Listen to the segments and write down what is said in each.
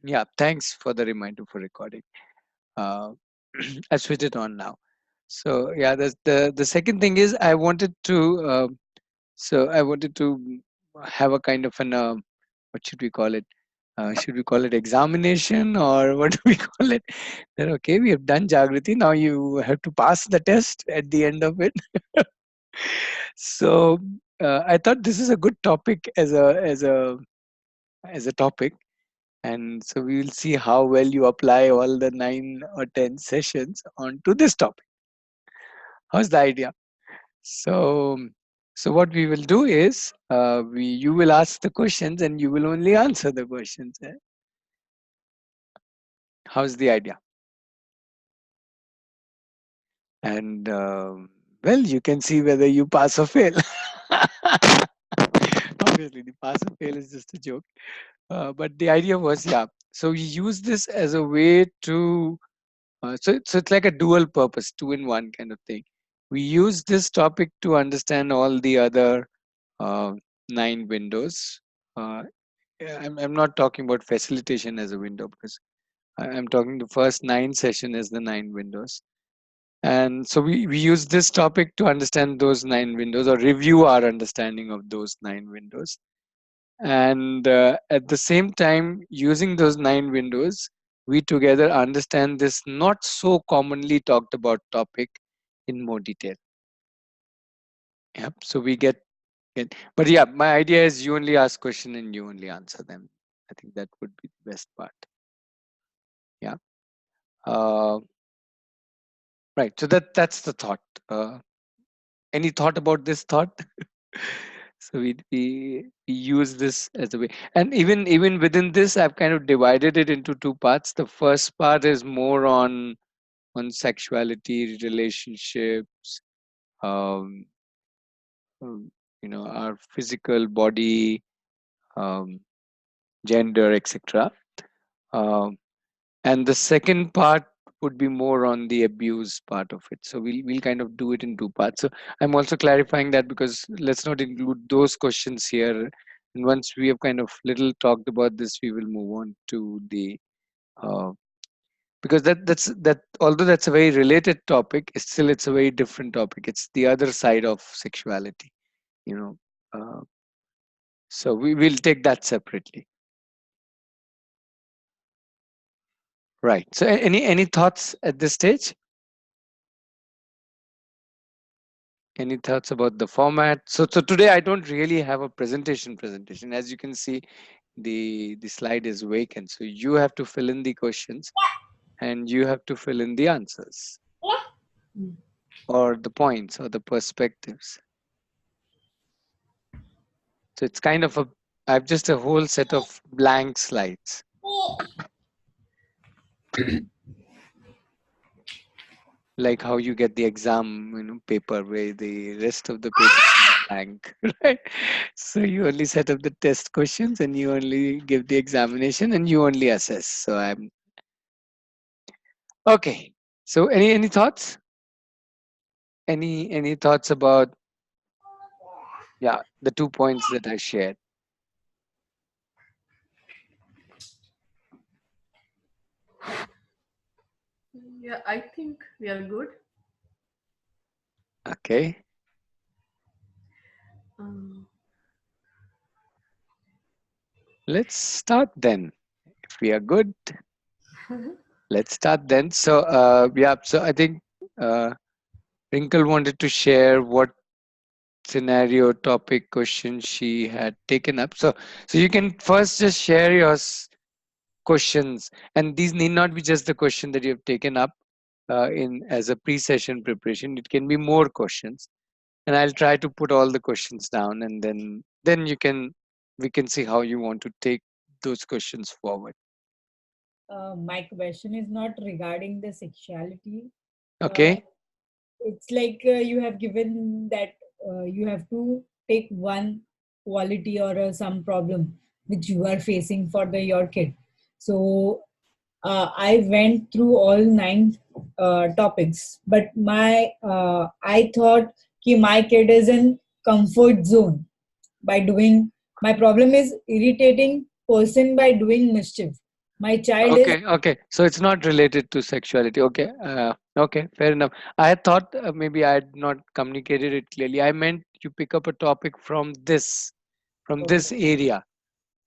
Yeah, thanks for the reminder for recording. Uh, I switch it on now. So yeah, the second thing is I wanted to have a kind of an what should we call it? Should we call it examination or what do we call it? That okay, we have done Jagriti. Now you have to pass the test at the end of it. So I thought this is a good topic as a topic, and so we will see how well you apply all the 9 or 10 sessions onto this topic. How's the idea? So, so what we will do is, you will ask the questions and you will only answer the questions. How's the idea? And well, you can see whether you pass or fail. Obviously, the pass or fail is just a joke. But the idea was, yeah. So we use this as a way to, so it's like a dual purpose, two in one kind of thing. We use this topic to understand all the other uh, 9 windows. Uh, yeah, I'm not talking about facilitation as a window because I'm talking the first 9 session as the 9 windows. And so we use this topic to understand those 9 windows or review our understanding of those 9 windows. And at the same time, using those 9 windows, we together understand this not so commonly talked about topic in more detail. Yep. So we get, but yeah, my idea is you only ask question and you only answer them. I think that would be the best part. Yeah. Uh, right. So that's the thought. Any thought about this thought? So we use this as a way, and even within this, I've kind of divided it into 2 parts. The first part is more on sexuality, relationships, um, our physical body, um, gender, etc. Um, and the second part would be more on the abuse part of it. So we'll kind of do it in 2 parts. So I'm also clarifying that because let's not include those questions here. And once we have kind of little talked about this, we will move on to the uh, because that although that's a very related topic, it's a very different topic. It's the other side of sexuality, you know. So we will take that separately. Right. So any thoughts at this stage? Any thoughts about the format? So today I don't really have a presentation. As you can see, the slide is vacant. So you have to fill in the questions and you have to fill in the answers or the points or the perspectives. So it's kind of I have just a whole set of blank slides. Like how you get the exam, paper where the rest of the paper is blank, right? So you only set up the test questions and you only give the examination and you only assess. So I'm okay. So any thoughts? Any thoughts about the 2 points that I shared? Yeah, I think we are good. Okay. Um, Let's start then. If we are good, let's start then. So so I think Wrinkle wanted to share what scenario topic question she had taken up. So you can first just share your questions, and these need not be just the question that you have taken up in as a pre-session preparation. It can be more questions, and I'll try to put all the questions down, and then we can see how you want to take those questions forward. My question is not regarding the sexuality. Uh, Okay. it's like you have given that you have to take one quality or some problem which you are facing for your kid. So I went through all 9 topics, but I thought कि my kid is in comfort zone by doing. My problem is irritating person by doing mischief. My child is Okay, okay. So it's not related to sexuality. Okay, okay, fair enough. I had thought maybe I had not communicated it clearly. I meant you pick up a topic from okay. this area,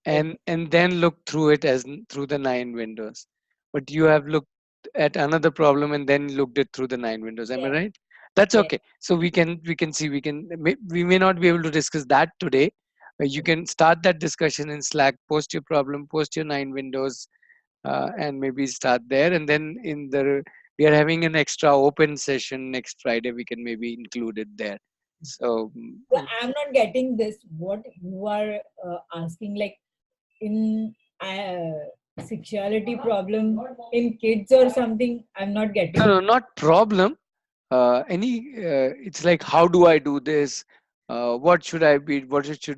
Okay. and then look through it as through the nine windows. But you have looked at another problem and then looked it through the nine windows. Am I Yeah. right? That's Yeah. okay. So we can see we may not be able to discuss that today. You can start that discussion in Slack. Post your problem. Post your nine windows, and maybe start there. And then we are having an extra open session next Friday. We can maybe include it there. So So I'm not getting this. What you are asking, like in sexuality problem in kids or something? I'm not no, getting. no, not problem. Any It's like, how do I do this? What should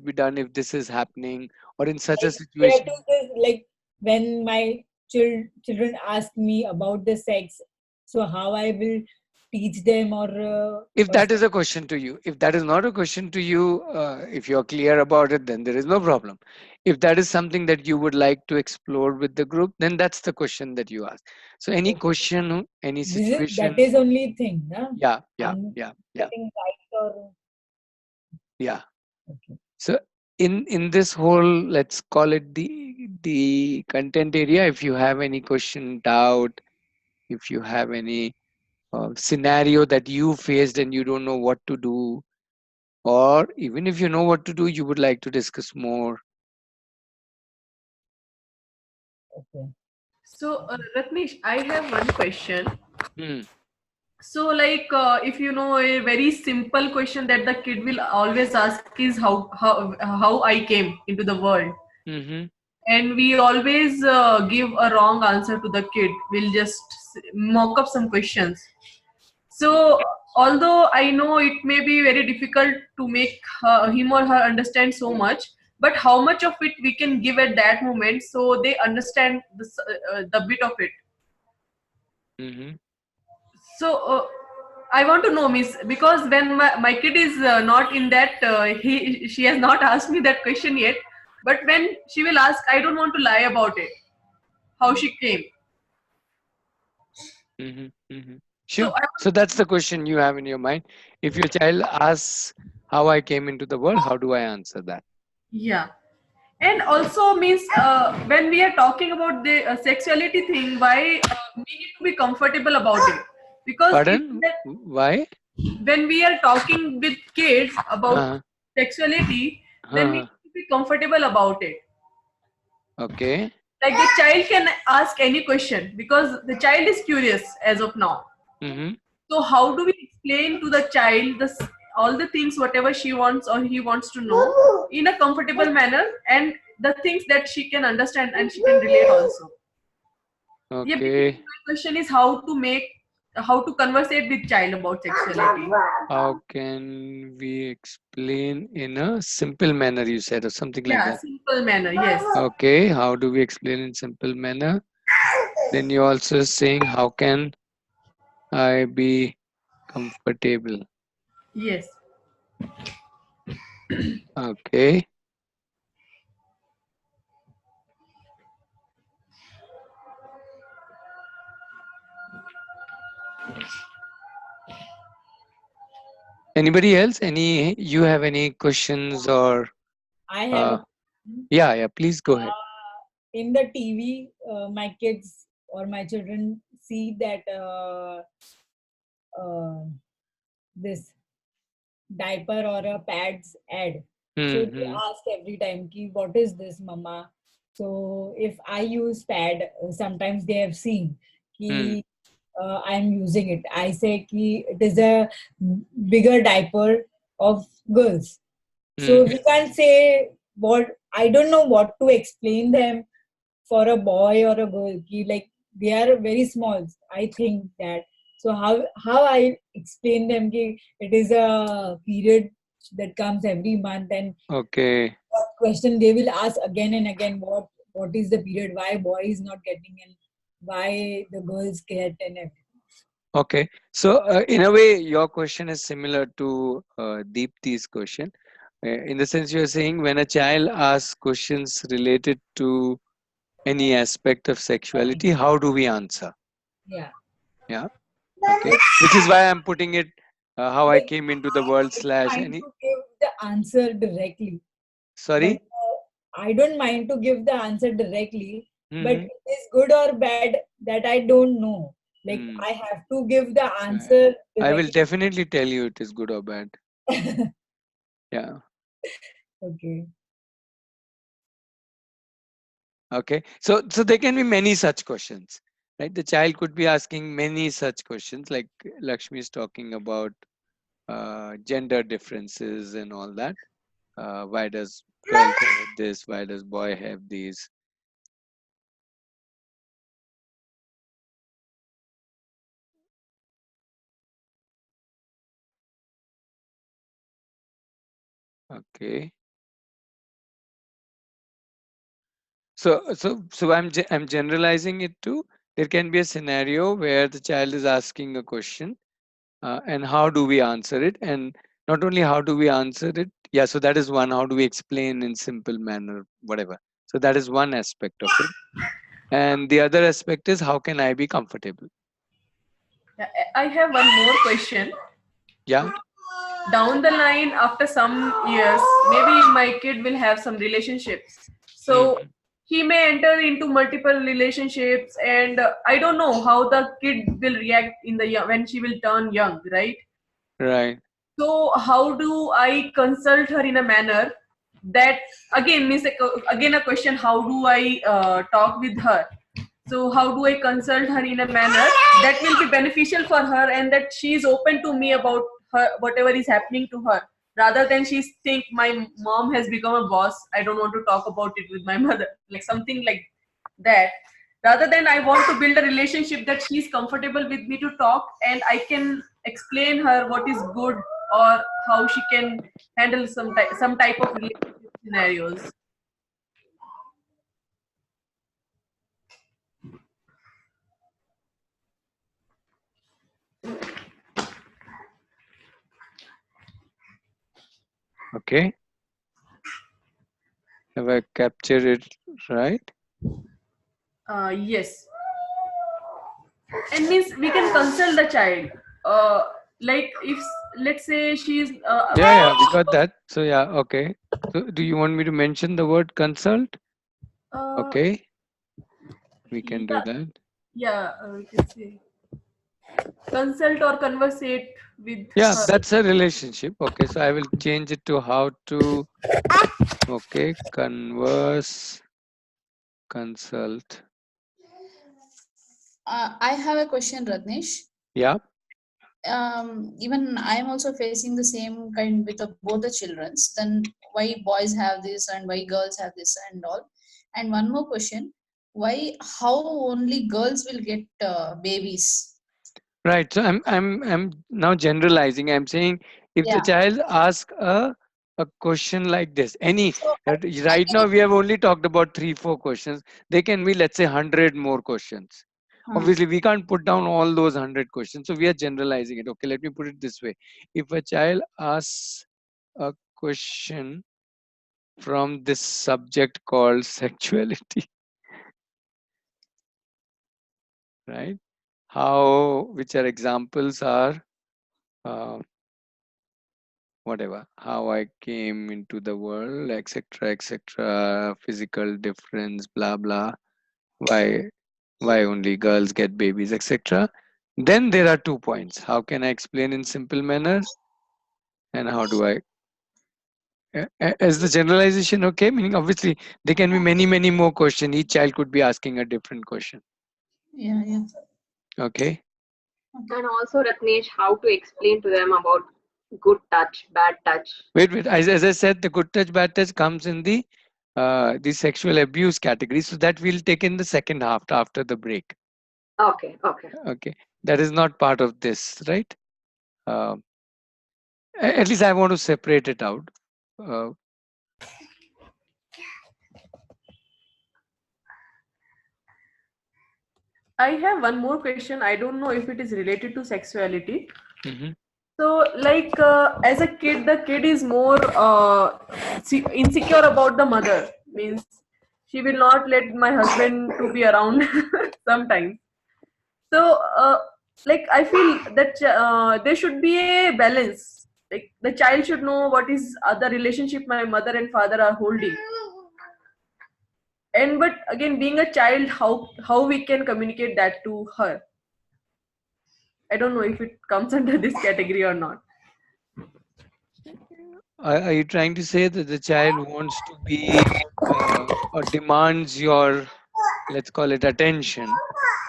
be done if this is happening, or in such a Like where to situation? this, like when my children ask me about the sex, so how I will teach them If or that is a question to you, if that is not a question to you, if you're clear about it, then there is no problem. If that is something that you would like to explore with the group, then that's the question that you ask. So any okay. question, any That situation. is only thing, na? Yeah, yeah, I'm yeah, yeah, getting right or yeah. okay. So in this whole, let's call it the content area, if you have any question, doubt, if you have any scenario that you faced and you don't know what to do, or even if you know what to do, you would like to discuss more. Okay. So, Ratnesh, I have one question. Hmm. So, like, if you know a very simple question that the kid will always ask is how I came into the world, Mm-hmm. and we always give a wrong answer to the kid. We'll just mock up some questions. So, although I know it may be very difficult to make him or her understand so much, but how much of it we can give at that moment so they understand the bit of it. Mm-hmm. So, I want to know, Miss, because when my kid is not in that, she has not asked me that question yet. But when she will ask, I don't want to lie about it. How she came. Mm-hmm. Mm-hmm. So Sure. So that's the question you have in your mind. If your child asks how I came into the world, how do I answer that? yeah, and also means when we are talking about the sexuality thing, why we need to be comfortable about it? Because if Pardon? that, Why? when we are talking with kids about Uh, sexuality, then we uh, need to be comfortable about it. okay. Like the child can ask any question because the child is curious as of now. Mm-hmm. So how do we explain to the child all the things whatever she wants or he wants to know in a comfortable manner, and the things that she can understand and she can relate also. Yeah, basically Okay. my question is how to conversate with child about sexuality. How can we explain in a simple manner, you said, or something like Yeah, that? simple manner. Yes. Okay. How do we explain in simple manner? Then you're also saying, how can I be comfortable? Yes. Okay. Anybody else? You have any questions or, I have a uh, question. yeah, yeah, please go ahead. In the TV, my kids or my children see that uh, this diaper or a pads ad. So they Mm-hmm. ask every time, ki, what is this, mama? So if I use pad, sometimes they have seen ki I'm using it. I say ki it is a bigger diaper of girls. So Mm-hmm. we can't say what, I don't know what to explain them for a boy or a girl. Ki, like they are very small. I think that. So how I explain them ki it is a period that comes every month, and Okay. what question they will ask again and again, what is the period, why boy is not getting, and why the girls get, and everything. Okay. So, in a way, your question is similar to Deepti's question. In the sense, you're saying when a child asks questions related to any aspect of sexuality, how do we answer? Yeah. Yeah. Okay. Which is why I'm putting it how I Like, came into the world I slash don't mind any. to give the answer directly, but Sorry. I don't mind to give the answer directly, but Mm-hmm. it is good or bad that I don't know. Like, Mm. I have to give the Right. answer I will directly. definitely tell you it is good or bad. Yeah. Okay. Okay. So there can be many such questions, right? The child could be asking many such questions, like Lakshmi is talking about gender differences and all that. Why does girl have this? Why does boy have these? Okay. So I'm generalizing it to, there can be a scenario where the child is asking a question, and how do we answer it? And not only how do we answer it, yeah. So that is one. How do we explain in simple manner, whatever. So that is one aspect of it. And the other aspect is how can I be comfortable? I have one more question. Yeah. Down the line, after some years, maybe my kid will have some relationships. So Hmm. he may enter into multiple relationships, and I don't know how the kid will react in the when she will turn young, right? Right. So how do I consult her in a manner that, again, means again a question, how do I talk with her? So how do I consult her in a manner that will be beneficial for her, and that she is open to me about her whatever is happening to her, rather than she think my mom has become a boss, I don't want to talk about it with my mother, like something like that. Rather than I want to build a relationship that she is comfortable with me to talk, and I can explain her what is good, or how she can handle some type of relationship scenarios. Okay. Have I captured it right? Yes. And means we can consult the child, uh, like if let's say she's Yeah, yeah, we got that. So yeah, okay. So do you want me to mention the word consult? uh, Okay, we can do yeah, that. yeah, we can say consult or conversate with Yeah, her. that's a relationship. Okay, so I will change it to how to, okay, converse, consult. I have a question, Ratnesh. Yeah. Even I'm also facing the same kind with both the childrens. Then why boys have this and why girls have this and all? And one more question: why, how only girls will get babies? Right. So I'm now generalizing. I'm saying if the Yeah. child asks a question like this, any So I right now can. we have only talked about 3 4 questions. They can be, let's say, 100 more questions. Hmm. Obviously, we can't put down all those 100 questions. So we are generalizing it. Okay, let me put it this way. If a child asks a question from this subject called sexuality, right? How, which are examples are, uh, whatever, how I came into the world, etc., etc., physical difference, blah blah, why only girls get babies, etc. Then there are 2 points. How can I explain in simple manner, and how do I as the generalization, okay? Meaning obviously there can be many more questions. Each child could be asking a different question. Yeah, yeah. Okay. And also, Ratnesh, how to explain to them about good touch, bad touch. Wait. As I said, the good touch, bad touch comes in the sexual abuse category. So that we'll take in the second half after the break. Okay, okay. Okay, that is not part of this, right? Uh, at least I want to separate it out. Uh, I have one more question. I don't know if it is related to sexuality. mhm. So, like, as a kid, the kid is more insecure about the mother. Means she will not let my husband to be around sometimes. So like I feel that there should be a balance. Like the child should know what is the relationship my mother and father are holding. And but again, being a child, how we can communicate that to her? I don't know if it comes under this category or not. Are you trying to say that the child wants to be or demands your, let's call it, attention,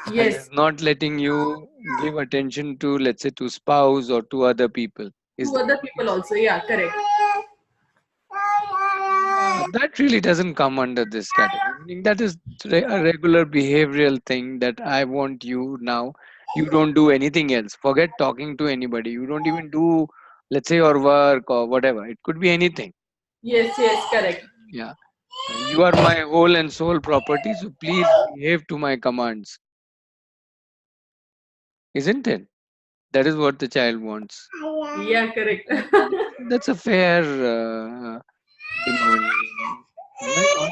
and is Yes, not letting you give attention to, let's say, to spouse or to other people? Is to that other what you're people also. Yeah, correct. that really doesn't come under this category. Meaning that is a regular behavioral thing that I want you now. You don't do anything else. Forget talking to anybody. You don't even do, let's say, your work or whatever. It could be anything. Yes, yes, correct. Yeah. You are my whole and soul property, so please behave to my commands. Isn't it? That is what the child wants. Yeah, correct. That's a fair demand. Why not?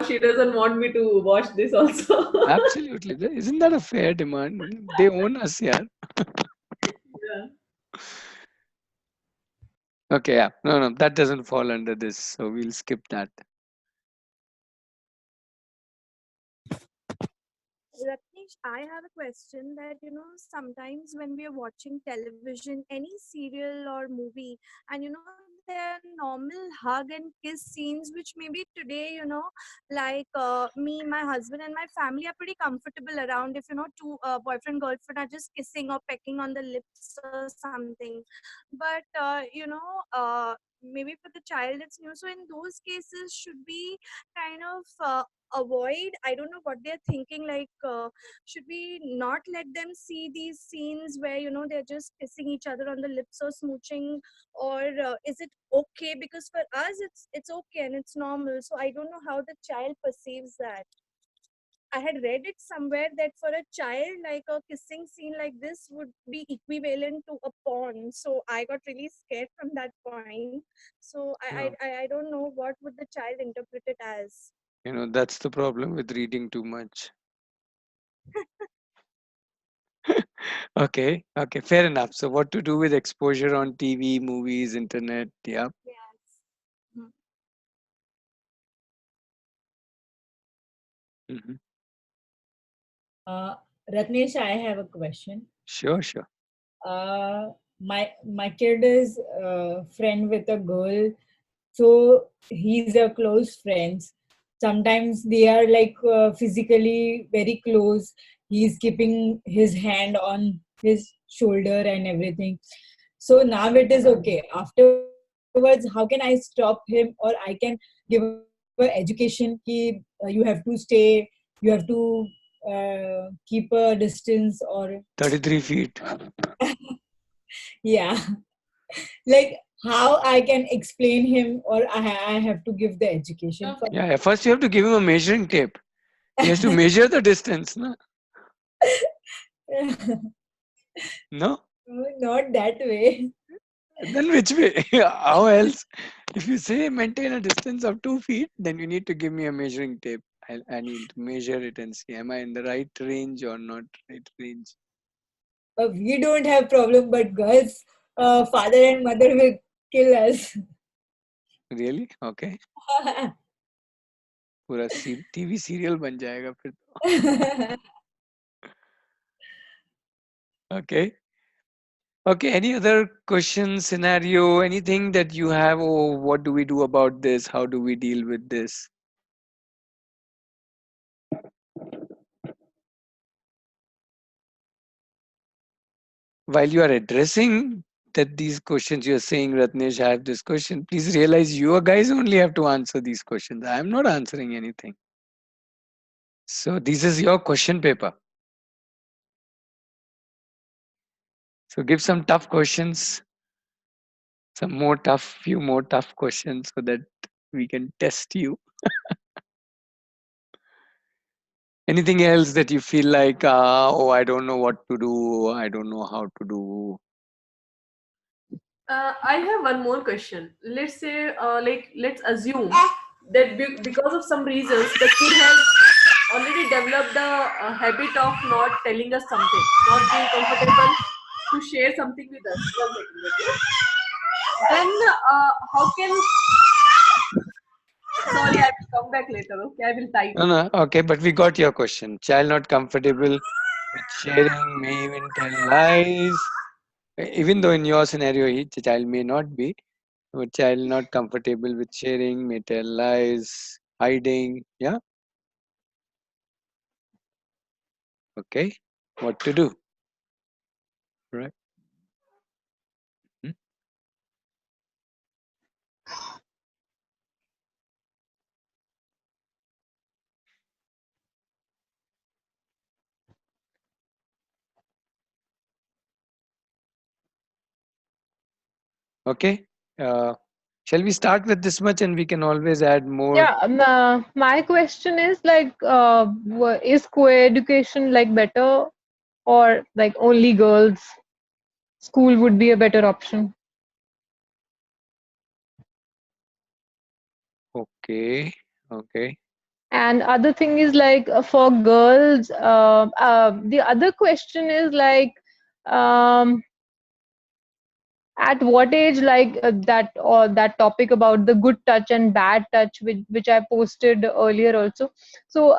She doesn't want me to watch this also. Absolutely. Isn't that a fair demand? They own us, yeah. Yeah. Okay, yeah. No, no, that doesn't fall under this. So we'll skip that. Ratnesh, I have a question that sometimes when we are watching television, any serial or movie, and there are normal hug and kiss scenes, which maybe today, like me, my husband, and my family are pretty comfortable around if two boyfriend girlfriend are just kissing or pecking on the lips or something, but maybe for the child it's new. So in those cases, should we kind of avoid, I don't know what they're thinking, like should we not let them see these scenes where they're just kissing each other on the lips or smooching, or is it okay? Because for us it's okay and it's normal, so I don't know how the child perceives that. I had read it somewhere that for a child, like a kissing scene like this would be equivalent to a porn. So I got really scared from that point. So No. I don't know what would the child interpret it as. That's the problem with reading too much. Okay, okay, fair enough. So what to do with exposure on TV, movies, internet? Yeah. Yes. Mm. Hmm. Uh, Ratnesh, I have a question. Sure, sure. My kid is friend with a girl, so he's a close friends. Sometimes they are like physically very close. He's keeping his hand on his shoulder and everything. So now it is okay. Afterwards, how can I stop him, or I can give a education ki you have to stay, you have to keep a distance, or 33 feet. yeah, like how I can explain him, or I have to give the education for. Yeah, first you have to give him a measuring tape. He has to measure the distance, no? No? Not that way. Then which way? How else? If you say maintain a distance of 2 feet, then you need to give me a measuring tape. I need to measure it and see am I in the right range or not right range. We don't have problem, but girls, father and mother will kill us. Really? Okay. पूरा TV serial बन जाएगा फिर तो. Okay. Okay. Any other question, scenario, anything that you have? Oh, what do we do about this? How do we deal with this? While you are addressing that these questions, you're saying, Ratnesh, I have this question. Please realize you guys only have to answer these questions. I am not answering anything. So this is your question paper. So give some tough questions, few more tough questions so that we can test you. Anything else that you feel like, oh, I don't know what to do, I don't know how to do? I have one more question. Let's say, let's assume that because of some reasons, the kid has already developed the habit of not telling us something, not being comfortable to share something with us. One second, okay? Then, how can? Sorry, I will come back later. Okay, I will type. No, no, okay, but we got your question. Child not comfortable with sharing, may even tell lies. Even though in your scenario, the child may not be, but child not comfortable with sharing, may tell lies, hiding. Yeah, okay. What to do? Right. Hmm? Okay. Uh, shall we start with this much and we can always add more? Yeah, my question is like, is co-education like better, or like only girls school would be a better option? Okay. Okay. And other thing is like, for girls, the other question is like, um, at what age, like, that, or that topic about the good touch and bad touch, which I posted earlier also. So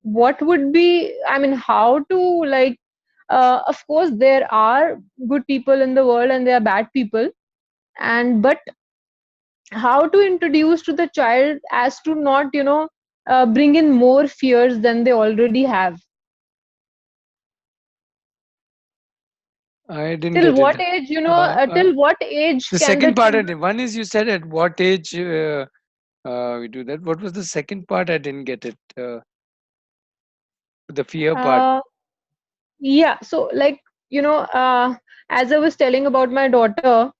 what would be, I mean, how to, like, of course there are good people in the world and there are bad people, and but how to introduce to the child as to not, bring in more fears than they already have? I didn't Till get it. what age, Uh, uh, till what age the can the second part, children? one is you said at what age we do that. What was the second part? I didn't get it. The fear part. uh, yeah, so like, as I was telling about my daughter,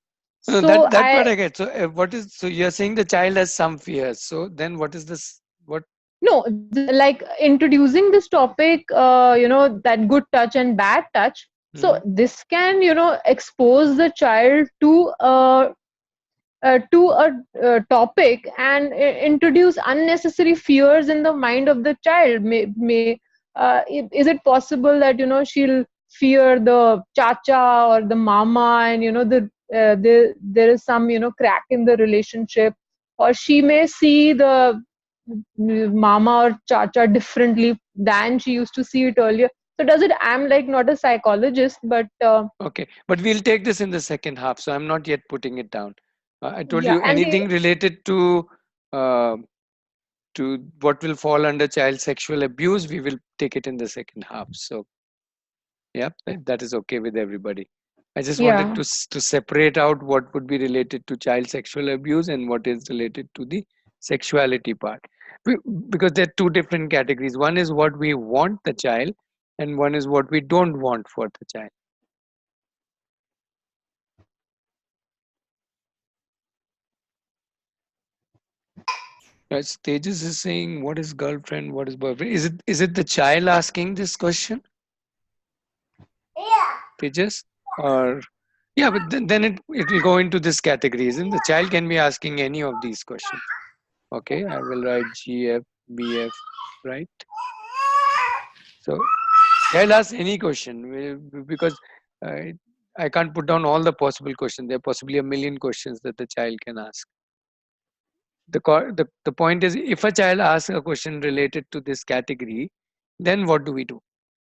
No, so that part I I get. So what is? So you're saying the child has some fears. So then what is this? What? no, like introducing this topic, that good touch and bad touch, so Hmm. this can, expose the child to a topic, and introduce unnecessary fears in the mind of the child. Is it possible that, she'll fear the chacha or the mama, and, there is some, crack in the relationship, or she may see the mama or chacha differently than she used to see it earlier. So does it, I'm like not a psychologist, but Okay, but we'll take this in the second half. So I'm not yet putting it down. I told yeah, you and the anything related uh, to what will fall under child sexual abuse. We will take it in the second half. So yeah, that is okay with everybody. I just wanted yeah. to separate out what would be related to child sexual abuse and what is related to the sexuality part. Be- Because there are two different categories. One is what we want the child, and one is what we don't want for the child. Tejas is saying, "What is girlfriend? What is boyfriend?" Is it the child asking this question, Tejas, or yeah? But then it will go into this category. Isn't the child can be asking any of these questions? Okay, I will write GF, BF, right? So child ask any question because uh, I can't put down all the possible questions. There are possibly a million questions that the child can ask. The point is, if a child asks a question related to this category, then what do we do?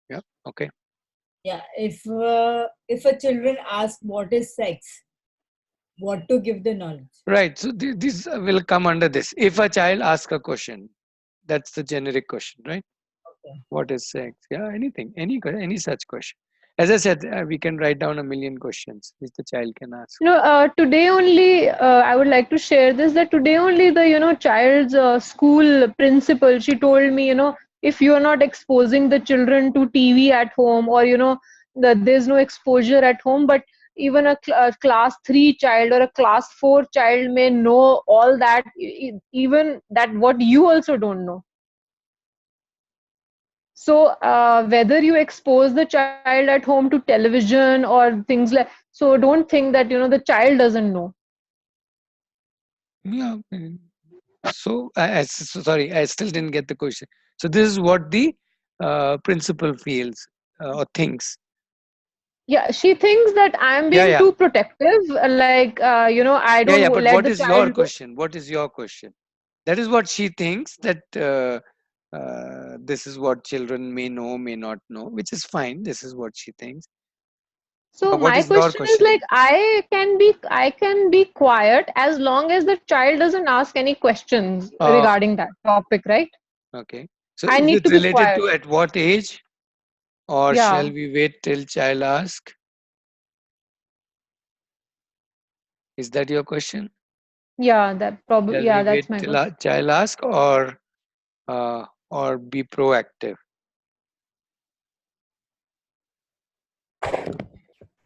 Yeah. Okay. Yeah, if a children ask what is sex, what to give the knowledge. Right. So this will come under this. If a child asks a question, that's the generic question, right? Okay. What is sex? Yeah, anything, any such question. As I said, we can write down a million questions which the child can ask. Today only, I would like to share this, that today only the, child's school principal, she told me, if you are not exposing the children to TV at home, or, there's no exposure at home, but even a class 3 child or a class 4 child may know all that, even that what you also don't know. So whether you expose the child at home to television or things like, So don't think that the child doesn't know. Yeah. So, sorry, I still didn't get the question. So this is what the principal feels or thinks. Yeah, she thinks that I'm Yeah, being yeah, too protective, like I yeah, don't yeah. But let what the is your child go. question? What is your question? That is what she thinks, that this is what children may know, may not know, which is fine. This is what she thinks. So What my is your question is, question? like, I can be quiet as long as the child doesn't ask any questions Okay, regarding that topic, right? okay. So I is need it to be related quiet. to at what age, or shall Yeah, we wait till child ask? Is that your question? yeah, that probably, Shall we yeah, wait that's my till question. child ask, or be proactive?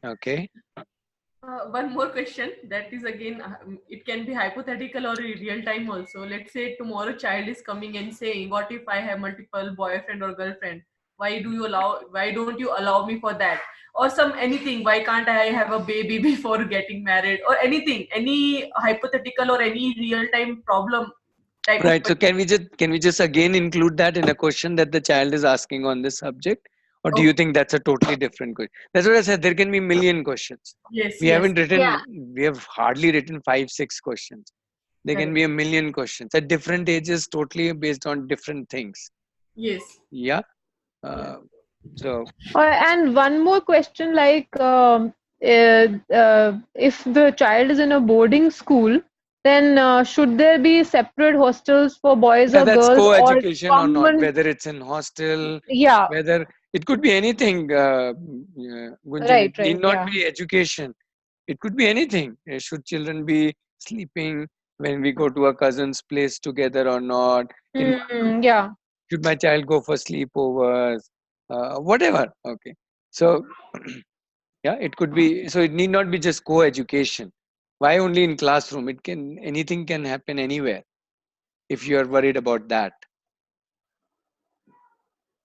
Okay. One more question, that is again, it can be hypothetical or real time also. Let's say tomorrow child is coming and saying, what if I have multiple boyfriend or girlfriend? Why don't you allow me for that? Or some anything, why can't I have a baby before getting married, or anything, any hypothetical or any real time problem type of Right. So question. can we just again include that in a question that the child is asking on this subject, or do you Okay. think that's a totally different question? That's what I said. There can be million questions. Yes, We yes, haven't Yeah. written. We have hardly written 5, 6 questions. There can correct. be a million questions at different ages, totally based on different things. Yes. Yeah. Yeah. Uh, so And one more question, like, if the child is in a boarding school, then should there be separate hostels for boys yeah, or that's girls, or it's co-education or not, common? whether it's in hostel, Yeah, whether it could be anything. Yeah, Gunjan, it right, need right, not yeah. be education. It could be anything. Should children be sleeping when we go to a cousin's place together or not? In one room, Yeah. should my child go for sleepovers? Whatever. Okay. So yeah, it could be. So it need not be just co-education. Why only in classroom? It can anything can happen anywhere if you are worried about that.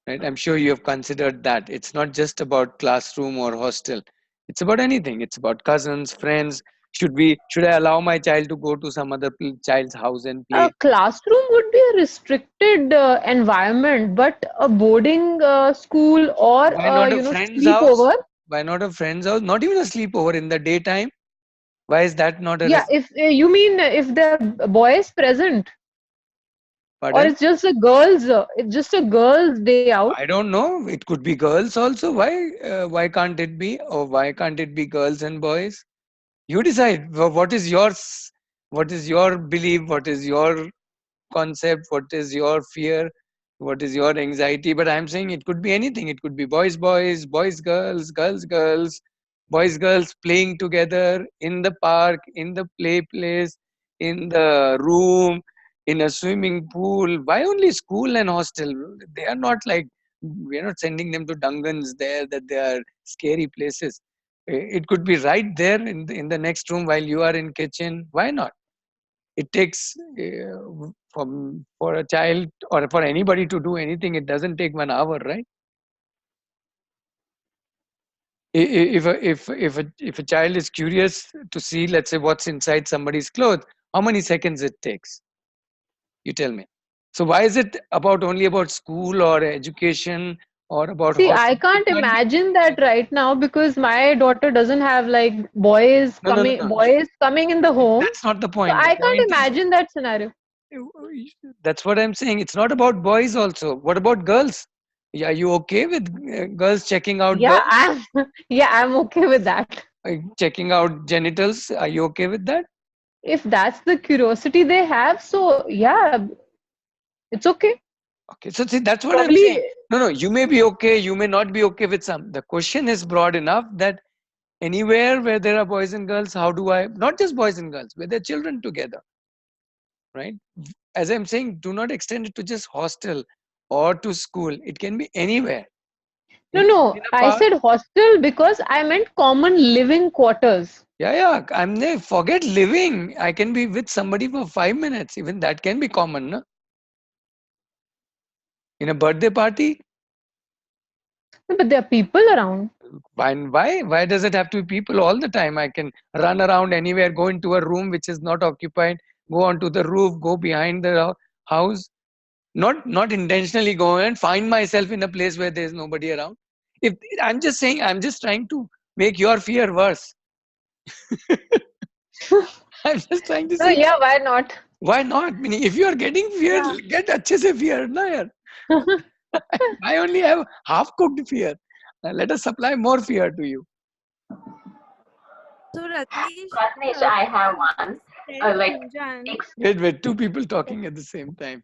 Right? I'm sure you have considered that. It's not just about classroom or hostel. It's about anything. It's about cousins, friends. Should I allow my child to go to some other child's house and A play? classroom would be a restricted environment, but a boarding school or Why not a friend's house? sleepover. Why not a friend's house? Not even a sleepover in the daytime. Why is that not a Yeah, if you mean if there are boys present, or pardon? it's just a girls' day out. I don't know. It could be girls also. Why can't it be? Or why can't it be girls and boys? You decide. What is yours? What is your belief? What is your concept? What is your fear? What is your anxiety? But I'm saying it could be anything. It could be boys, boys, boys, girls, girls, girls, boys, girls playing together in the park, in the play place, in the room, in a swimming pool. Why only school and hostel? They are not like, we're not sending them to dungans there, that they are scary places. It could be right there in the next room while you are in kitchen. Why not? It takes for a child or for anybody to do anything, it doesn't take 1 hour, right? If a child is curious to see, let's say, what's inside somebody's clothes, how many seconds it takes? You tell me. So why is it about only about school or education or about See, I hostel? It can't can't be. imagine that right now because my daughter doesn't have like No, no, no, no. boys coming in the home. That's not the So point. The I can't point is, imagine that scenario. that's what I'm saying. It's not about boys also. What about girls? Yeah, are you okay with girls checking out Yeah, girls? I'm yeah, I'm okay with that. Checking out genitals? Are you okay with that? If that's the curiosity they have, so yeah, it's okay. Okay, so see, that's what I'm Probably, saying. No, no, you may be okay, you may not be okay with some. The question is broad enough that anywhere where there are boys and girls, how do I, not just boys and girls, where there are children together, right? As I'm saying, do not extend it to just hostel or to school. It can be anywhere. no, In no. a I park. said hostel because I meant common living quarters. Yeah, yeah. I'm there. Forget living. I can be with somebody for 5 minutes. Even that can be common, no? In a birthday party, But there are people around. Why does it have to be people all the time? I can run around anywhere, go into a room which is not occupied, go onto the roof, go behind the house, not intentionally go and find myself in a place where there's nobody around. If I'm just saying, I'm just trying to make your fear worse. I'm just trying to No, say, yeah, why not? why not? Meaning, if you are getting fear, Yeah. get अच्छे से fear ना यार. I only have half cooked fear. Let us supply more fear to you. So Ratnesh, Ratnesh, I have one. tell Like, Gunjan. Wait, two people talking at the same time.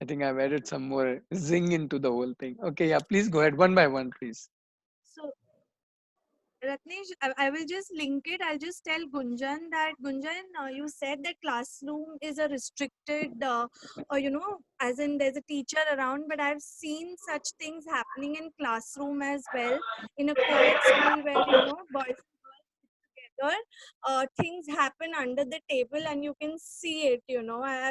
I think I've added some more zing into the whole thing. Okay, yeah, please go ahead one by one, please. So Ratnesh, I will just link it. I'll just tell Gunjan that Gunjan, you said that classroom is a restricted, or as in there's a teacher around. But I've seen such things happening in classroom as well, in a co-ed school where boys and girls sit together. Things happen under the table, and you can see it.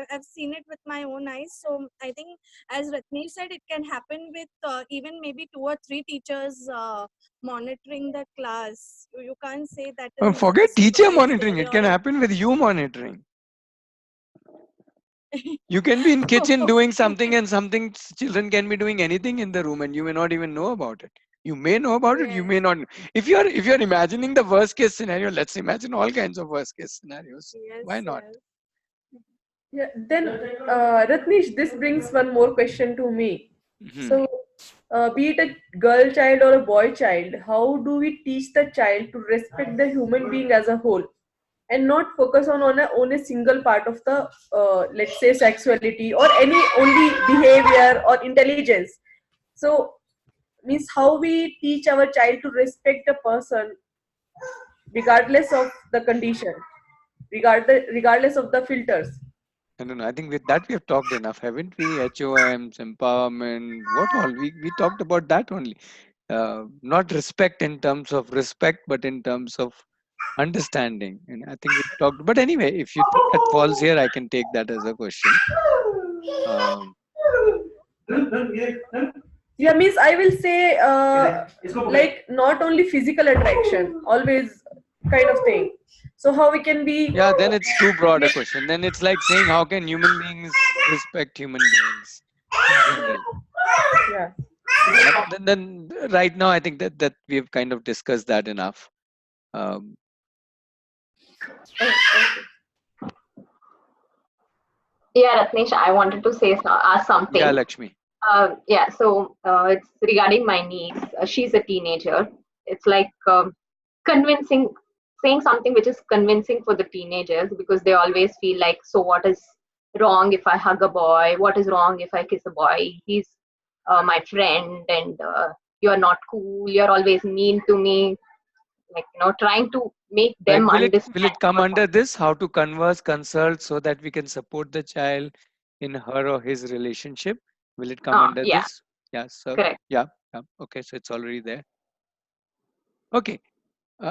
I've seen it with my own eyes. So I think, as Ratnesh said, it can happen with even maybe two or three teachers. Monitoring the class. You can't say that is a Forget teacher supervisor monitoring. It or can happen with you monitoring. You can be in kitchen doing something, and children can be doing anything in the room, and you may not even know about it. You may know about it. You Yes, may not. If you're imagining the worst case scenario, let's imagine all kinds of worst case scenarios. Why yes, not? yes. Yeah, then Ratnesh, this brings one more question to me. Mhm. So, be it a girl child or a boy child, how do we teach the child to respect the human being as a whole and not focus on a single part of the, let's say, sexuality or any only behavior or intelligence? So, means how we teach our child to respect a person regardless of the condition, regardless of the filters. I don't know. I think with that we have talked enough, haven't we? HOMs, empowerment, what all? We talked about that only. Not respect in terms of respect, but in terms of understanding. And I think we've talked. But anyway, if you think that falls here, I can take that as a question. Um, Yeah, means I will say, like, not only physical attraction, always kind of thing. So how we can be, yeah, then it's too broad a question. Then it's like saying, how can human beings respect human beings in general? yeah. But then right now, I think that we've kind of discussed that enough. Um, Oh, okay. yeah, Ratnesh, I wanted to ask yeah, something. Lakshmi. Yeah, so it's regarding my niece. She's a teenager. It's like convincing, saying something which is convincing for the teenagers because they always feel like, so what is wrong if I hug a boy? What is wrong if I kiss a boy? He's my friend, and you're not cool. You're always mean to me. Like, trying to make Right. them Will it understand come what's under this? How to converse, consult, so that we can support the child in her or his relationship? Will it come under yeah, this? Yeah. So correct. yeah. Yeah. Okay. So it's already there. Okay.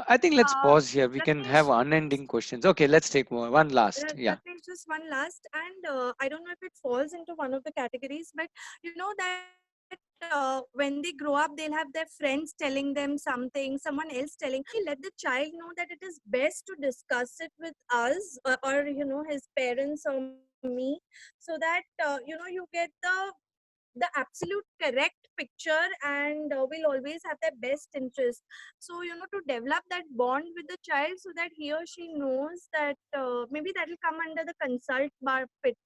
I think let's Uh, pause here. We can have Ratnesh, unending questions. Okay. Let's take one last. Yeah. Ratnesh, just one last, and I don't know if it falls into one of the categories, but that when they grow up, they'll have their friends telling them something, someone else telling. Let the child know that it is best to discuss it with us, or his parents or me, so that you get the absolute correct picture, and will always have their best interest. So to develop that bond with the child, so that he or she knows that maybe that will come under the consult bar bit,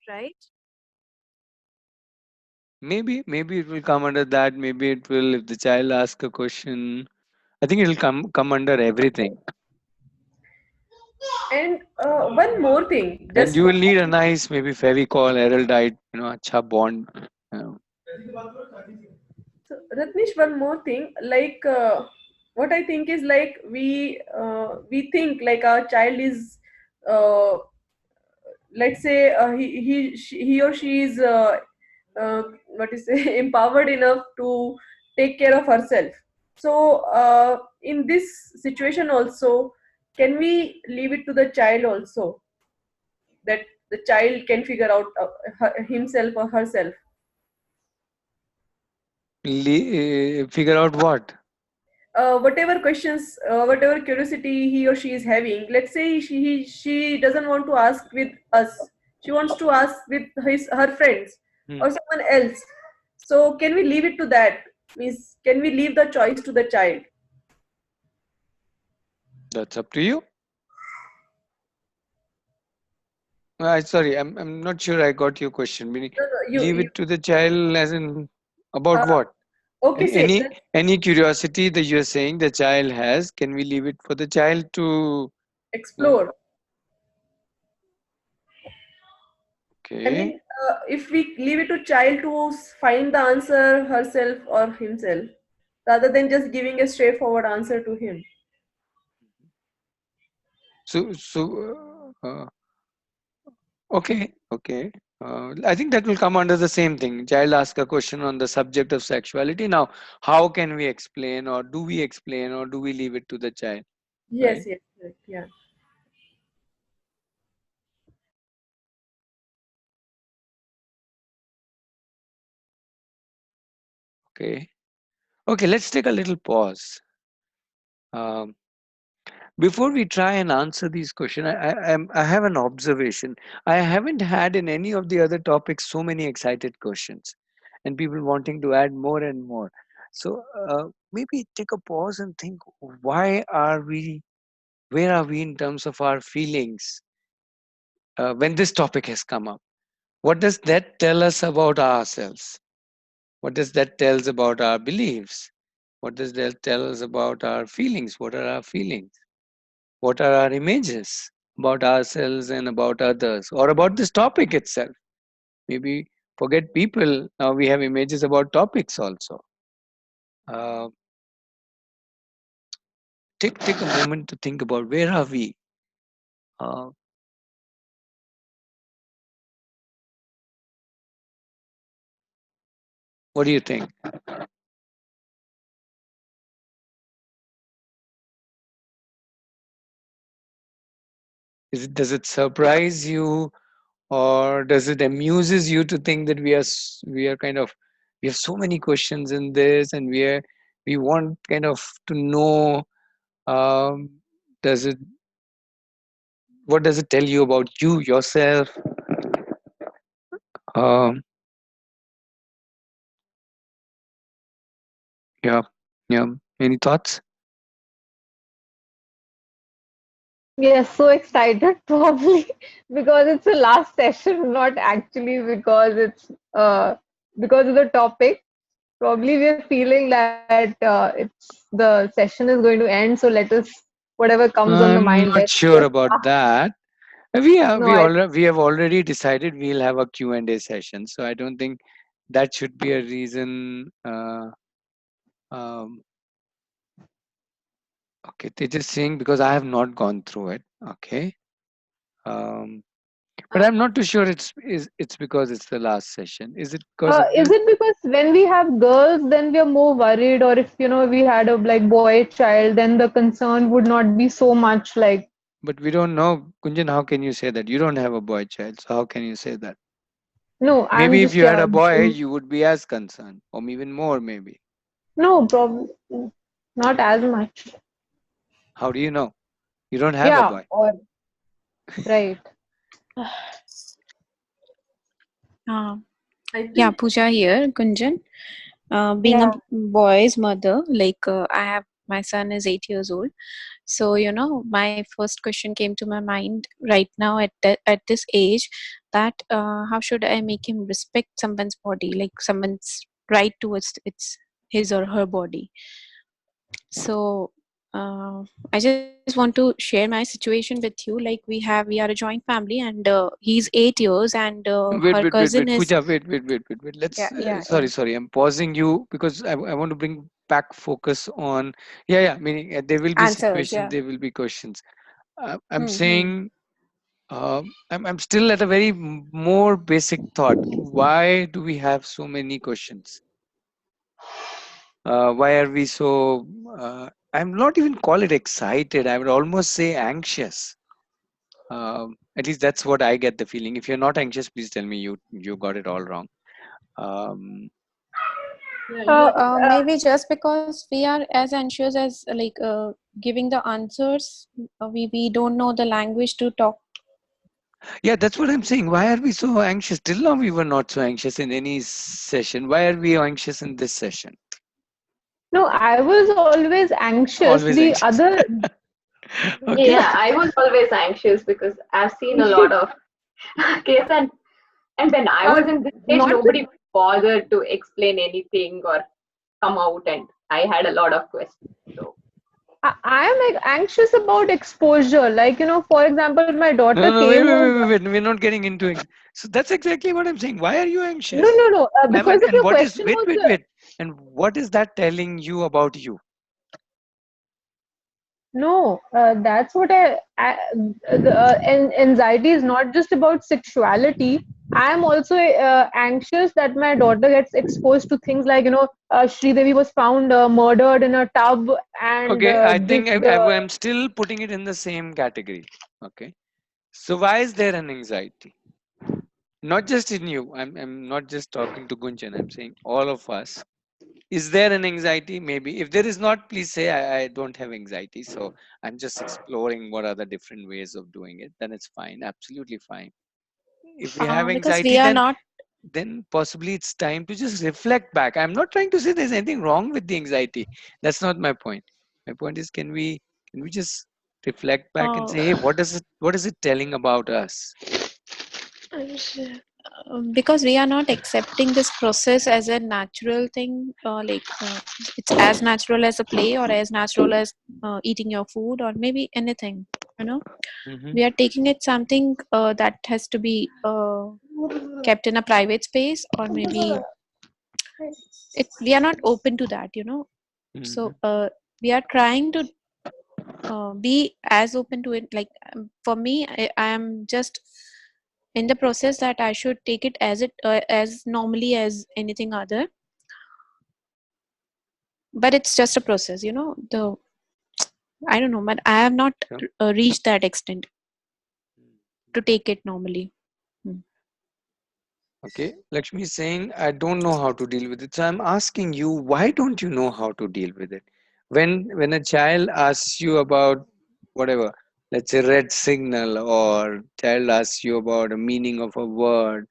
right? Maybe it will come under that. Maybe it will if the child asks a question. I think it will come under everything. And one more thing, And just you will one need more a thing. nice maybe Fevicol, Eraldite, acha bond. So, Ratnesh, one more thing, like, what I think is, like, we think like our child is, uh, let's say, he or she is, what is empowered enough to take care of herself. So, in this situation also, can we leave it to the child also, that the child can figure out himself or herself? Figure out what? whatever questions, whatever curiosity he or she is having. Let's say she doesn't want to ask with us. She wants to ask with her friends Hmm. or someone else. So can we leave it to that? Means can we leave the choice to the child? That's up to you. Sorry, I'm not sure I got your question. Meaning, No, no, leave you it to the child, as in about uh, what? okay. And Say let's any curiosity that you're saying the child has, can we leave it for the child to? Uh, explore. I okay. mean, if we leave it to child to find the answer herself or himself, rather than just giving a straightforward answer to him. So okay, okay. I think that will come under the same thing. Child ask a question on the subject of sexuality. Now, how can we explain, or do we explain, or do we leave it to the child? Yes, Right? yes, correct, yeah. Okay. Okay. Let's take a little pause. Um, Before we try and answer these questions, I have an observation. I haven't had in any of the other topics so many excited questions and people wanting to add more and more. So maybe take a pause and think, why are we, where are we in terms of our feelings when this topic has come up? What does that tell us about ourselves? What does that tell us about our beliefs? What does that tell us about our feelings? What are our feelings? What are our images about ourselves and about others, or about this topic itself? Maybe forget people. Now we have images about topics also. Uh, take a moment to think about, where are we? Uh, what do you think? Does it surprise you, or does it amuses you to think that we are kind of, we have so many questions in this, and we want kind of to know, um, does it, what does it tell you about you yourself? um, yeah, yeah, any thoughts? Yes, so excited probably because it's the last session, not actually because it's because of the topic. Probably we're feeling that the session is going to end, so let us whatever comes on the I'm mind, not let's sure just about ask. that. No, I We have already decided we'll have a Q&A session, so I don't think that should be a reason. Um, okay, they're just saying because I have not gone through it. Okay, um, but Uh, I'm not too sure it's because it's the last session. Is it because of is this? it because when we have girls, then we are more worried, or if we had a like boy child, then the concern would not be so much like. But we don't know, Kunjan. How can you say that? You don't have a boy child, so how can you say that? No, I'm Maybe if just you had a boy, you would be as concerned, or even more, maybe. no problem, not as much. How do you know? You don't have a Yeah, boy. or right. Uh, I yeah, think Pooja here, Gunjan. Being a Yeah. boy's mother, like I have my son is 8 years old. So my first question came to my mind right now at this age, that how should I make him respect someone's body, like someone's right towards its his or her body. So I just want to share my situation with you. Like we are a joint family, and he's 8 years, and her cousin is Pooja, wait. yeah, Let's, yeah, yeah. sorry. I'm pausing you because I want to bring back focus on, yeah. Meaning there will be Answers, situations, yeah. there will be questions. I'm Hmm. saying, I'm still at a very more basic thought. Why do we have so many questions? Why are we so? I'm not even call it excited. I would almost say anxious. At least that's what I get the feeling. If you're not anxious, please tell me you got it all wrong. Um, Yeah, you are. Maybe just because we are as anxious as giving the answers, we don't know the language to talk. Yeah, that's what I'm saying. Why are we so anxious? Till now, we were not so anxious in any session. Why are we anxious in this session? No, I was always anxious. Always The anxious. other, Okay. Yeah, I was always anxious because I've seen a lot of case, and when I was in this stage, not nobody bothered to explain anything or come out, and I had a lot of questions. So I am like anxious about exposure. Like, for example, my daughter No, no, wait, came wait, over. wait, wait, wait. We're not getting into it. So that's exactly what I'm saying. Why are you No, anxious? no, no. And, Because of and your what is, question wait, was, wait, wait. And what is that telling you about you? no, that's what anxiety is not just about sexuality. I am also anxious that my daughter gets exposed to things like, Sridevi was found murdered in a tub, and Okay, I this think I'm still putting it in the same category. Okay. So why is there an anxiety? Not just in you. I'm not just talking to Gunjan. I'm saying all of us. Is there an anxiety? Maybe. If there is not, please say I don't have anxiety. So I'm just exploring what are the different ways of doing it. Then it's fine. Absolutely fine. If we have Because anxiety, we are not. then possibly it's time to just reflect back. I'm not trying to say there's anything wrong with the anxiety. That's not my point. My point is can we just reflect back and Uh, say, hey, what is it telling about us? because we are not accepting this process as a natural thing, it's as natural as a play or as natural as eating your food or maybe anything, you know Hmm. we are taking it something that has to be kept in a private space, or maybe we are not open to that, Hmm. so we are trying to be as open to it, for me, I am just in the process that I should take it as normally as anything other, but it's just a process, the I don't know, but I have not Sure. reached that extent to take it normally. Hmm. Okay, Lakshmi is saying I don't know how to deal with it. So I'm asking you, why don't you know how to deal with it? When a child asks you about whatever, let's say red signal, or child asks you about a meaning of a word,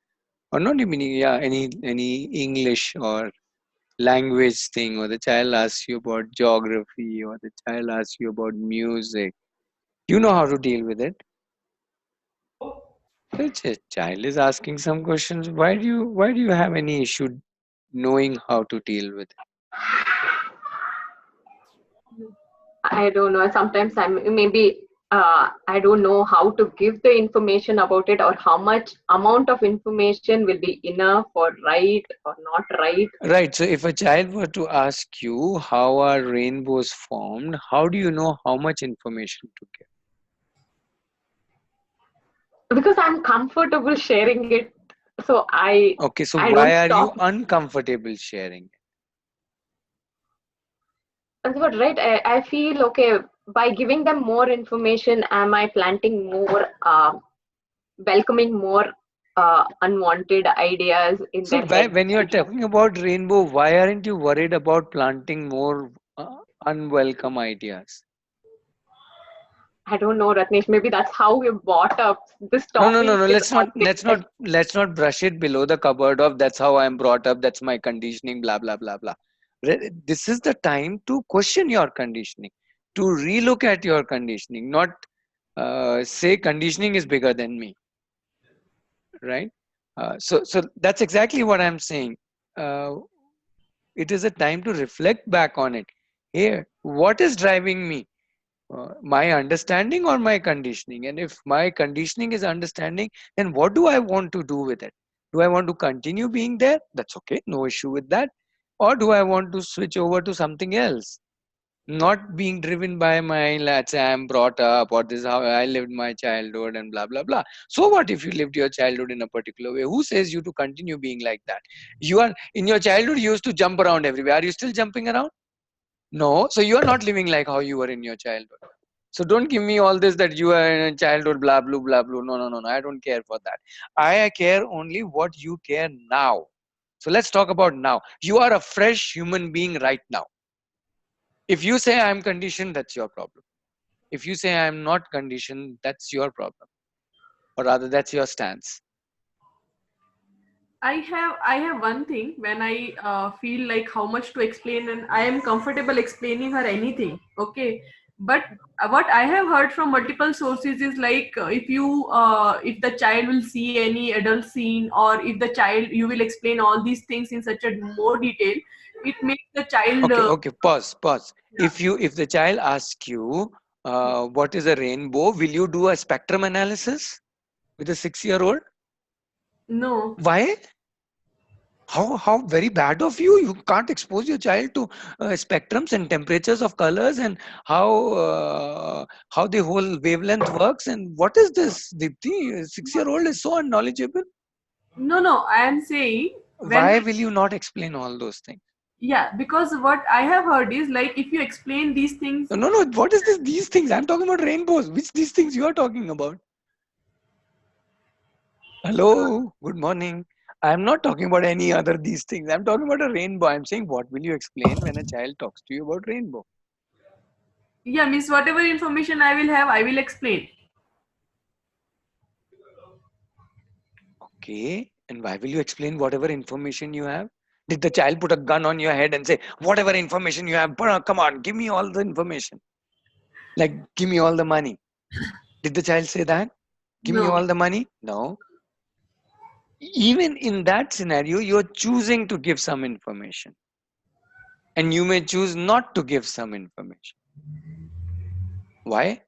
or not the meaning, yeah, any English or language thing, or the child asks you about geography, or the child asks you about music, you know how to deal with it. So it's a child is asking some questions. Why do you have any issue knowing how to deal with it? I don't know. Sometimes I'm maybe I don't know how to give the information about it, or how much amount of information will be enough or right or not right. Right. So if a child were to ask you how are rainbows formed, how do you know how much information to give? Because I'm comfortable sharing it, so Okay, so I why don't are you stop. uncomfortable sharing? That's what, right? I feel okay by giving them more information. Am I planting more, welcoming more unwanted ideas in So their head? when you're talking about rainbow, why aren't you worried about planting more unwelcome ideas? I don't know, Ratnesh. Maybe that's how we brought up. This No, no, no, topic no. is Let's not something let's that not let's not brush it below the cupboard of that's how I'm brought up, that's my conditioning, blah blah blah blah. This is the time to question your conditioning, to relook at your conditioning, not say conditioning is bigger than me, right? So that's exactly what I'm saying. Uh, it is a time to reflect back on it. Here, what is driving me? My understanding or my conditioning? And if my conditioning is understanding, then what do I want to do with it? Do I want to continue being there? That's okay, no issue with that. Or do I want to switch over to something else? Not being driven by my, let's say, I'm brought up, or this is how I lived my childhood, and blah blah blah. So what if you lived your childhood in a particular way? Who says you to continue being like that? You are in your childhood, you used to jump around everywhere. Are you still jumping around? No. So you are not living like how you were in your childhood. So don't give me all this that you are in a childhood, blah, blah, blah, blah. No, no, no, no. I don't care for that. I care only what you care now. So let's talk about now. You are a fresh human being right now. If you say I'm conditioned, that's your problem. If you say I'm not conditioned, that's your problem. Or rather, that's your stance. I have one thing when I feel like how much to explain and I am comfortable explaining her anything. Okay, but what I have heard from multiple sources is like if the child will see any adult scene, or if the child you will explain all these things in such a more detail, it makes the child Okay. Pause. yeah. If the child asks you, what is a rainbow, will you do a spectrum analysis with a 6-year-old? No. Why? How very bad of you. You can't expose your child to spectrums and temperatures of colors, and how the whole wavelength works. And what is this, Deepti? A 6-year-old is so unknowledgeable. No, I am saying when Why will you not explain all those things? yeah, because what I have heard is like if you explain these things. No. What is this? These things? I'm talking about rainbows. Which these things you are talking about? Hello. Good morning. I'm not talking about any other these things. I'm talking about a rainbow. I'm saying, what will you explain when a child talks to you about rainbow? Yeah, miss, whatever information I will have, I will explain. Okay. And why will you explain whatever information you have? Did the child put a gun on your head and say, whatever information you have, come on, give me all the information? Like, give me all the money. Did the child say that? Give me No. all the money? No. Even in that scenario, you're choosing to give some information. And you may choose not to give some information. Why?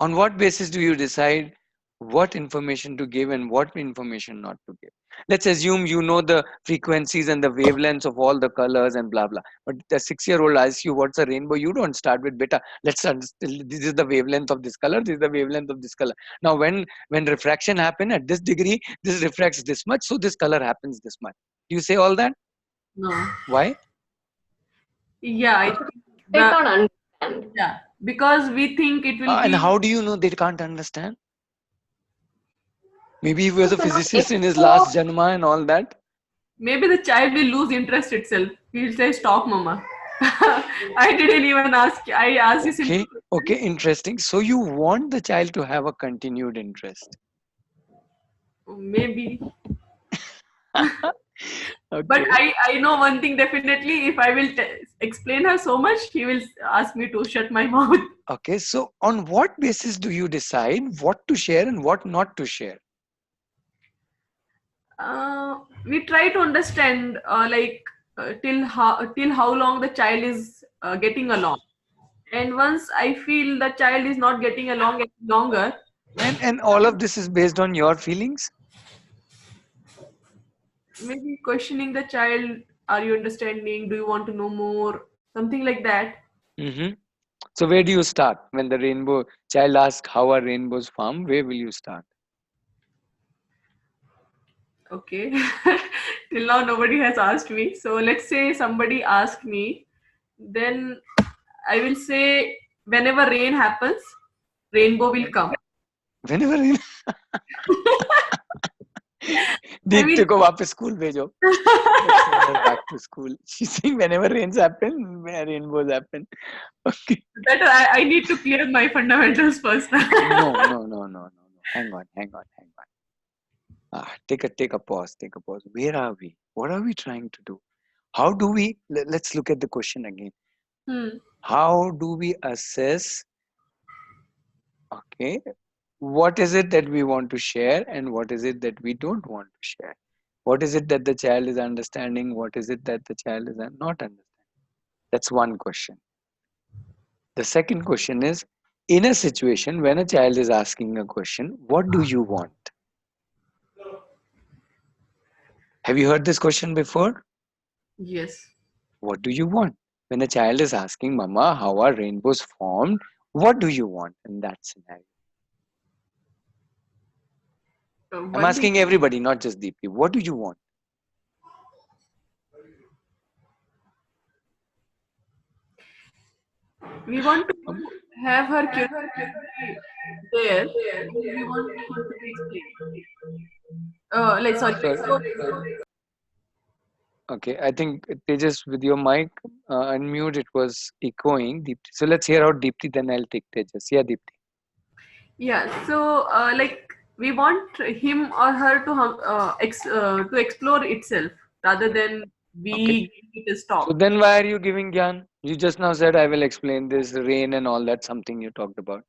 On what basis do you decide what information to give and what information not to give? Let's assume you know the frequencies and the wavelengths of all the colors and blah blah. But the 6-year-old asks you what's a rainbow. You don't start with beta. Let's understand, this is the wavelength of this color. This is the wavelength of this color. Now, when refraction happens at this degree, this refracts this much, so this color happens this much. Do you say all that? No. Why? Yeah, I think They the can't understand. yeah, because we think it will And be how do you know they can't understand? Maybe he was Because a they're not physicist in his last exposed. janma and all that. maybe the child will lose interest itself. He'll say, "Stop, mama." I didn't even ask. I asked you simple Okay, questions. interesting. So you want the child to have a continued interest. Maybe, but Okay. I know one thing definitely. If I will explain her so much, he will ask me to shut my mouth. Okay, so on what basis do you decide what to share and what not to share? We try to understand till how long the child is getting along, and once I feel the child is not getting along any longer, And all of this is based on your feelings? maybe questioning the child, are you understanding, do you want to know more, something like that. Mm-hmm. So where do you start? When the rainbow child asks how are rainbows formed, where will you start? Okay. Till now nobody has asked me, so let's say somebody asked me, then I will say whenever rain happens, rainbow will come. Whenever rain I Deepti mean, को वापस school भेजो. Let's send her back to school. She's saying whenever rains happen, rainbows happen. Okay. better I need to clear my fundamentals first. No. Hang on. Take a pause. Where are we? What are we trying to do? How do we? Let's look at the question again. Hmm. How do we assess? Okay, what is it that we want to share and what is it that we don't want to share? What is it that the child is understanding? What is it that the child is not understanding? That's one question. The second question is, in a situation when a child is asking a question, what do you want? Have you heard this question before? Yes. What do you want? When a child is asking, Mama, how are rainbows formed? What do you want in that scenario? I'm One thing, asking everybody, not just Deepti. What do you want? We want to Um, have her curiosity there, and we want him to explain. Like sorry. sorry. So Okay, I think Tejas, with your mic unmute, it was echoing. Deepti. So let's hear out Deepti, then I'll take Tejas. Yeah, Deepti. yeah. So like we want him or her to to explore itself rather than Okay. we give it a So stop. then why are you giving Gyan? You just now said I will explain this rain and all that, something you talked about.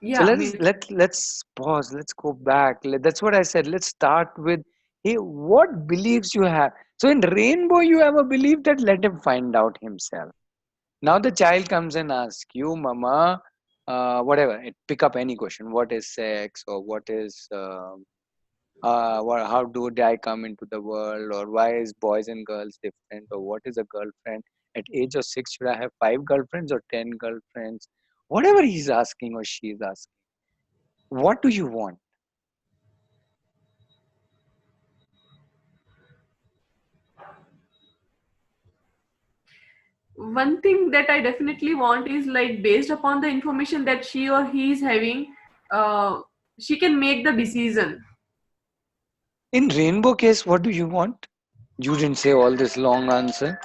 So Yeah. I mean, let's pause. Let's go back. That's what I said. Let's start with, hey, what beliefs you have. So in rainbow, you have a belief that let him find out himself. Now the child comes and asks you, Mama, whatever. Pick up any question. What is sex, or what is how do I come into the world, or why is boys and girls different, or what is a girlfriend? At age of 6, should I have 5 girlfriends or 10 girlfriends? Whatever he's asking or she's asking. What do you want? one thing that I definitely want is like based upon the information that she or he is having, uh, she can make the decision. In rainbow case, what do you want? You didn't say all this long answer.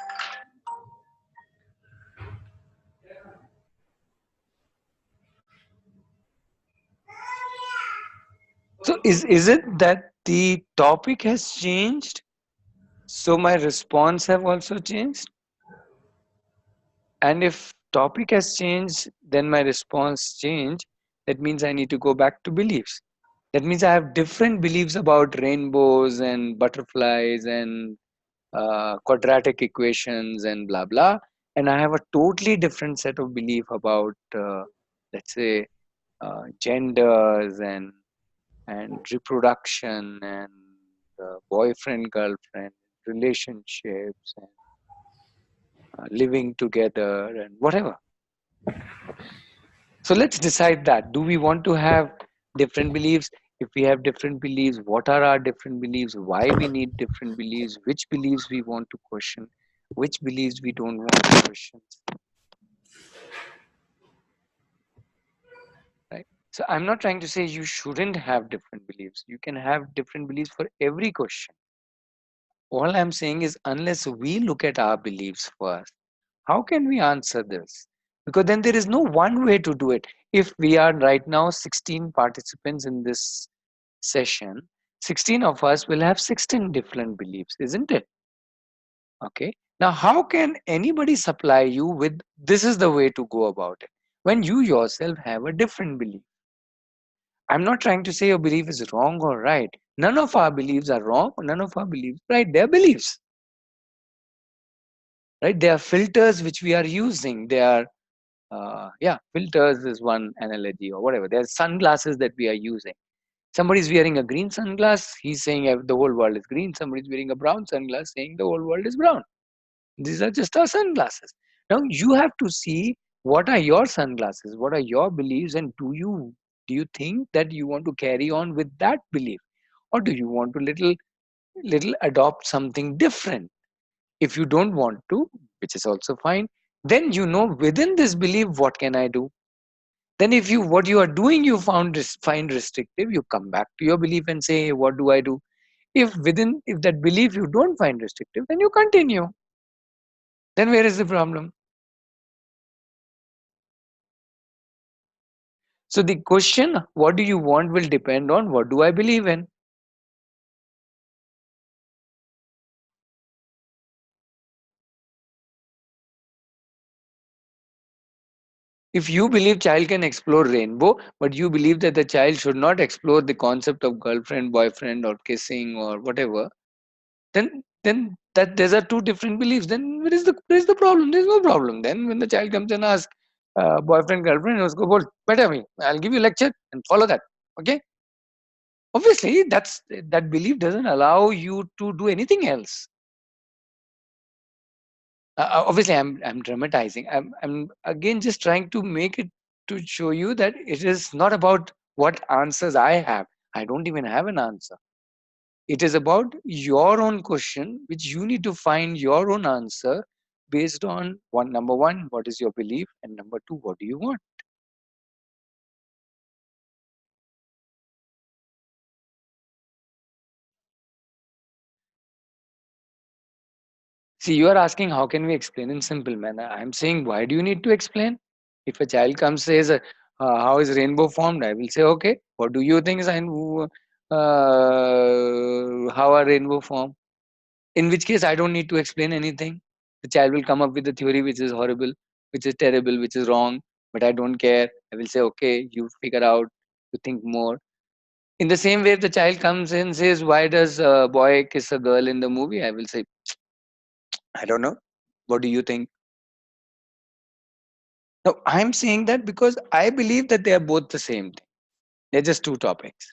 So is it that the topic has changed? So my response have also changed? And if topic has changed, then my response change. That means I need to go back to beliefs. That means I have different beliefs about rainbows and butterflies and quadratic equations and blah blah, and I have a totally different set of belief about let's say genders and reproduction and boyfriend girlfriend relationships and living together and whatever. So let's decide that. Do we want to have different beliefs? If we have different beliefs, what are our different beliefs? Why we need different beliefs? Which beliefs we want to question? Which beliefs we don't want to question? Right? So I'm not trying to say you shouldn't have different beliefs. You can have different beliefs for every question. All I'm saying is, unless we look at our beliefs first, how can we answer this? Because then there is no one way to do it. If we are right now 16 participants in this session, 16 of us will have 16 different beliefs, isn't it? Okay. Now, how can anybody supply you with this is the way to go about it when you yourself have a different belief? I'm not trying to say your belief is wrong or right. None of our beliefs are wrong, none of our beliefs right. They're beliefs, right? They are filters which we are using. They are, yeah, filters is one analogy or whatever. There are sunglasses that we are using. Somebody's wearing a green sunglass, he's saying the whole world is green. Somebody's wearing a brown sunglass, saying the whole world is brown. These are just our sunglasses. Now you have to see what are your sunglasses, what are your beliefs, and do you think that you want to carry on with that belief, or do you want to little adopt something different? If you don't want to, which is also fine, then within this belief what can I do? Then if you what you are doing you find restrictive, you come back to your belief and say, hey, what do I do? If that belief you don't find restrictive, then you continue. Then where is the problem? So the question, what do you want, will depend on what do I believe in. If you believe child can explore rainbow, but you believe that the child should not explore the concept of girlfriend, boyfriend, or kissing or whatever, then that these are two different beliefs. Then where is the problem? There's no problem. Then when the child comes and asks boyfriend, girlfriend, you must go, well, better me. I'll give you lecture and follow that. Okay. Obviously, that belief doesn't allow you to do anything else. Obviously, I'm dramatizing. I'm again just trying to make it to show you that it is not about what answers I have. I don't even have an answer. It is about your own question, which you need to find your own answer based on number one, what is your belief, and number two, what do you want? See, you are asking how can we explain in simple manner. I'm saying, why do you need to explain? If a child comes says, how is rainbow formed? I will say, okay, what do you think is how are rainbow formed? In which case, I don't need to explain anything. The child will come up with a theory which is horrible, which is terrible, which is wrong, but I don't care. I will say, okay, you figure out, you think more. In the same way, if the child comes in and says, why does a boy kiss a girl in the movie? I will say, I don't know. What do you think? Now, I'm saying that because I believe that they are both the same thing. They're just two topics.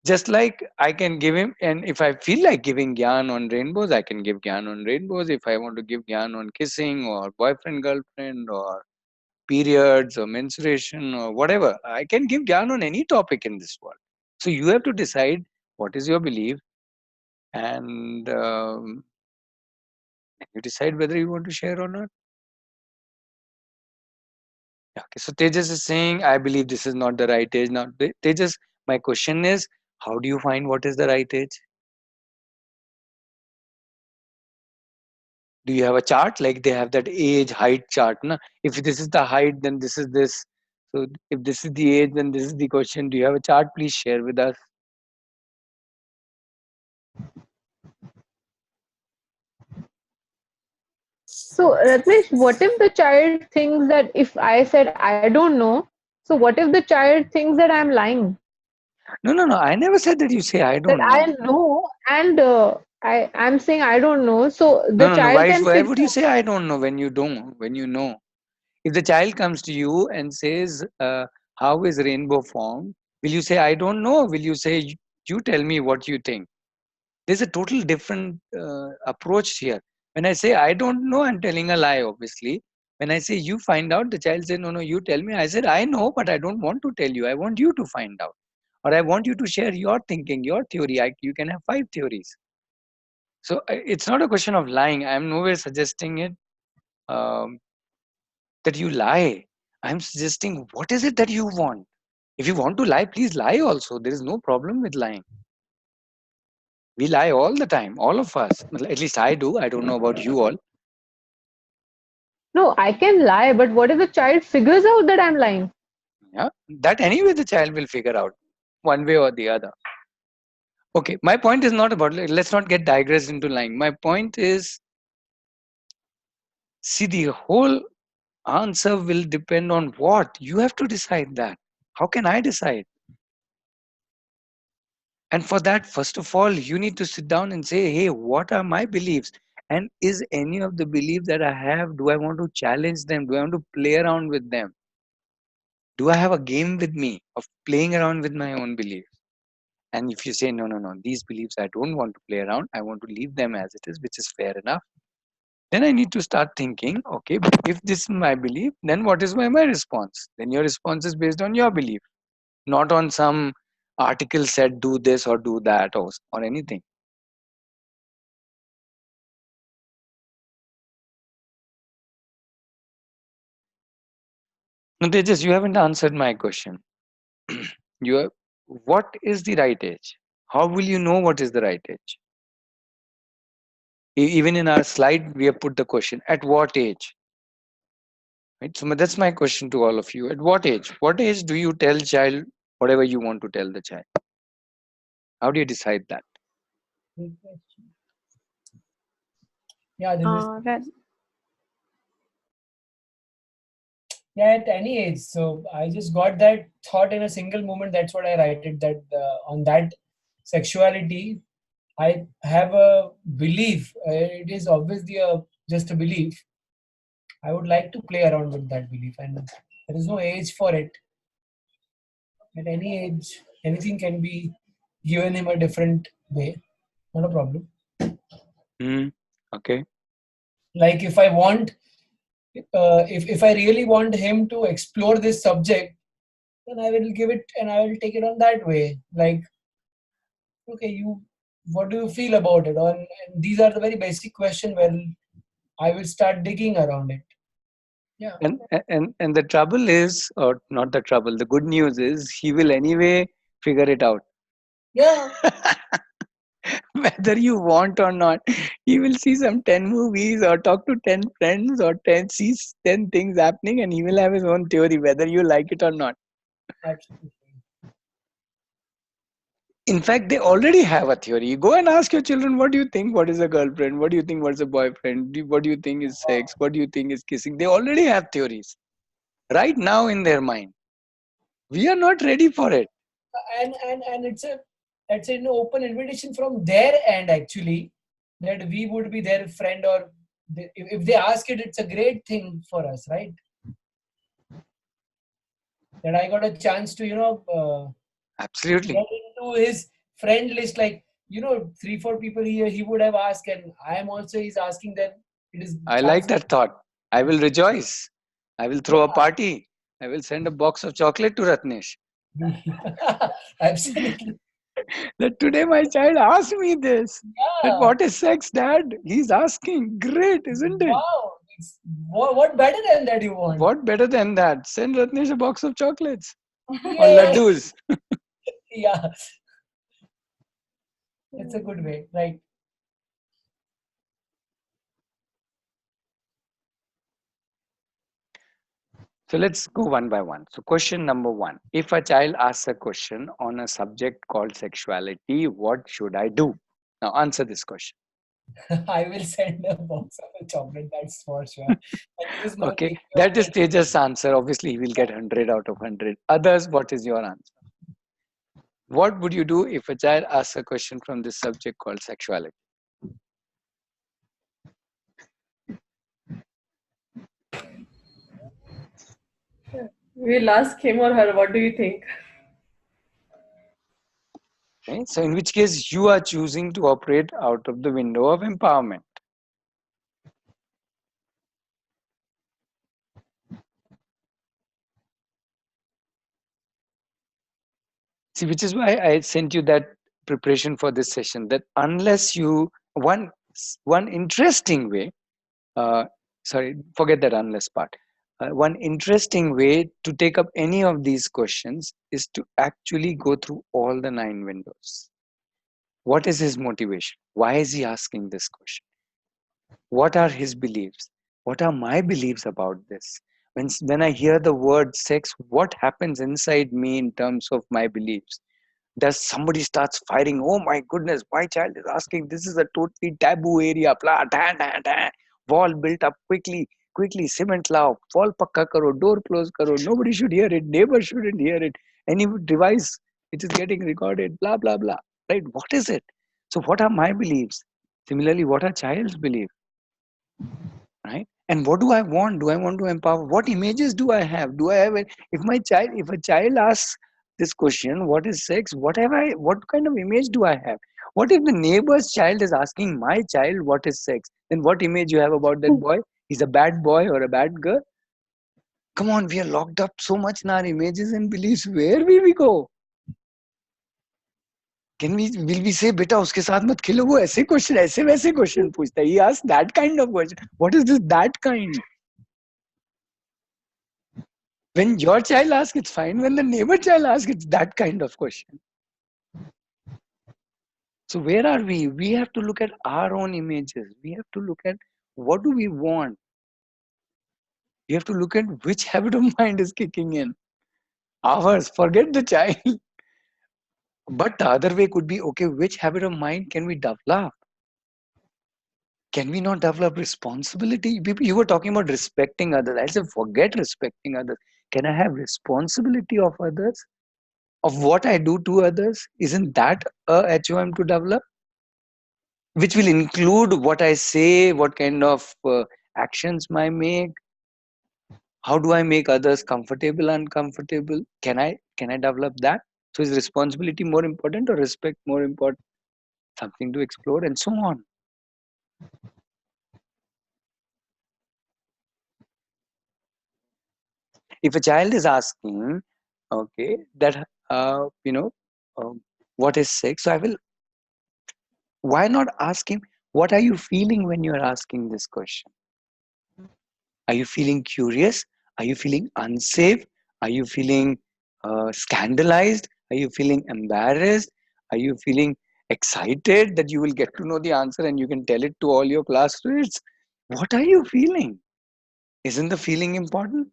Just like I can give him, and if I feel like giving gyan on rainbows, I can give gyan on rainbows. If I want to give gyan on kissing or boyfriend, girlfriend, or periods or menstruation or whatever, I can give gyan on any topic in this world. So you have to decide what is your belief, and you decide whether you want to share or not. Okay, so Tejas is saying, I believe this is not the right age. Now, Tejas, my question is, how do you find what is the right age? Do you have a chart? Like they have that age height chart. Na? If this is the height, then this is this. So if this is the age, then this is the question. Do you have a chart? Please share with us. So, Ratnesh, what if the child thinks that if I said I don't know, so what if the child thinks that I'm lying? No, no, no. I never said that you say I That don't I know. know and I'm saying I don't know. So the No, no, no. child can Why figure would you out. say I don't know when you don't? When you know, if the child comes to you and says, "How is rainbow formed?" Will you say I don't know? Or will you say you tell me what you think? There's a total different approach here. When I say I don't know, I'm telling a lie, obviously. When I say you find out, the child says, no, no, you tell me. I said, I know, but I don't want to tell you. I want you to find out. Or I want you to share your thinking, your theory. You can have 5 theories. So it's not a question of lying. I'm nowhere suggesting it um, that you lie. I'm suggesting what is it that you want. If you want to lie, please lie also. There is no problem with lying. We lie all the time, all of us. At least I do. I don't know about you all. No, I can lie, but what if the child figures out that I'm lying? Yeah, that anyway the child will figure out one way or the other. Okay, my point is not about. Let's not get digressed into lying. My point is, see, the whole answer will depend on what you have to decide. That how can I decide? And for that, first of all, you need to sit down and say, hey, what are my beliefs? And is any of the belief that I have, do I want to challenge them? Do I want to play around with them? Do I have a game with me of playing around with my own beliefs? And if you say, no, no, no, these beliefs I don't want to play around, I want to leave them as it is, which is fair enough, then I need to start thinking, okay, but if this is my belief, then what is my response? Then your response is based on your belief, not on some article said do this or do that or anything. No, Tejas, you haven't answered my question. You have, what is the right age? How will you know what is the right age? Even in our slide, we have put the question, at what age? Right? So that's my question to all of you. At what age? What age do you tell child whatever you want to tell the child? How do you decide that? Good question. Yeah, this is, That yeah, at any age. So I just got that thought in a single moment. That's what I write it. That on that sexuality, I have a belief. It is obviously just a belief. I would like to play around with that belief, and there is no age for it. At any age, anything can be given him a different way. Not a problem. Okay. Like if I want, if I really want him to explore this subject, then I will give it and I will take it on that way. Like okay, what do you feel about it? And these are the very basic question where I will start digging around it. Yeah. And the trouble is, or not the trouble, the good news is he will anyway figure it out. Yeah. Whether you want or not, he will see some 10 movies or talk to 10 friends or 10 sees 10 things happening, and he will have his own theory whether you like it or not. Absolutely. In fact, they already have a theory. You go and ask your children, what do you think, what is a girlfriend, what do you think, what's a boyfriend, what do you think is sex, what do you think is kissing. They already have theories right now in their mind. We are not ready for it. And it's an open invitation from their end actually, that we would be their friend, or if they ask it, it's a great thing for us, right? That I got a chance to Absolutely. get into his friend list, like 3-4 people he would have asked, and I am also he's asking them. It is I like chance. that thought. I will rejoice. I will throw a party. I will send a box of chocolate to Ratnesh. Absolutely. That today my child asked me this. That Yeah. what is sex, Dad? He's asking. Great, isn't it? Wow. What better than that you want? What better than that? Send Ratnesh a box of chocolates or Yay. laddus. Yeah. It's a good way, right? So let's go one by one. So question number one. If a child asks a question on a subject called sexuality, what should I do? Now answer this question. I will send a box of chocolate, that's for sure. And use my Okay, baby that is oil. Tejas' answer. Obviously, he will get 100 out of 100. Others, what is your answer? What would you do if a child asks a question from this subject called sexuality? We'll ask him or her, what do you think? Okay, so in which case you are choosing to operate out of the window of empowerment. See, which is why I sent you that preparation for this session. That unless you one interesting way, sorry, forget that unless part. One interesting way to take up any of these questions is to actually go through all the 9 windows. What is his motivation? Why is he asking this question? What are his beliefs? What are my beliefs about this? When I hear the word sex, what happens inside me in terms of my beliefs? Does somebody starts firing? Oh my goodness, my child is asking. This is a totally taboo area. Blah, da, da, da. Wall built up quickly, quickly. Cement lao. Wall pakka karo. Door close karo. Nobody should hear it. Neighbor shouldn't hear it. Any device which is getting recorded. Blah blah blah. Right? What is it? So what are my beliefs? Similarly, what are child's beliefs? Right? And what do I want? Do I want to empower? What images do I have? Do I have a, if a child asks this question, what is sex, what kind of image do I have? What if the neighbor's child is asking my child what is sex? Then what image you have about that boy? He's a bad boy or a bad girl? Come on, we are locked up so much in our images and beliefs. Where will we go? Will we say बेटा उसके साथ मत खेलो, वो ऐसे question ऐसे वैसे question पूछता है. He asks that kind of question. What is this that kind? When your child asks, it's fine. When the neighbor child asks, it's that kind of question. So where are we? We have to look at our own images. We have to look at what do we want. We have to look at which habit of mind is kicking in. Ours, forget the child. But the other way could be, okay, which habit of mind can we develop? Can we not develop responsibility? You were talking about respecting others. I said, forget respecting others. Can I have responsibility of others? Of what I do to others? Isn't that a HOM to develop? Which will include what I say, what kind of actions I make, how do I make others comfortable, uncomfortable? Can I develop that? So is responsibility more important or respect more important? Something to explore and so on. If a child is asking, okay, that uh, what is sex? So I will Why not ask him, what are you feeling when you're asking this question? Are you feeling curious? Are you feeling unsafe? Are you feeling scandalized? Are you feeling embarrassed? Are you feeling excited that you will get to know the answer and you can tell it to all your classmates? What are you feeling? Isn't the feeling important?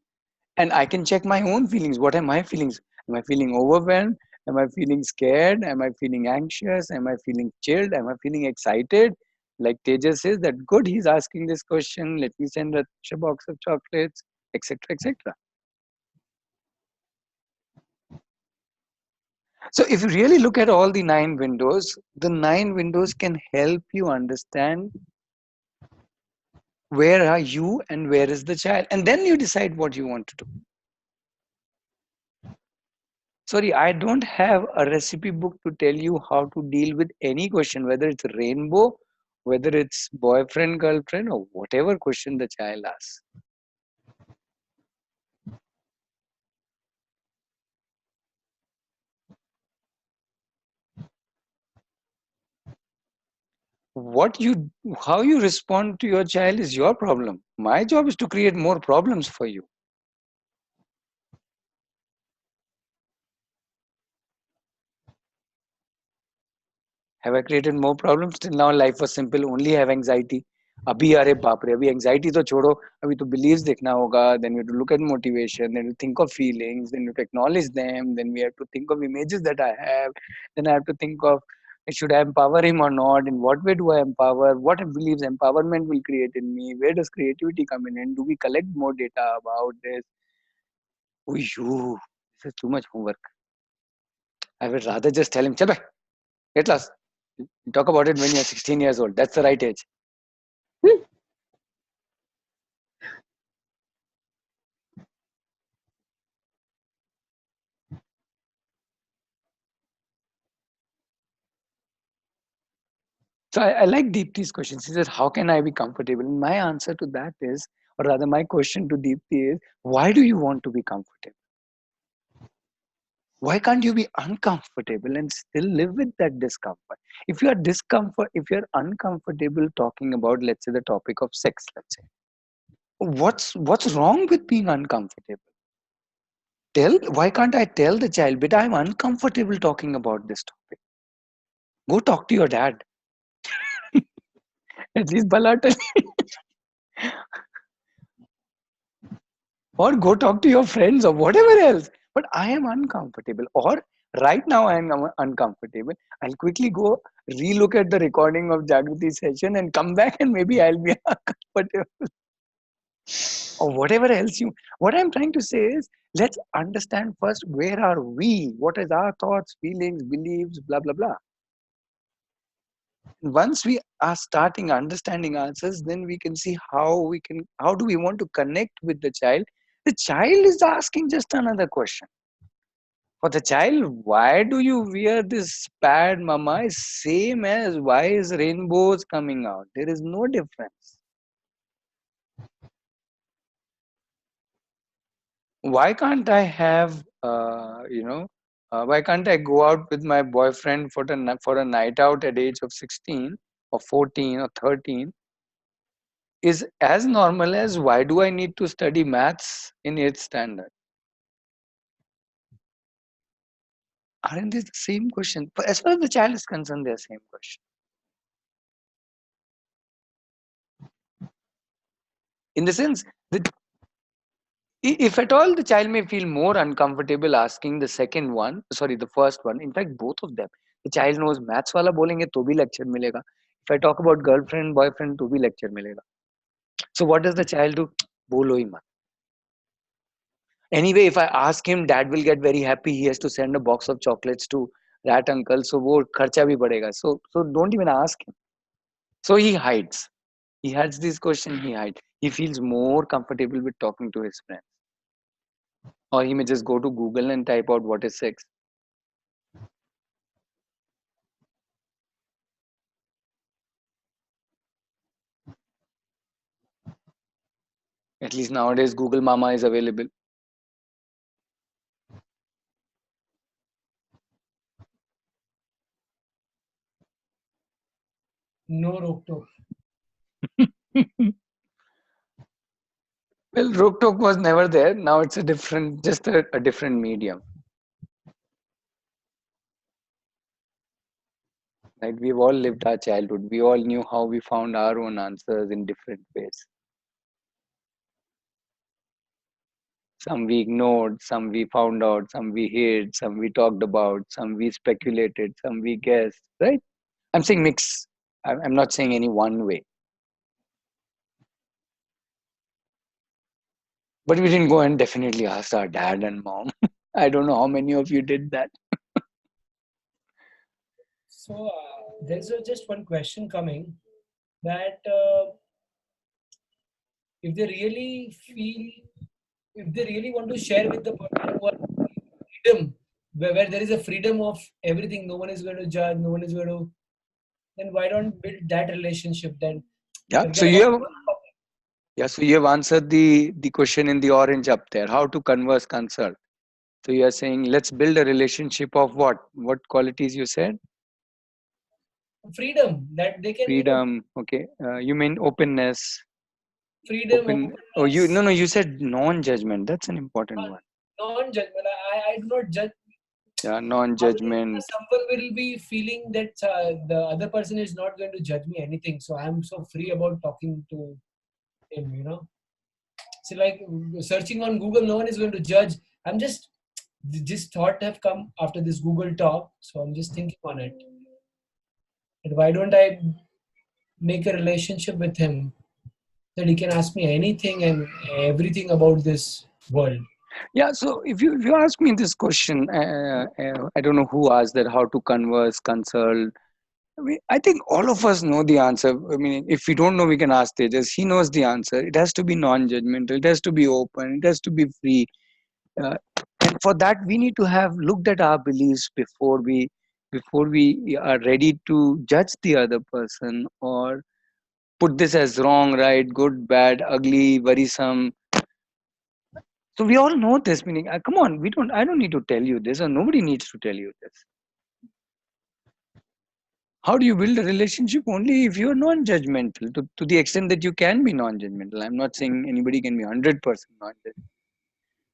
And I can check my own feelings. What are my feelings? Am I feeling overwhelmed? Am I feeling scared? Am I feeling anxious? Am I feeling chilled? Am I feeling excited? Like Tejas says, that good, he's asking this question. Let me send a box of chocolates, etc., etc. So, if you really look at all the 9 windows, the 9 windows can help you understand where are you and where is the child, and then you decide what you want to do. Sorry, I don't have a recipe book to tell you how to deal with any question, whether it's rainbow, whether it's boyfriend, girlfriend, or whatever question the child asks. What you, how you respond to your child is your problem. My job is to create more problems for you. Have I created more problems? Till now life was simple, only have anxiety. अभी अरे बाप रे, अभी anxiety तो छोड़ो, अभी तो beliefs देखना होगा, then we have to look at motivation, then we think of feelings, then we have to acknowledge them, then we have to think of images that I have, then I have to think of, should I empower him or not, in what way do I empower, what beliefs empowerment will create in me, where does creativity come in, do we collect more data about this? Ooh, this is too much homework. I would rather just tell him, chal bhai, get lost. Talk about it when you're 16 years old. That's the right age. So I like Deepti's question. She says, how can I be comfortable? And my answer to that is, or rather my question to Deepti is, why do you want to be comfortable? Why can't you be uncomfortable and still live with that discomfort? If you're uncomfortable talking about, let's say, the topic of sex, let's say, what's wrong with being uncomfortable? Why can't I tell the child, but I'm uncomfortable talking about this topic? Go talk to your dad. At least Balata. Or go talk to your friends or whatever else. But I am uncomfortable. Or right now I am uncomfortable. I'll quickly go relook at the recording of Jagriti's session and come back and maybe I'll be uncomfortable. Or whatever else you. What I'm trying to say is, let's understand first, where are we? What is our thoughts, feelings, beliefs, blah, blah, blah. Once we are starting understanding answers, then we can see how do we want to connect with the child. The child is asking just another question. For the child, why do you wear this pad, mama, is same as why is rainbows coming out. There is no difference. Why can't I have why can't I go out with my boyfriend for a night out at age of 16 or 14 or 13 is as normal as why do I need to study maths in 8th standard? Aren't these the same question? But as far as the child is concerned, they're same question. In the sense that if at all the child may feel more uncomfortable asking the the first one, in fact, both of them. The child knows maths wala bolenge to bhi lecture milega. If I talk about girlfriend, boyfriend, to bhi lecture milega. So what does the child do? Bolo hi mat. Anyway, if I ask him, dad will get very happy. He has to send a box of chocolates to rat uncle. So wo kharcha bhi badega. So don't even ask him. So he hides. He hides this question, he hides. He feels more comfortable with talking to his friends. Or he may just go to Google and type out what is sex. At least nowadays, Google Mama is available. No rope tope. Well, Rook Talk was never there. Now it's a different, just a different medium. Right? We've all lived our childhood. We all knew how we found our own answers in different ways. Some we ignored, some we found out, some we hid, some we talked about, some we speculated, some we guessed. Right? I'm saying mix. I'm not saying any one way. But we didn't go and definitely ask our dad and mom. I don't know how many of you did that. So there's just one question coming that if they really feel, if they really want to share with the partner who are freedom, where there is a freedom of everything, no one is going to judge, no one is going to, then why don't build that relationship then? Yeah. So Forget you about have so you have answered the question in the orange up there. How to converse consult. So you are saying let's build a relationship of what? What qualities you said? freedom that they can, Freedom. Okay. You mean openness. freedom, Open. Oh, you openness, no. You said non-judgment. That's an important one. non-judgment. I do not judge. Yeah, Obviously, non-judgment. someone will be feeling that the other person is not going to judge me anything, so I'm so free about talking to him. So like searching on Google, no one is going to judge. I'm just this thought have come after this Google talk, so I'm just thinking on it. That why don't I make a relationship with him that he can ask me anything and everything about this world. Yeah. So if you ask me this question, I don't know who asked that. How to converse, consult. I think all of us know the answer. I mean, if we don't know, we can ask Tejas. He knows the answer. It has to be non-judgmental. It has to be open. It has to be free. Uh, and for that, we need to have looked at our beliefs before we are ready to judge the other person or put this as wrong, right, good, bad, ugly, worrisome. So we all know this. Meaning, come on, we don't. I don't need to tell you this, or nobody needs to tell you this. How do you build a relationship? Only if you are non-judgmental, to the extent that you can be non-judgmental. I'm not saying anybody can be 100% non-judgmental,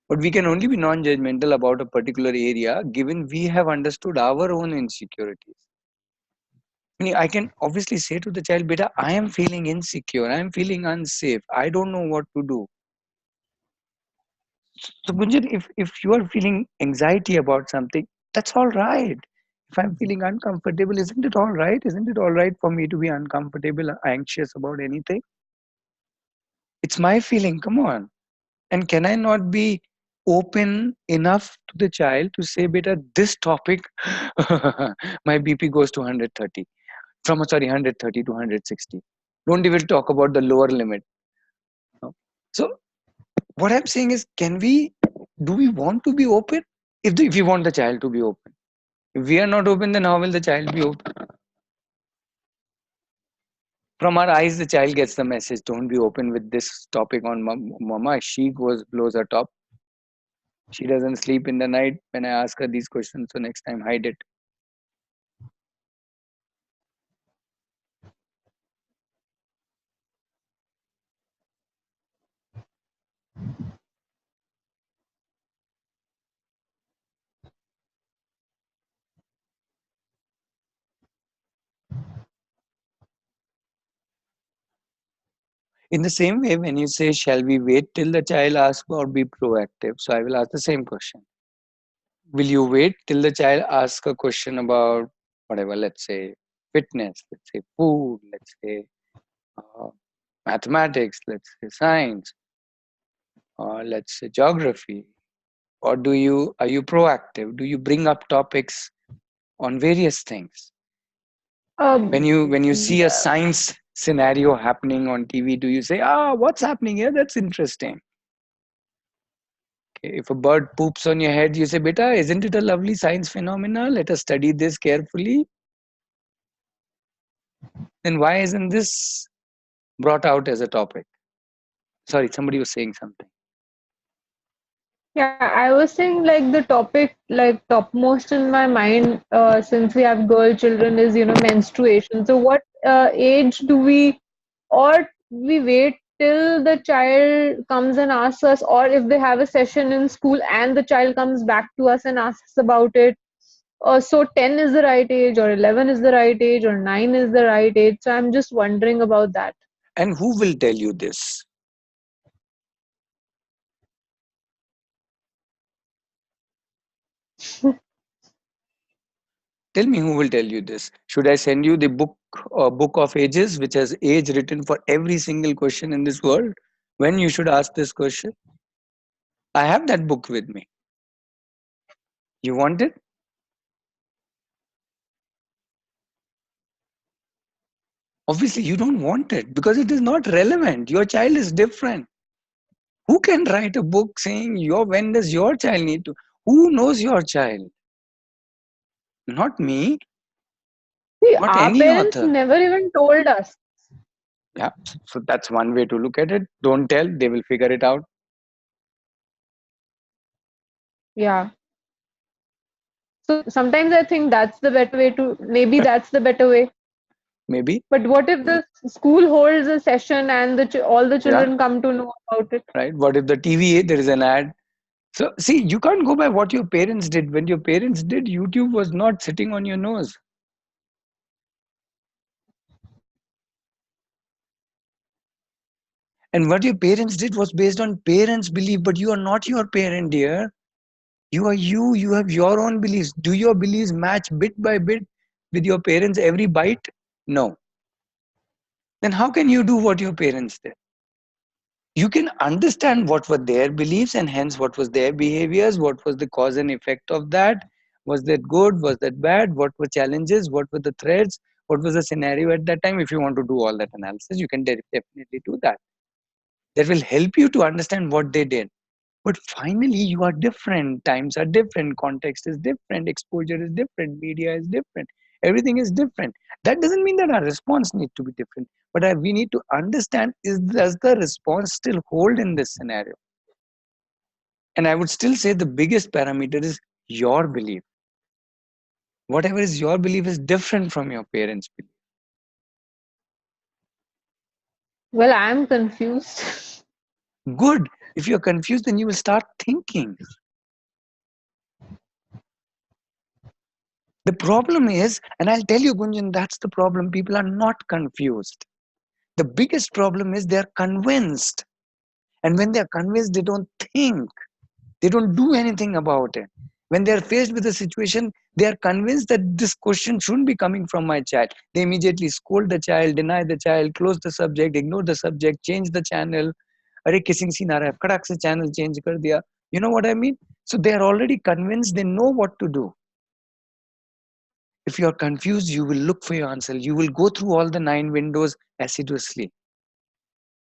but we can only be non-judgmental about a particular area given we have understood our own insecurities. Meaning, I can obviously say to the child, beta, I am feeling insecure, I am feeling unsafe, I don't know what to do. So Gunjan, if you are feeling anxiety about something, that's all right. If I'm feeling uncomfortable, isn't it all right? Isn't it all right for me to be uncomfortable, anxious about anything? It's my feeling, come on. And can I not be open enough to the child to say, beta, this topic, my BP goes to 130, from sorry, 130 to 160. Don't even talk about the lower limit. So what I'm saying is, do we want to be open? If we want the child to be open. If we are not open, then how will the child be open? From our eyes, the child gets the message. Don't be open with this topic on mama. She blows her top. She doesn't sleep in the night when I ask her these questions. So next time, hide it. In the same way, when you say, shall we wait till the child asks or be proactive? So I will ask the same question. Will you wait till the child asks a question about whatever, let's say fitness, let's say food, let's say uh, mathematics, let's say science, or let's say geography? Or are you proactive? Do you bring up topics on various things? Um, When you see a science scenario happening on TV, do you say, what's happening here? That's interesting. Okay. If a bird poops on your head, you say, beta, isn't it a lovely science phenomena? Let us study this carefully. Then why isn't this brought out as a topic? Sorry, somebody was saying something. Yeah, I was saying like the topic like topmost in my mind since we have girl children is menstruation. So what age do we, or we wait till the child comes and asks us, or if they have a session in school and the child comes back to us and asks about it? So 10 is the right age, or 11 is the right age, or 9 is the right age. So I'm just wondering about that. And who will tell you this? Tell me, who will tell you this? Should I send you the book of ages, which has age written for every single question in this world? When you should ask this question? I have that book with me. You want it? Obviously, you don't want it because it is not relevant. Your child is different. Who can write a book saying when does your child need to? Who knows your child? Not me, See, not our any parents author. never even told us. Yeah, so that's one way to look at it. Don't tell, they will figure it out. Yeah. So sometimes I think that's the better way to, maybe that's the better way. Maybe. But what if the school holds a session and all the Yeah, children come to know about it? right. What if the TV, there is an ad? So, see, you can't go by what your parents did. When your parents did, YouTube was not sitting on your nose. And what your parents did was based on parents' belief, but you are not your parent, dear. You are you. You have your own beliefs. Do your beliefs match bit by bit with your parents' every bite? No. Then how can you do what your parents did? You can understand what were their beliefs and hence what was their behaviors, what was the cause and effect of that. Was that good? Was that bad? What were challenges? What were the threats? What was the scenario at that time? If you want to do all that analysis, you can definitely do that. That will help you to understand what they did. But finally, you are different. Times are different. Context is different. Exposure is different. Media is different. Everything is different. That doesn't mean that our response needs to be different. But we need to understand, does the response still hold in this scenario? And I would still say the biggest parameter is your belief. Whatever is your belief is different from your parents' belief. Well, I'm confused. Good. If you're confused, then you will start thinking. The problem is, and I'll tell you, Gunjan, that's the problem. People are not confused. The biggest problem is they're convinced. And when they're convinced, they don't think. They don't do anything about it. When they're faced with a situation, they are convinced that this question shouldn't be coming from my child. They immediately scold the child, deny the child, close the subject, ignore the subject, change the channel. Arey kissing scene aa raha hai, kadak se channel change kar diya. You know what I mean? So they are already convinced, they know what to do. If you are confused, you will look for your answer. You will go through all the 9 windows assiduously.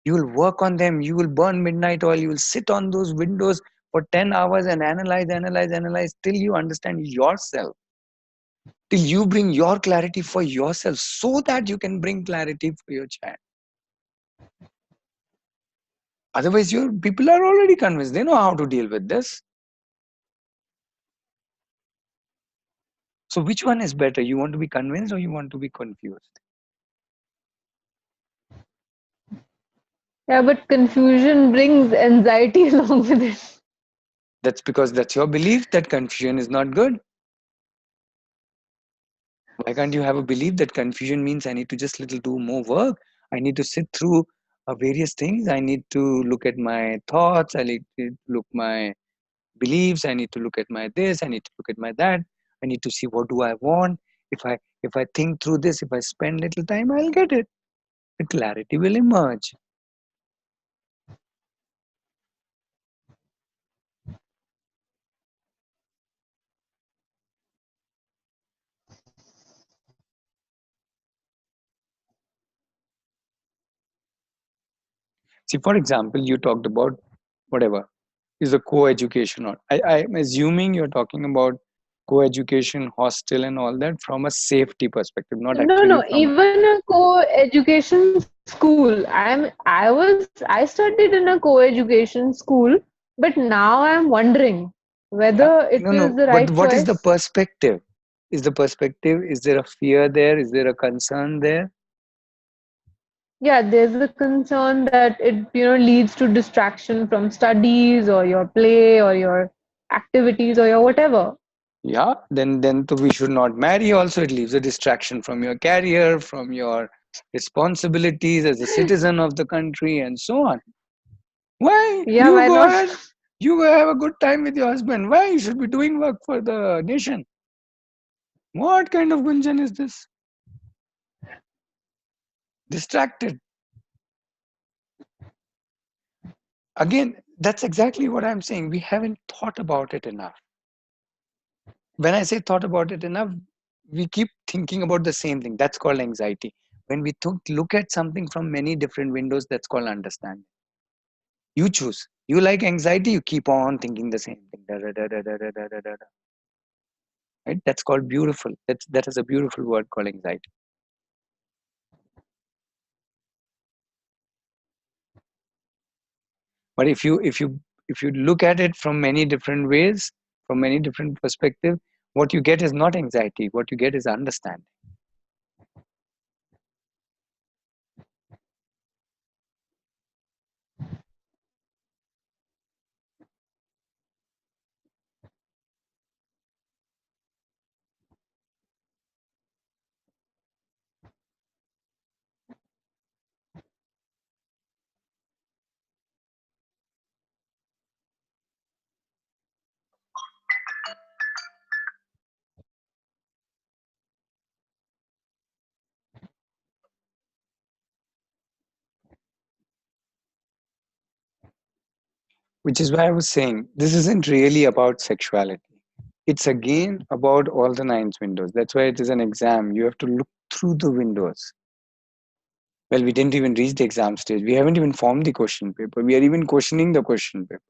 You will work on them. You will burn midnight oil. You will sit on those windows for 10 hours and analyze till you understand yourself. Till you bring your clarity for yourself so that you can bring clarity for your child. Otherwise, your people are already convinced. They know how to deal with this. So which one is better? You want to be convinced or you want to be confused? Yeah, but confusion brings anxiety along with it. That's because that's your belief that confusion is not good. Why can't you have a belief that confusion means I need to just little do more work? I need to sit through various things. I need to look at my thoughts. I need to look my beliefs. I need to look at my this. I need to look at my that. I need to see what do I want. If I think through this, if I spend little time, I'll get it. The clarity will emerge. See, for example, you talked about whatever is a co-education, or I'm assuming you're talking about co-education, hostel, and all that from a safety perspective, not No, actually no, from. even a co-education school. I studied in a co-education school, but now I'm wondering Yeah, whether it no, is no. the But right what is the choice. perspective? Is the perspective? Is there a fear there? Is there a concern there? Yeah, there's a concern that it leads to distraction from studies or your play or your activities or your whatever. Yeah, then we should not marry. Also, it leaves a distraction from your career, from your responsibilities as a citizen of the country, and so on. Why Yeah, you why go not? ahead? You go have a good time with your husband. Why you should be doing work for the nation? What kind of gunjan is this? Distracted. Again, that's exactly what I'm saying. We haven't thought about it enough. When I say thought about it enough, we keep thinking about the same thing. That's called anxiety. When we look at something from many different windows, that's called understanding. You choose. You like anxiety, you keep on thinking the same thing. Da, da, da, da, da, da, da, da, da. Right? That's called beautiful. That is a beautiful word called anxiety. But if you look at it from many different ways, from many different perspectives, what you get is not anxiety. What you get is understanding. Which is why I was saying this isn't really about sexuality. It's again about all the nine windows. That's why it is an exam. You have to look through the windows. Well, we didn't even reach the exam stage. We haven't even formed the question paper. We are even questioning the question paper.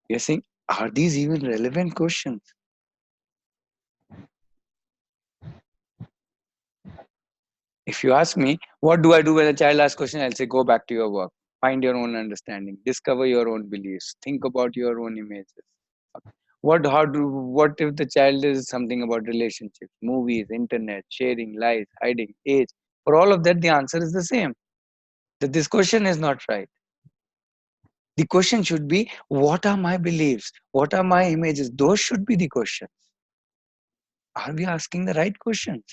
We are saying, are these even relevant questions? If you ask me, what do I do when a child asks question? I'll say, go back to your work. Find your own understanding. Discover your own beliefs. Think about your own images. What if the child is something about relationships, movies, internet, sharing, lies, hiding, age? For all of that, the answer is the same. That this question is not right. The question should be, what are my beliefs? What are my images? Those should be the questions. Are we asking the right questions?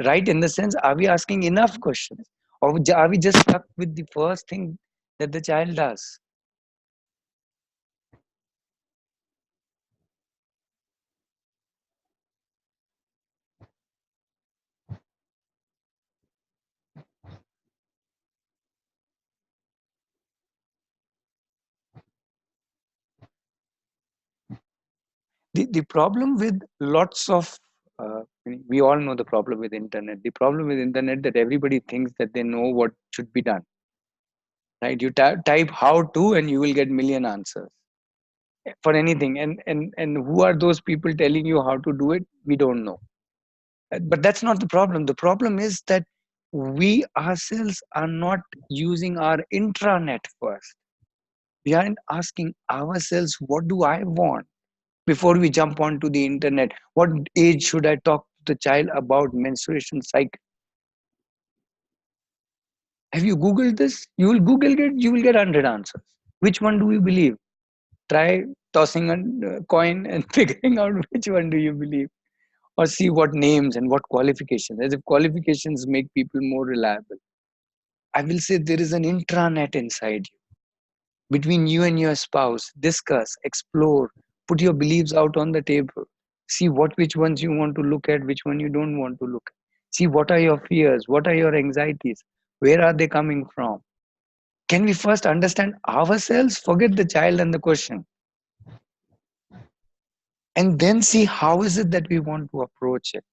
Right in the sense, are we asking enough questions? Or are we just stuck with the first thing that the child does? The problem with lots of we all know the problem with internet. The problem with internet that everybody thinks that they know what should be done. Right? You type how to and you will get million answers for anything. And who are those people telling you how to do it? We don't know. But that's not the problem. The problem is that we ourselves are not using our intranet first. We aren't asking ourselves, what do I want? Before we jump onto the internet, what age should I talk to the child about menstruation cycle? Have you googled this? You will google it, you will get 100 answers. Which one do you believe? Try tossing a coin and figuring out which one do you believe, or see what names and what qualifications, as if qualifications make people more reliable. I will say there is an intranet inside you. Between you and your spouse, discuss, explore, put your beliefs out on the table. See which ones you want to look at, which one you don't want to look at. See what are your fears, what are your anxieties, where are they coming from. Can we first understand ourselves? Forget the child and the question. And then see how is it that we want to approach it.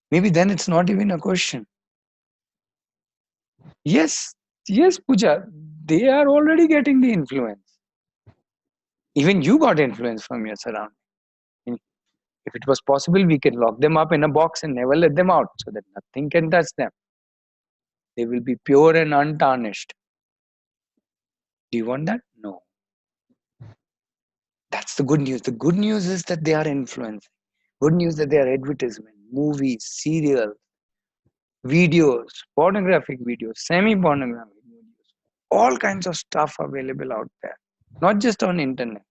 Maybe then it's not even a question. Yes, yes, Pooja, they are already getting the influence. Even you got influence from your surroundings. If it was possible, we can lock them up in a box and never let them out so that nothing can touch them. They will be pure and untarnished. Do you want that? No. That's the good news. The good news is that they are influencing. Good news that they are advertisement, movies, serials, videos, pornographic videos, semi-pornographic videos, all kinds of stuff available out there. Not just on internet.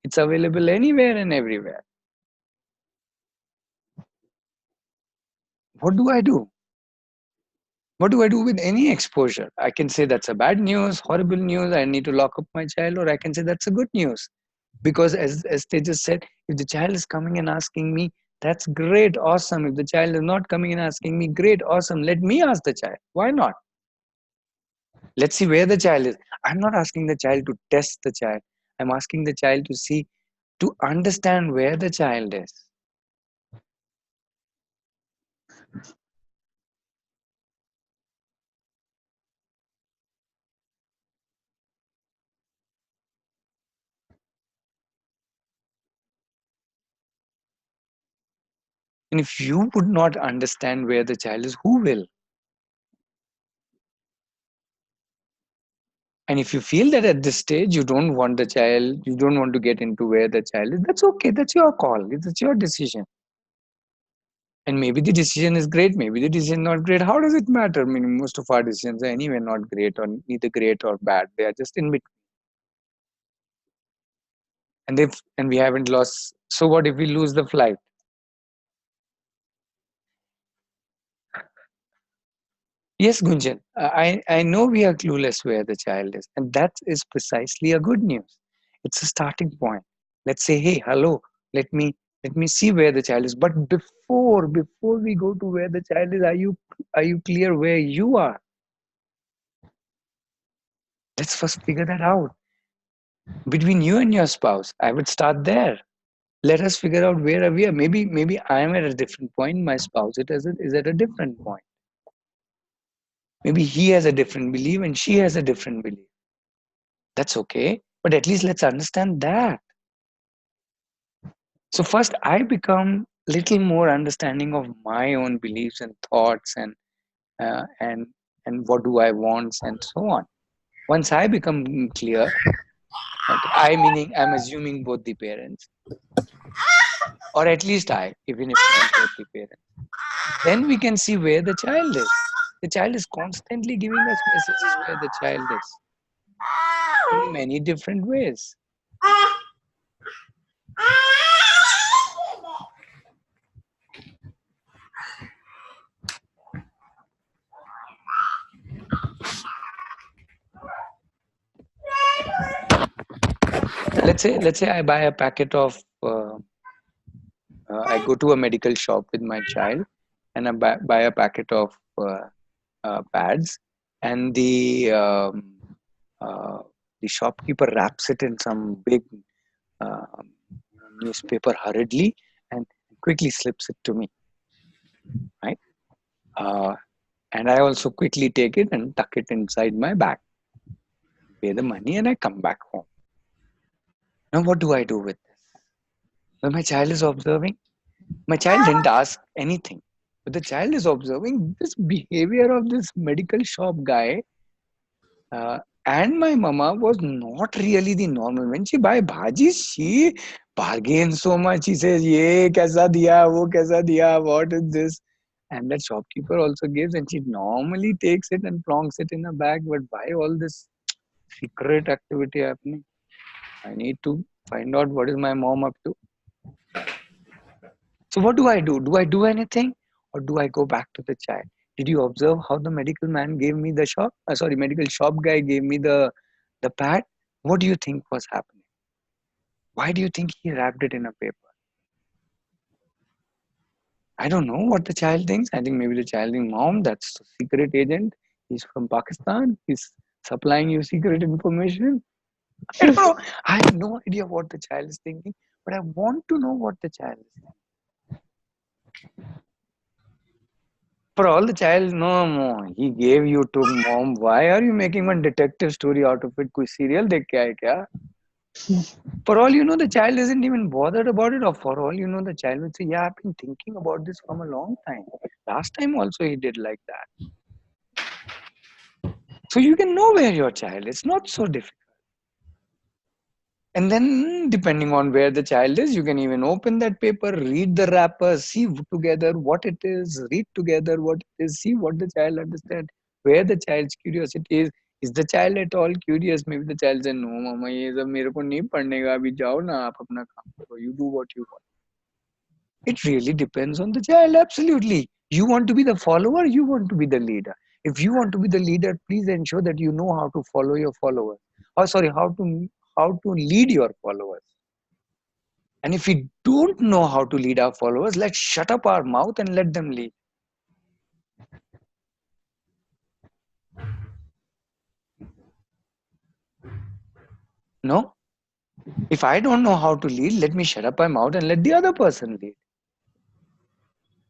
It's available anywhere and everywhere. What do I do? What do I do with any exposure? I can say that's a bad news, horrible news, I need to lock up my child, or I can say that's a good news. Because as they just said, if the child is coming and asking me, that's great, awesome. If the child is not coming and asking me, great, awesome. Let me ask the child. Why not? Let's see where the child is. I'm not asking the child to test the child. I'm asking the child to see, to understand where the child is. And if you would not understand where the child is, who will? And if you feel that at this stage you don't want the child, you don't want to get into where the child is, that's okay. That's your call. It's your decision. And maybe the decision is great, maybe the decision not great. How does it matter? I mean, most of our decisions are anyway not great, or neither great or bad. They are just in between. And we haven't lost. So what if we lose the flight? Yes, Gunjan, I know we are clueless where the child is, and that is precisely a good news. It's a starting point. Let's say, hey, hello, let me see where the child is. But before we go to where the child is, are you clear where you are? Let's first figure that out. Between you and your spouse, I would start there. Let us figure out where we are. Maybe I am at a different point. My spouse is at a different point. Maybe he has a different belief and she has a different belief. That's okay, but at least let's understand that. So first I become little more understanding of my own beliefs and thoughts, and uh, and what do I want, and so on. Once I become clear, okay, I meaning I'm assuming both the parents, or at least I, even if not both the parents, then we can see where the child is. The child is constantly giving us messages where the child is in many different ways. Let's say I buy a packet of I go to a medical shop with my child, and I buy a packet of pads, and uh, the shopkeeper wraps it in some big uh, newspaper hurriedly and quickly slips it to me, right? Uh, and I also quickly take it and tuck it inside my bag, pay the money, and I come back home. Now, what do I do with this? Well, my child is observing. My child didn't ask anything, but the child is observing this behavior of this medical shop guy. And my mama was not really the normal. When she buy bhaji, she bargains so much. She says, "Ye kaisa diya, wo kaisa diya, what is this?" And that shopkeeper also gives, and she normally takes it and plonks it in a bag. But why all this secret activity happening? I need to find out what is my mom up to. So what do I do? Do I do anything, or do I go back to the child? Did you observe how the medical man gave me the shop? Medical shop guy gave me the pad. What do you think was happening? Why do you think he wrapped it in a paper? I don't know what the child thinks. I think maybe the child thinks, Mom, that's a secret agent. He's from Pakistan. He's supplying you secret information. I don't know. I have no idea what the child is thinking, but I want to know what the child is thinking. For all the child, no, he gave you to mom. Why are you making one detective story out of it? Koi serial dekh ke aaye kya? For all you know, the child isn't even bothered about it, or for all you know, the child will say, "Yeah, I've been thinking about this from a long time. Last time also he did like that." So you can know where your child is. It's not so difficult. And then, depending on where the child is, you can even open that paper, read the wrapper, see together what it is, read together what it is, see what the child understands, where the child's curiosity is. Is the child at all curious? Maybe the child says, "No, mama, ये सब मेरे को नहीं पढ़ने का, अभी जाओ ना आप अपना काम करो. You do what you want." It really depends on the child. Absolutely. You want to be the follower, you want to be the leader. If you want to be the leader, please ensure that you know how to follow your followers. Or sorry, how to lead your followers. And if we don't know how to lead our followers, let's shut up our mouth and let them lead. No? If I don't know how to lead, let me shut up my mouth and let the other person lead.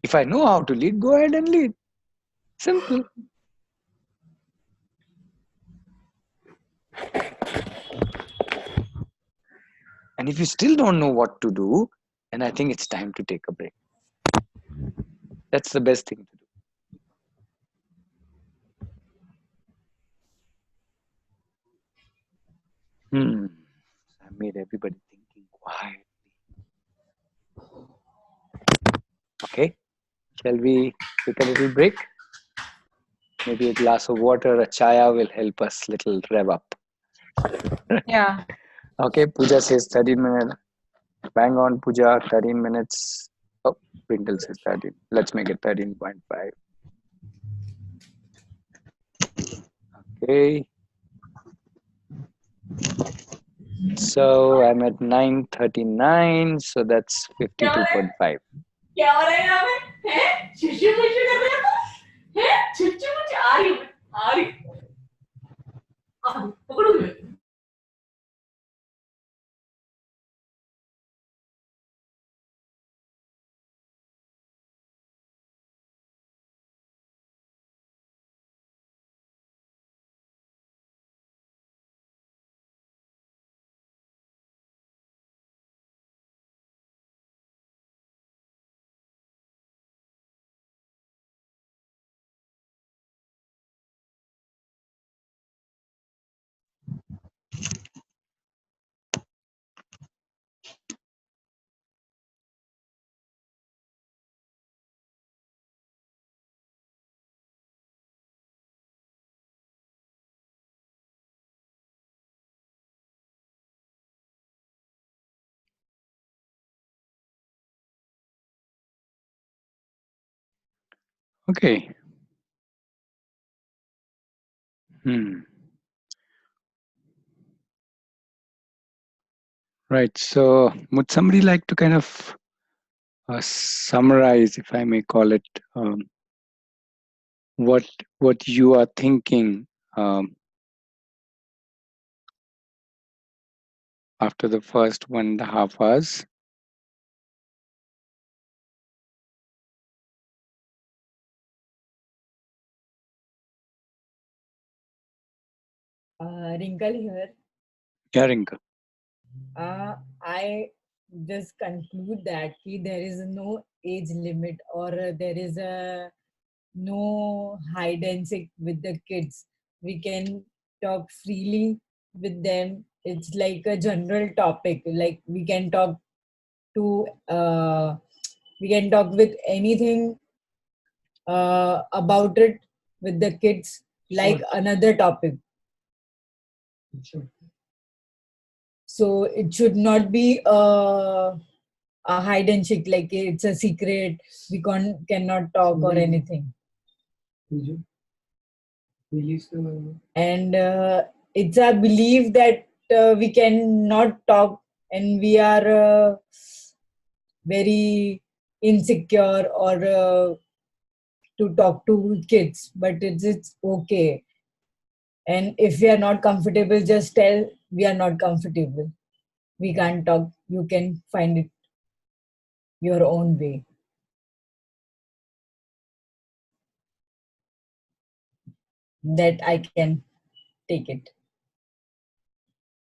If I know how to lead, go ahead and lead. Simple. And if you still don't know what to do, then I think it's time to take a break. That's the best thing to do. I made everybody thinking quietly. Okay, shall we take a little break? Maybe a glass of water, a chaya will help us little rev up. Yeah. Okay, Pooja says 13 minutes. Bang on, Pooja, 13 minutes. Oh, Twinkle says 13. Let's make it 13.5. Okay. So I'm at 9:39, so that's 52.5. क्या हो रहा है यहाँ पे? हैं? छुच्छू मुच्छू कर रहे हो? हैं? छुच्छू मुच्छू आ रही हूँ, आ रही हूँ। पकड़ो तुम्हें। Okay. Right. So would somebody like to kind of summarize, if I may call it, what you are thinking after the first 1.5 hours? Wrinkle here. Yeah, Rinka. I just conclude that there is no age limit, or there is a no hide and seek with the kids. We can talk freely with them. It's like a general topic. Like to we can talk with anything about it with the kids, like another topic. So it should not be a hide and seek, like it's a secret, we cannot talk or anything. And it's a belief that we cannot talk, and we are very insecure, or to talk to kids, but it's okay. And if we are not comfortable, just tell we are not comfortable, we can't talk, you can find it your own way. That I can take it.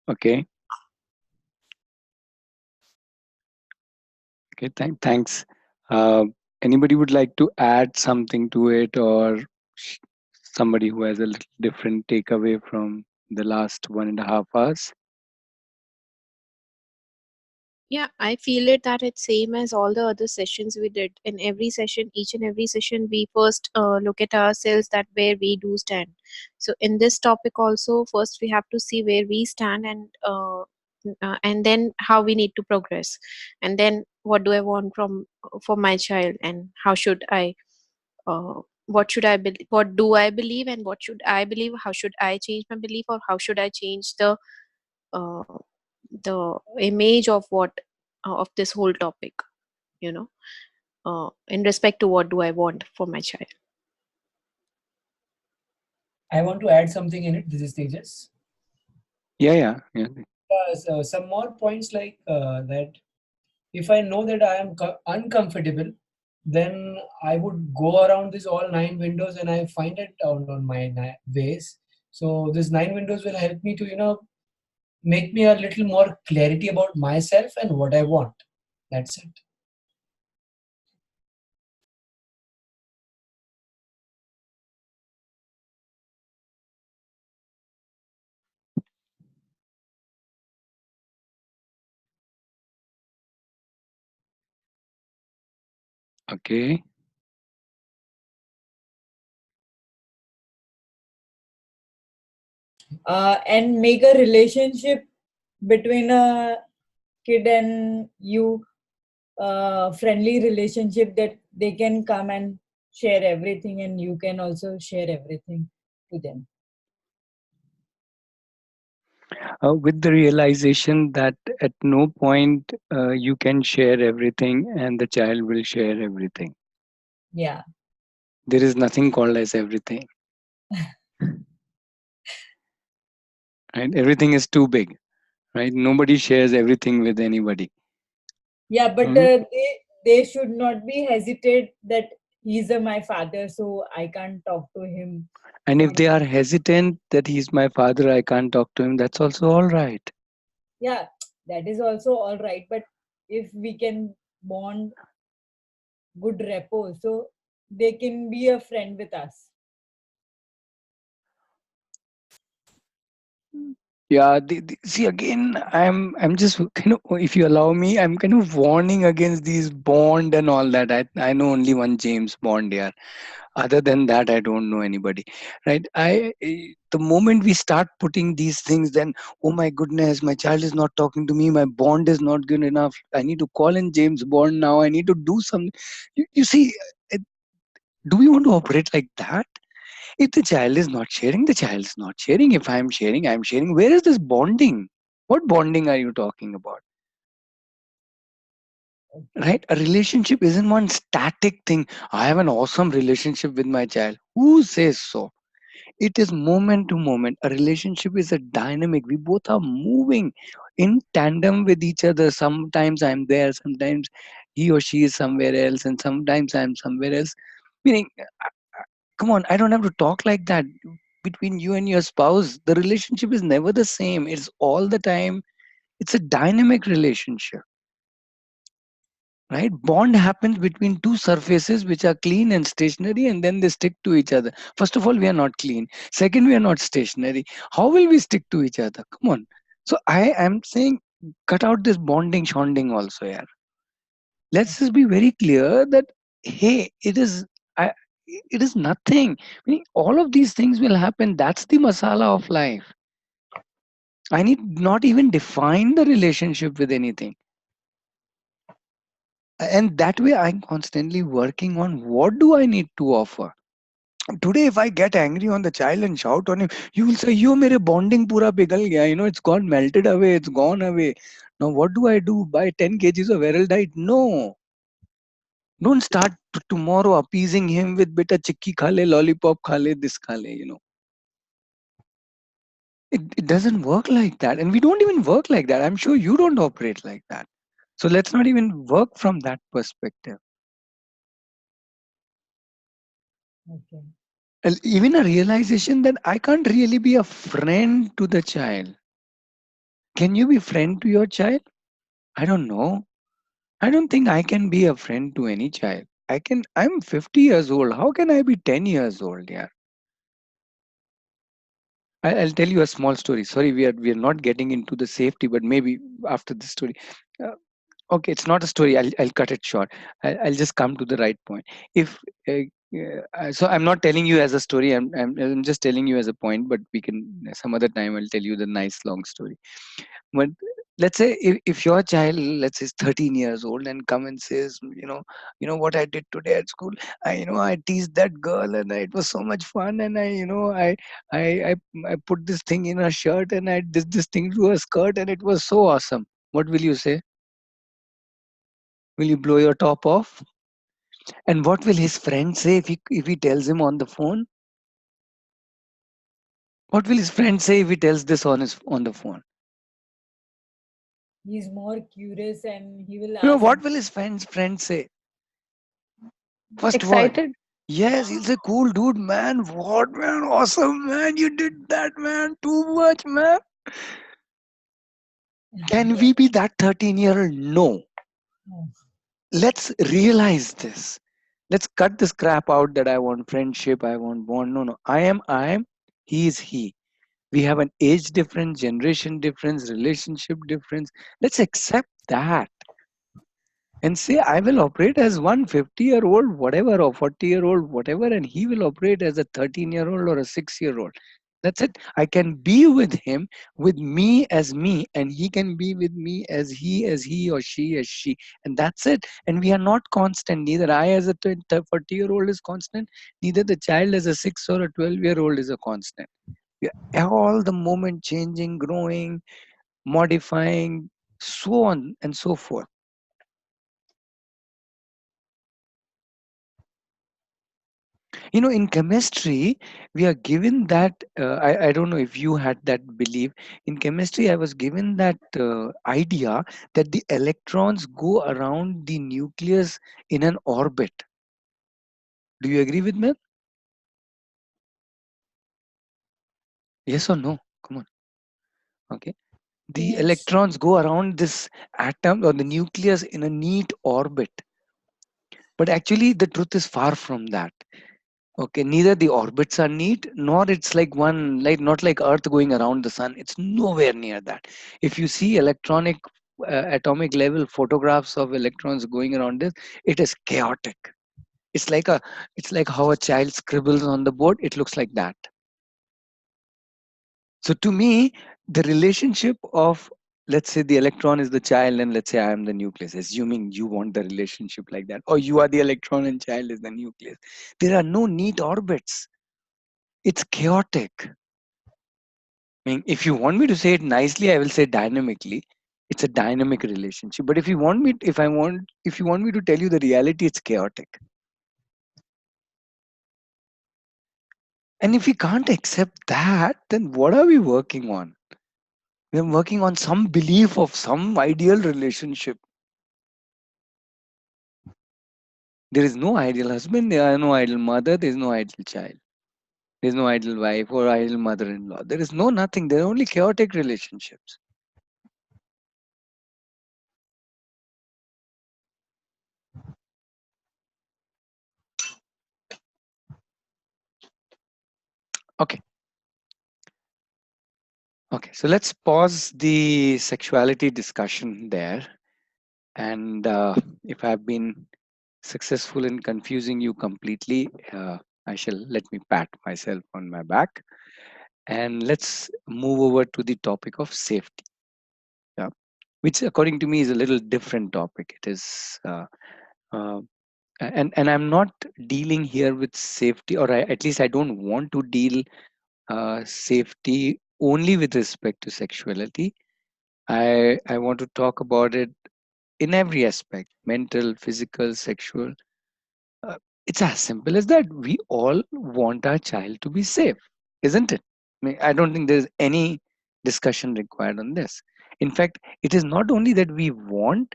Okay. Okay. Thanks. Anybody would like to add something to it, or somebody who has a little different takeaway from the last 1.5 hours? Yeah, I feel it that it's same as all the other sessions we did. In every session, each and every session, we first look at ourselves that where we do stand. So in this topic also, first we have to see where we stand, and then how we need to progress, and then what do I want from for my child, and how should I what should I what do I believe, and what should I believe, how should I change my belief, or how should I change uh, the image of what of this whole topic, you know, in respect to what do I want for my child. I want to add something in it. This is Tejas. Yeah. So some more points like that. If I know that I am uncomfortable, then I would go around these all 9 windows and I find it out on my ways. So these 9 windows will help me to, make me a little more clarity about myself and what I want. That's it. Okay. And make a relationship between a kid and you, friendly relationship, that they can come and share everything and you can also share everything to them. With the realization that at no point you can share everything and the child will share everything. Yeah. There is nothing called as everything. Right? Everything is too big. Right? Nobody shares everything with anybody. Yeah, but Mm. they should not be hesitate that he's my father, so I can't talk to him. And if they And are hesitant that he's my father, I can't talk to him, that's also all right. yeah, that is also all right. But if we can bond good rapport, so they can be a friend with us. Yeah, see again, I'm just kind of, if you allow me, I'm kind of warning against these Bond and all that. I know only one James Bond here. Other than that, I don't know anybody. Right? The moment we start putting these things, then oh my goodness, my child is not talking to me. My Bond is not good enough. I need to call in James Bond now. I need to do something. You see, it- do we want to operate like that? If the child is not sharing, the child is not sharing. If I'm sharing, I'm sharing. Where is this bonding? What bonding are you talking about? Right? A relationship isn't one static thing. I have an awesome relationship with my child. Who says so? It is moment to moment. A relationship is a dynamic. We both are moving in tandem with each other. Sometimes I'm there, sometimes he or she is somewhere else, and sometimes I'm somewhere else. Meaning, come on, I don't have to talk like that. Between you and your spouse, the relationship is never the same. It's all the time. It's a dynamic relationship, right? Bond happens between two surfaces which are clean and stationary, and then they stick to each other. First of all, we are not clean. Second, we are not stationary. How will we stick to each other? Come on. So I am saying, cut out this bonding shonding also, yeah. Let's just be very clear that hey, I, it is nothing. Meaning, all of these things will happen. That's the masala of life. I need not even define the relationship with anything. And that way I'm constantly working on what do I need to offer. Today, if I get angry on the child and shout on him, you will say, "Yo, mere bonding pura pighal gaya. You know, it's gone melted away. It's gone away." Now, what do I do? Buy 10 kgs of Viral Diet? No. Don't start tomorrow appeasing him with beta chikki khale, lollipop khale, this khale, you know. It doesn't work like that. And we don't even work like that. I'm sure you don't operate like that. So let's not even work from that perspective. Okay. Even a realization that I can't really be a friend to the child. Can you be friend to your child? I don't know. I don't think I can be a friend to any child. I'm 50 years old. How can I be 10 years old? Yeah. I'll tell you a small story. Sorry, we are not getting into the safety, but maybe after the story. Uh, Okay, it's not a story. I'll cut it short. I'll just come to the right point. If so, I'm not telling you as a story. I'm just telling you as a point. But we can some other time. I'll tell you the nice long story. But let's say if your child, let's say, is 13 years old and come and says, what I did today at school. I teased that girl and it was so much fun. And I I put this thing in her shirt and I did this thing to her skirt and it was so awesome. What will you say? Will you blow your top off? And what will his friend say if he tells him on the phone? What will his friend say if he tells this on the phone? He's more curious and he will You know ask. what will his friend say? First word. Excited. Yes, he'll say, "Cool, dude, man. What, man? Awesome, man. You did that, man. Too much, man." Can Yeah. we be that 13-year-old? No. No. Let's realize this. Let's cut this crap out that I want friendship, I want bond. No, no. I am, he is he. We have an age difference, generation difference, relationship difference. Let's accept that and say, I will operate as 150-year-old, whatever, or 40-year-old, whatever, and he will operate as a 13-year-old or a 6-year-old. That's it. I can be with him, with me as me, and he can be with me as he or she as she. And that's it. And we are not constant. Neither I as a 40-year-old is constant, neither the child as a 6 or a 12-year-old is a constant. We are all the moment changing, growing, modifying, so on and so forth. In chemistry, we are given that. I don't know if you had that belief. In chemistry, I was given that idea that the electrons go around the nucleus in an orbit. Do you agree with me? Yes or no? Come on. Okay. The Yes. electrons go around this atom or the nucleus in a neat orbit. But actually, the truth is far from that. Okay, neither the orbits are neat, nor it's like one, like not like Earth going around the sun. It's nowhere near that. If you see electronic, atomic level photographs of electrons going around this, it is chaotic. It's like it's like how a child scribbles on the board. It looks like that. So to me, the relationship of, let's say, the electron is the child, and let's say I am the nucleus, assuming you want the relationship like that, or you are the electron and child is the nucleus. There are no neat orbits. It's chaotic. I mean, if you want me to say it nicely, I will say dynamically. It's a dynamic relationship. But if you want me to tell you the reality, it's chaotic. And if we can't accept that, then what are we working on? We're working on some belief of some ideal relationship. There is no ideal husband, there are no ideal mother, there is no ideal child. There is no ideal wife or ideal mother-in-law. There is no nothing. There are only chaotic relationships. Okay. Okay. So let's pause the sexuality discussion there. And if I've been successful in confusing you completely, I shall let me pat myself on my back. And let's move over to the topic of safety, yeah, which according to me is a little different topic. It is, uh, and I'm not dealing here with safety, or at least I don't want to deal safety only with respect to sexuality. I want to talk about it in every aspect: mental, physical, sexual. Uh, it's as simple as that. We all want our child to be safe, isn't it? I mean, I don't think there's any discussion required on this. In fact, it is not only that we want,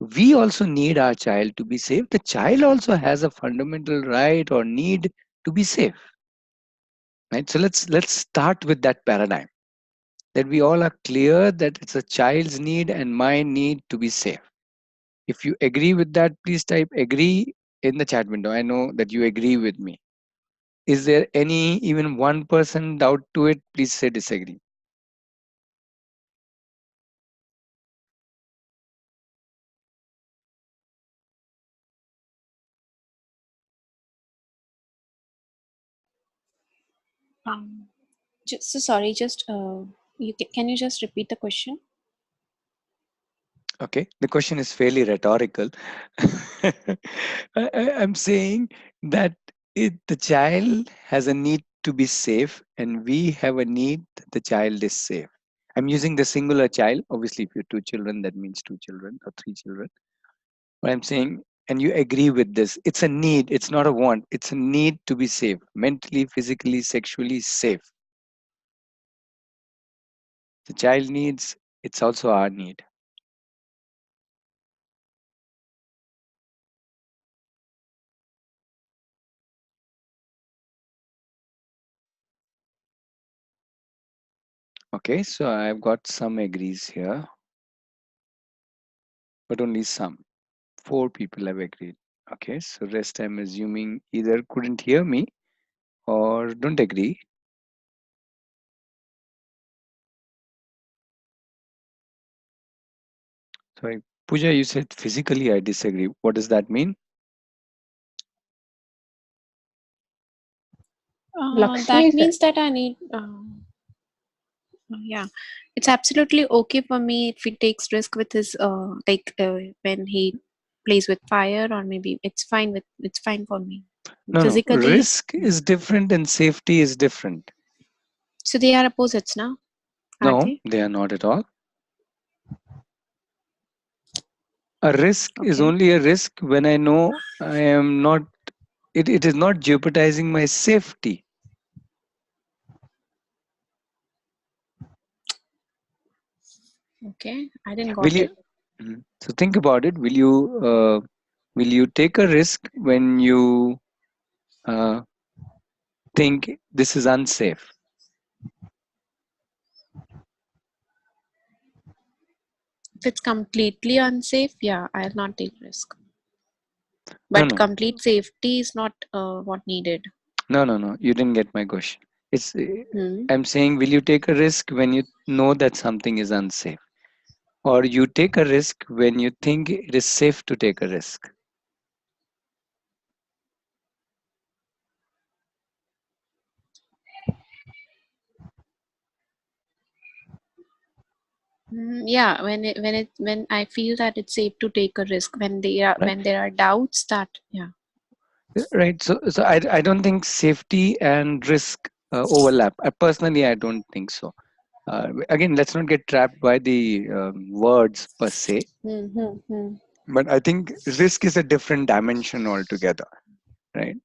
we also need our child to be safe. The child also has a fundamental right or need to be safe. Right? So let's start with that paradigm, that we all are clear that it's a child's need and my need to be safe. If you agree with that, please type agree in the chat window. I know that you agree with me. Is there any, even one person doubt to it? Please say disagree. Um, so sorry, just can you just repeat the question? Okay, the question is fairly rhetorical. I'm saying that the child has a need to be safe, and we have a need that the child is safe. I'm using the singular child. Obviously, if you're two children, that means two children or three children. But I'm saying, and you agree with this, it's a need, it's not a want, it's a need to be safe, mentally, physically, sexually safe. The child needs, it's also our need. Okay, so I've got some agrees here, but only some. 4 people have agreed. Okay, so rest I'm assuming either couldn't hear me or don't agree. Sorry, Pooja, you said physically I disagree. What does that mean? Lakshmi That said, means that I need. Yeah, it's absolutely okay for me if he takes risk with his when he plays with fire, or maybe it's fine for me No, no, physically. risk is different and safety is different. So they are opposites now, are No, they? they are not at all. A risk is Okay. only a risk when I know I am not, it is not jeopardizing my safety. Okay, I didn't Will got you, it. so think about it. Will you take a risk when you uh, think this is unsafe? If it's completely unsafe, yeah, I'll not take risk. No, But no, complete safety is not what needed. no. You didn't get my question. It's, Hmm. I'm saying, will you take a risk when you know that something is unsafe? Or you take a risk when you think it is safe to take a risk? Yeah, when I feel that it's safe to take a risk, Right? when there are doubts that, yeah. Right. So I don't think safety and risk overlap. Personally, I don't think so. Again, let's not get trapped by the words per se, Mm-hmm. but I think risk is a different dimension altogether, right?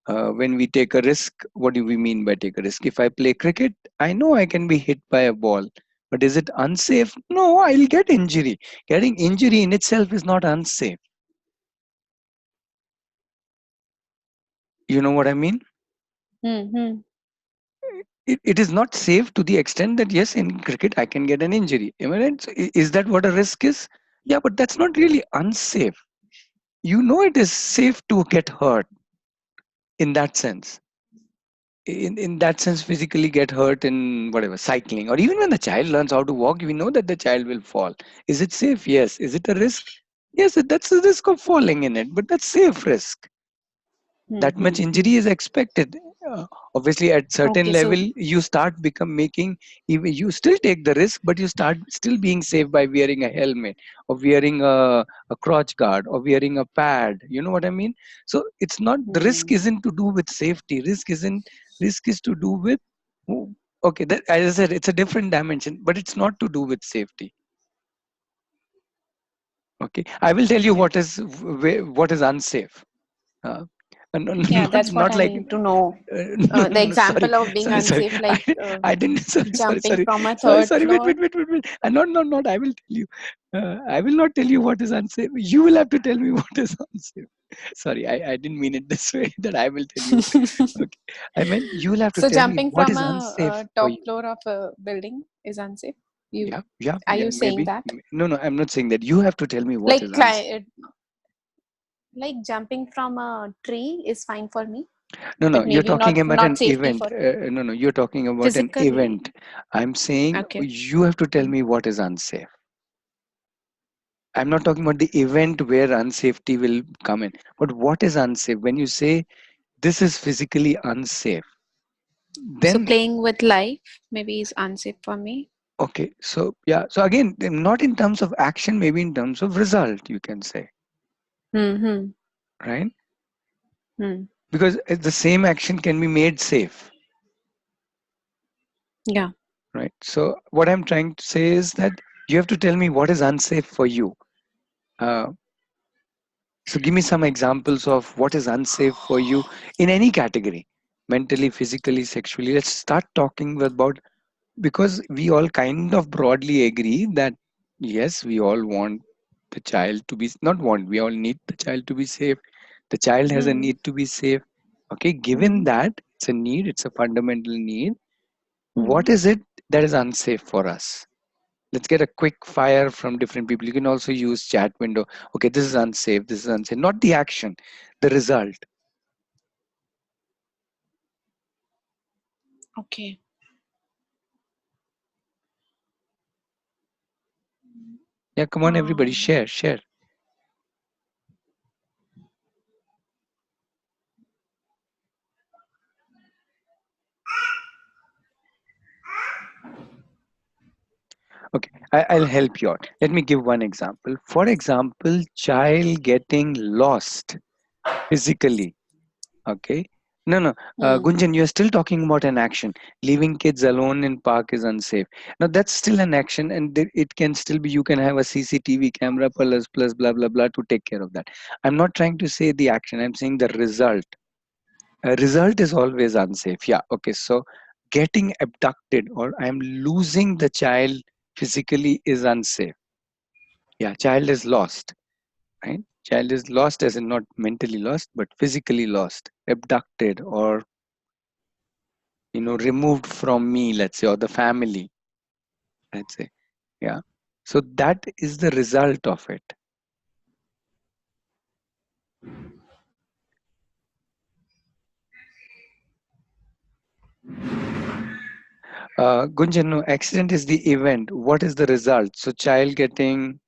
When we take a risk, what do we mean by take a risk? If I play cricket, I know I can be hit by a ball, but is it unsafe? No, I'll get injury. Getting injury in itself is not unsafe. You know what I mean? Mm-hmm. It is not safe to the extent that yes, in cricket I can get an injury. Am I right? So is that what a risk is? Yeah, but that's not really unsafe. You know, it is safe to get hurt in that sense. In that sense, physically get hurt in whatever cycling, or even when the child learns how to walk, we know that the child will fall. Is it safe? Yes. Is it a risk? Yes, that's the risk of falling in it, but that's safe risk. That much Mm-hmm. injury is expected. uh, Obviously at certain Okay, so level you start become making, even you still take the risk, but you start still being safe by wearing a helmet, or wearing a crotch guard, or wearing a pad. You know what I mean? So it's not, the risk mm, isn't to do with safety. Risk is to do with, okay, that, as I said, it's a different dimension, but it's not to do with safety. Okay, I will tell you okay. what is, what is unsafe. uh, Yeah, not that's what not I like, need to know. no, The no, sorry, example of being sorry. unsafe, like I didn't. jumping from a Sorry, third sorry. floor. Wait. Not. I will tell you. I will not tell you what is unsafe. You will have to tell me what is unsafe. Sorry, I didn't mean it this way. That I will tell you. Okay, I meant you will have to So tell me jumping what from is a unsafe for top you. floor of a building is unsafe. You Are Yeah. you saying Maybe. that? No, no. I'm not saying that. You have to tell me what is Like unsafe. like jumping from a tree is fine for me, No, no. but You're maybe talking about not an safety event. for No, no. You're talking about an physically. event. I'm saying Okay. you have to tell Mm. me what is unsafe. I'm not talking about the event where unsafety will come in, but what is unsafe? When you say this is physically unsafe, So Then playing with life maybe is unsafe for me. okay, so yeah, so again, not in terms of action, maybe in terms of result, you can say, Hmm. right? Hmm. Because the same action can be made safe, Yeah. right? So what I'm trying to say is that you have to tell me what is unsafe for you. Uh, so give me some examples of what is unsafe for you in any category, mentally, physically, sexually. Let's start talking about, because we all kind of broadly agree that yes, we all want the child to be, not want, we all need the child to be safe. The child has a Hmm. need to be safe. Okay, given Hmm. that it's a need, it's a fundamental need, what Hmm. is it that is unsafe for us? Let's get a quick fire from different people. You can also use chat window. Okay, this is unsafe, this is unsafe, not the action, the result. Okay. Yeah, come on everybody, Um, share. Okay, I'll help you out. Let me give one example. For example, child getting lost physically. Okay. No, no. Hmm. Gunjan, you're still talking about an action. Leaving kids alone in park is unsafe. Now that's still an action, and it can still be. You can have a CCTV camera plus blah blah blah to take care of that. I'm not trying to say the action. I'm saying the result. A result is always unsafe. Yeah. Okay. So getting abducted or I'm losing the child physically is unsafe. Yeah. Child is lost. Right. Child is lost as in not mentally lost, but physically lost, abducted, or removed from me, let's say, or the family, let's say. Yeah. So that is the result of it. Gunjan, no, accident is the event. What is the result? So child getting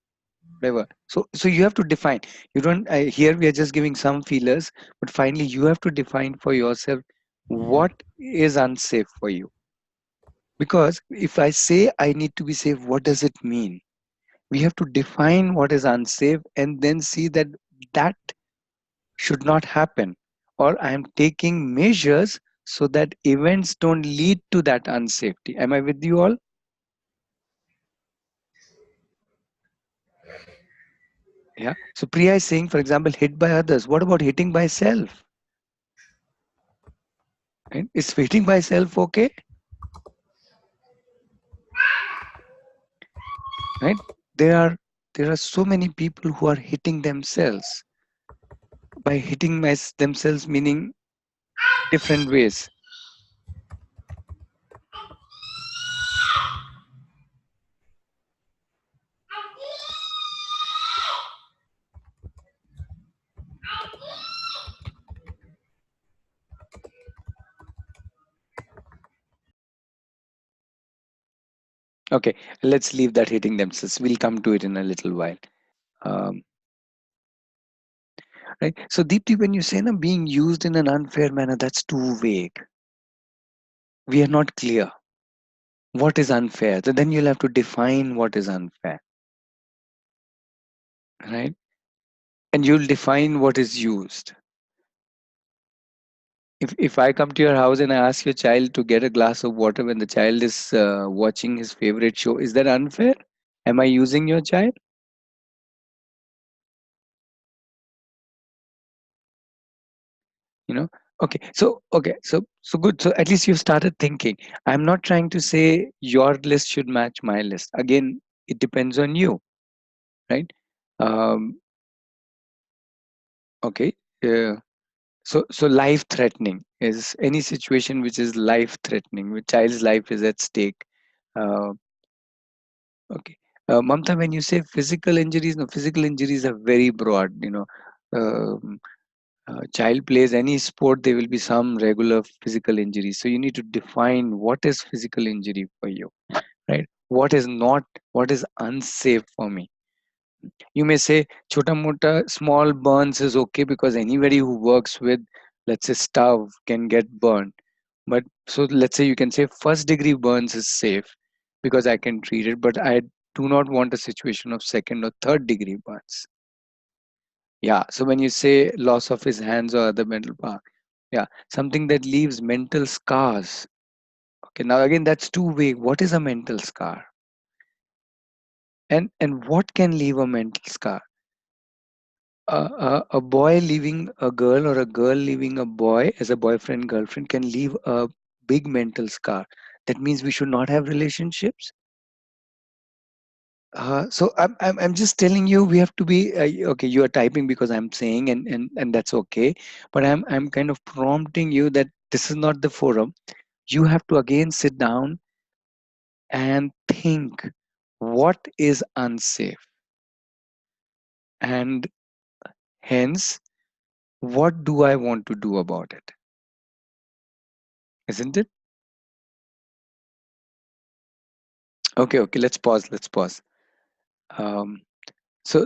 whatever. So you have to define. You don't. Here we are just giving some feelers, but finally you have to define for yourself what is unsafe for you. Because if I say I need to be safe, what does it mean? We have to define what is unsafe and then see that that should not happen, or I am taking measures so that events don't lead to that unsafety. Am I with you all? Yeah. So Priya is saying, for example, hit by others. What about hitting by self? Right? Is hitting by self okay? Right? There are there are so many people who are hitting themselves. By hitting themselves meaning different ways. Okay, let's leave that hitting themselves. We'll come to it in a little while. Um, right. So Deepti, when you say being used in an unfair manner, that's too vague. We are not clear. What is unfair? So then you'll have to define what is unfair, right? And you'll define what is used. If I come to your house and I ask your child to get a glass of water when the child is watching his favorite show, is that unfair? Am I using your child? You know? Okay, so good. So at least you've started thinking. I'm not trying to say your list should match my list. Again, it depends on you, right? Um, okay. Uh, so life threatening is any situation which is life threatening, which child's life is at stake. Uh, okay. Mamta, when you say physical injuries, no, physical injuries are very broad. Um, child plays any sport, there will be some regular physical injuries. So you need to define what is physical injury for you, right? What is not, what is unsafe for me. You may say chota mota small burns is okay because anybody who works with, let's say, stove can get burned. But So let's say you can say first degree burns is safe because I can treat it, but I do not want a situation of second or third degree burns. Yeah. So when you say loss of his hands or other mental power, yeah, something that leaves mental scars. Okay. Now again, that's too vague. What is a mental scar? And what can leave a mental scar? A boy leaving a girl or a girl leaving a boy as a boyfriend girlfriend can leave a big mental scar. That means we should not have relationships. So I'm just telling you we have to be okay. You are typing because I'm saying, and that's okay. But I'm kind of prompting you that this is not the forum. You have to again sit down and think what is unsafe, and hence what do I want to do about it, isn't it? Okay, let's pause. Let's pause. Um, so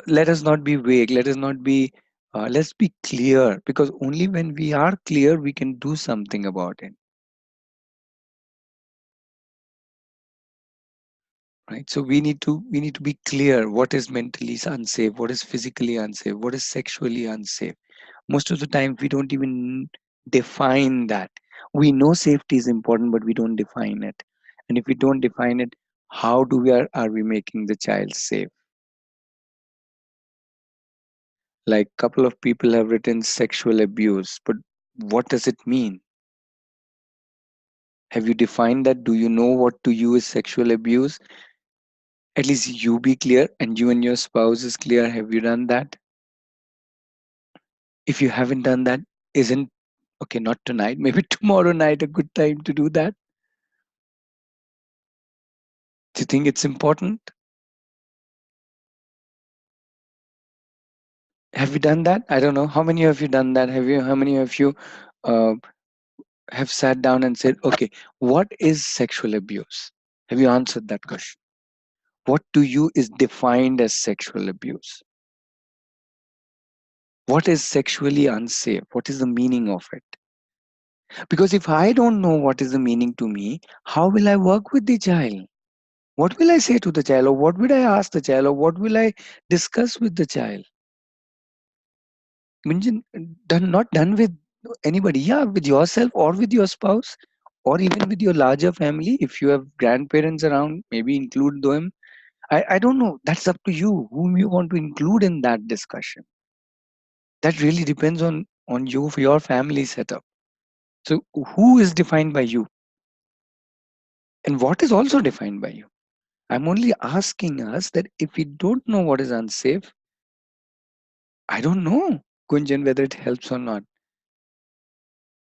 let us not be vague. Let us not be. Let's be clear, because only when we are clear we can do something about it. Right. So we need to be clear. What is mentally unsafe? What is physically unsafe? What is sexually unsafe? Most of the time we don't even define that. We know safety is important, but we don't define it. And if we don't define it, how do are we making the child safe? Like couple of people have written sexual abuse, but what does it mean? Have you defined that? Do you know what to you is sexual abuse? At least you be clear, and you and your spouse is clear. Have you done that? If you haven't done that, isn't okay, not tonight, maybe tomorrow night a good time to do that? Do you think it's important? Have you done that? I don't know. How many of you done that? How many of you uh, have sat down and said, okay, what is sexual abuse? Have you answered that question? What to you is defined as sexual abuse? What is sexually unsafe? What is the meaning of it? Because if I don't know what is the meaning to me, how will I work with the child? What will I say to the child, or what will I ask the child, or what will I discuss with the child? Gunjan, not done with anybody, yeah, with yourself or with your spouse, or even with your larger family. If you have grandparents around, maybe include them. I don't know. That's up to you, whom you want to include in that discussion. That really depends on you, for your family setup. So who is defined by you, and what is also defined by you? I'm only asking us that if we don't know what is unsafe, I don't know, Gunjan, whether it helps or not.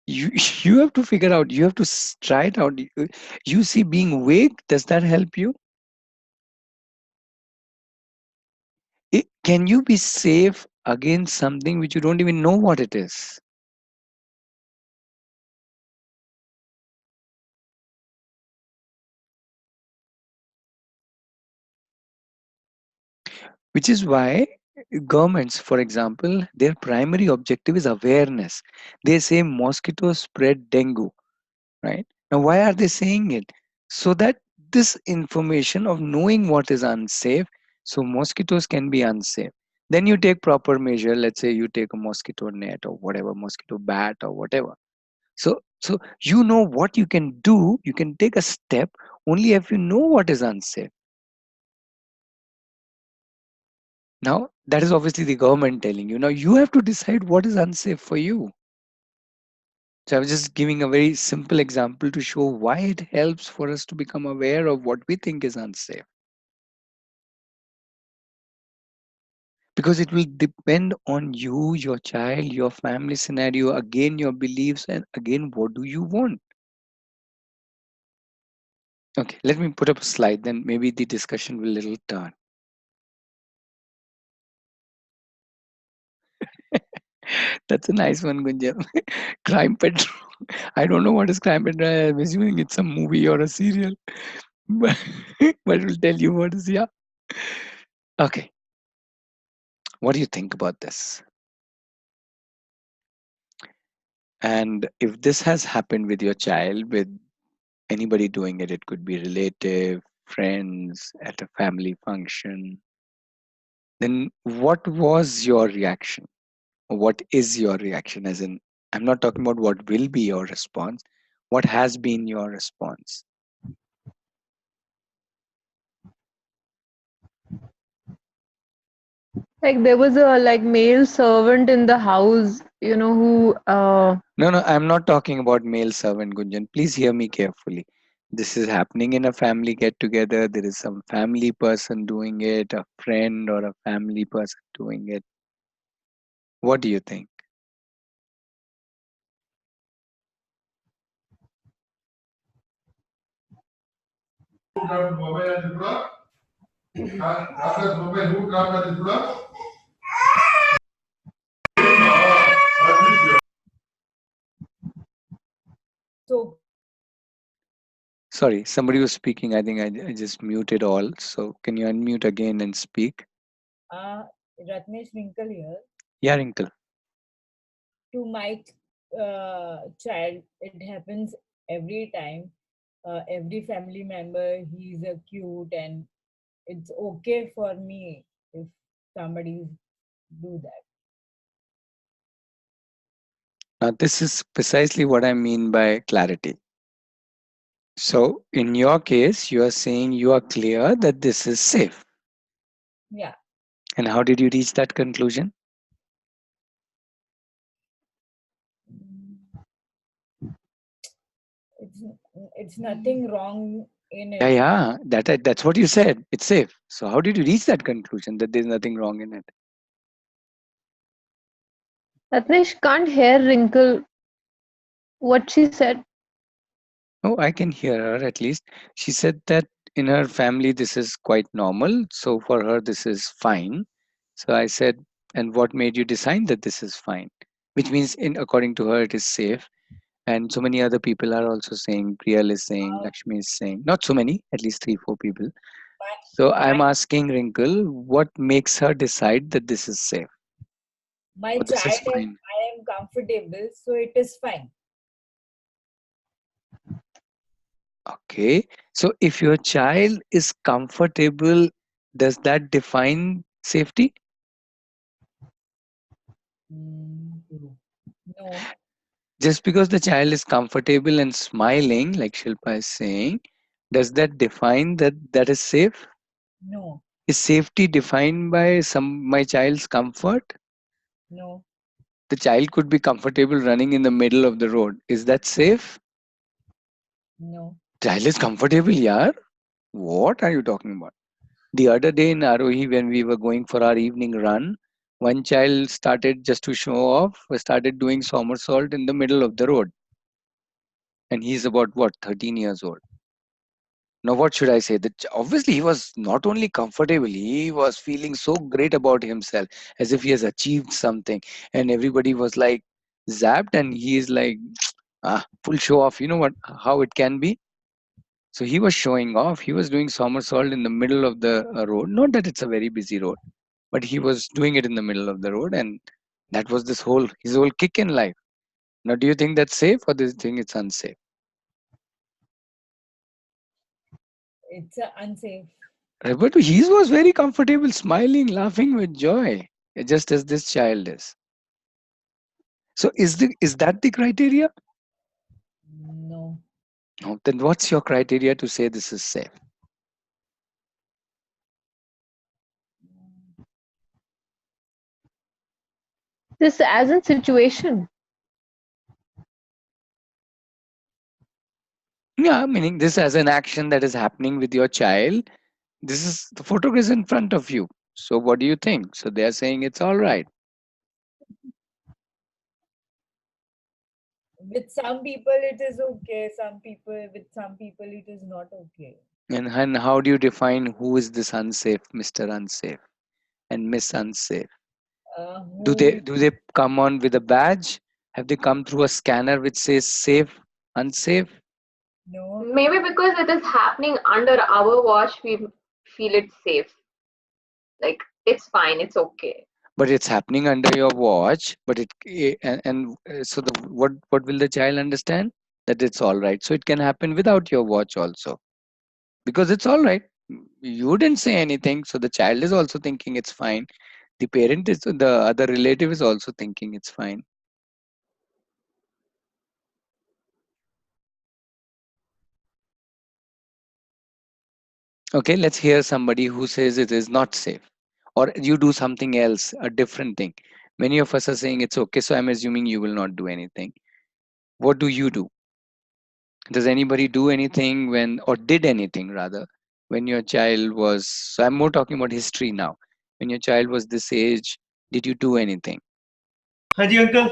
You you have to figure out. You have to try it out. You see, being vague, does that help you? Can you be safe against something which you don't even know what it is? Which is why governments, for example, their primary objective is awareness. They say mosquitoes spread dengue, right? Now, why are they saying it? So that this information of knowing what is unsafe, so mosquitoes can be unsafe. Then you take proper measure. Let's say you take a mosquito net or whatever, mosquito bat or whatever. So you know what you can do. You can take a step only if you know what is unsafe. Now, that is obviously the government telling you. Now, you have to decide what is unsafe for you. So, I was just giving a very simple example to show why it helps for us to become aware of what we think is unsafe. Because it will depend on you, your child, your family scenario, again, your beliefs, and again, what do you want? Okay, let me put up a slide, then maybe the discussion will little turn. That's a nice one, Gunjan. Crime Petrol. I don't know what is Crime Petrol. I'm assuming it's a movie or a serial. But, but we'll tell you what is, yeah. Okay. What do you think about this? And if this has happened with your child, with anybody doing it, it could be relative, friends, at a family function, then what was your reaction? Or what is your reaction? As in, I'm not talking about what will be your response. What has been your response? Like there was a like male servant in the house, who No, I'm not talking about male servant, Gunjan. Please hear me carefully. This is happening in a family get together. There is some family person doing it, a friend or a family person doing it. What do you think? So Sorry, somebody was speaking. I think I just muted all. So can you unmute again and speak? Ratnesh Winkle here. Yeah, Wrinkle. To my child, it happens every time. Every family member, he's a cute, and it's okay for me if somebody do that. Now, this is precisely what I mean by clarity. So, in your case, you are saying you are clear that this is safe. Yeah. And how did you reach that conclusion? Mm, it's it's nothing wrong in Yeah, it. yeah, that's what you said. It's safe. So, how did you reach that conclusion that there's nothing wrong in it? Ratnesh can't hear Wrinkle what she said. Oh, I can hear her at least. She said that in her family, this is quite normal. So, for her, this is fine. So, I said, and what made you decide that this is fine? Which means, according to her, it is safe. And so many other people are also saying, Priyal is saying, Uh, Lakshmi is saying, not so many, at least 3, 4 people. my So my I'm asking Wrinkle, what makes her decide that this is safe my or this is child and fine? I am comfortable, so it is fine. Okay. So if your child is comfortable, does that define safety? Mm, no, Just because the child is comfortable and smiling, like Shilpa is saying, does that define that that is safe? no, Is safety defined by my child's comfort? no, The child could be comfortable running in the middle of the road. Is that safe? no. Child is comfortable, yaar. What are you talking about? The other day in Aarohi, when we were going for our evening run, one child started just to show off, started doing somersault in the middle of the road. And he's about what, 13 years old. Now, what should I say? Obviously, he was not only comfortable, he was feeling so great about himself, as if he has achieved something. And everybody was like zapped, and he is like, full show off. You know what? How it can be. So he was showing off. He was doing somersault in the middle of the road. Not that it's a very busy road, but he was doing it in the middle of the road, and that was his whole kick in life. Now, do you think that's safe, or do you think it's unsafe? It's unsafe. But he was very comfortable, smiling, laughing with joy, just as this child is. So, is that the criteria? No. No. Then what's your criteria to say this is safe? This as in situation. Yeah, meaning this as an action that is happening with your child. This is the photograph is in front of you. So, what do you think? So, they are saying it's all right. With some people it is okay. With some people it is not okay. And how do you define who is this unsafe, Mr. Unsafe and Miss Unsafe? Do Who they is do they come on with a badge? Have they come through a scanner which says safe, unsafe? no, Maybe because it is happening under our watch, we feel it's safe. Like it's fine, it's okay. but it's happening under your watch. But so what will the child understand? That it's all right. So it can happen without your watch also, because it's all right. You didn't say anything, so the child is also thinking it's fine. The other relative is also thinking it's fine. Okay, let's hear somebody who says it is not safe, or you do something else, a different thing. Many of us are saying it's okay, so I'm assuming you will not do anything. What do you do? Does anybody do anything when, or did anything rather, when your child was, so I'm more talking about history now. When your child was this age, did you do anything? Haji uncle.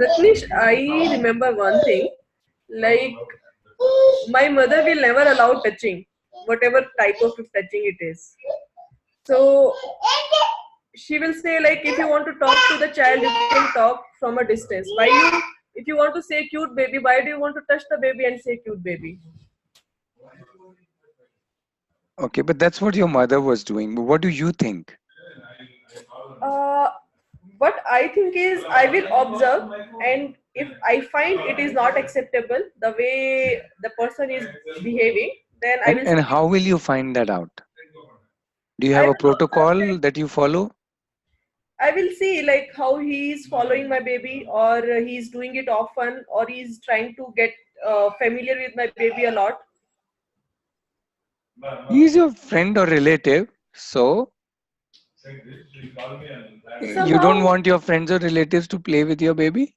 Ratnesh, I remember one thing. Like, my mother will never allow touching, whatever type of touching it is. So she will say, like, if you want to talk to the child, you can talk from a distance. Why you, if you want to say cute baby, why do you want to touch the baby and say cute baby? Okay, but that's what your mother was doing. But what do you think? Uh, what I think is I will observe, and if I find it is not acceptable the way the person is behaving, then I will And speak. how will you find that out? Do you I have a will observe, protocol that you follow? I will see like how he is following my baby, or he's doing it often, or he's trying to get familiar with my baby a lot. He's your friend or relative, so you don't Somehow, want your friends or relatives to play with your baby?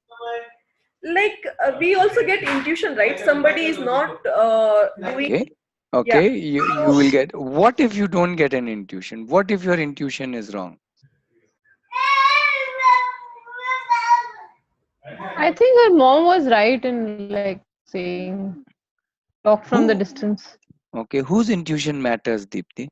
like we also get intuition, right? Somebody is not doing, Okay. yeah. Okay, you So will get. What if you don't get an intuition? What if your intuition is wrong? I think her mom was right in like saying talk from the Who? distance. Okay, whose intuition matters, Deepti?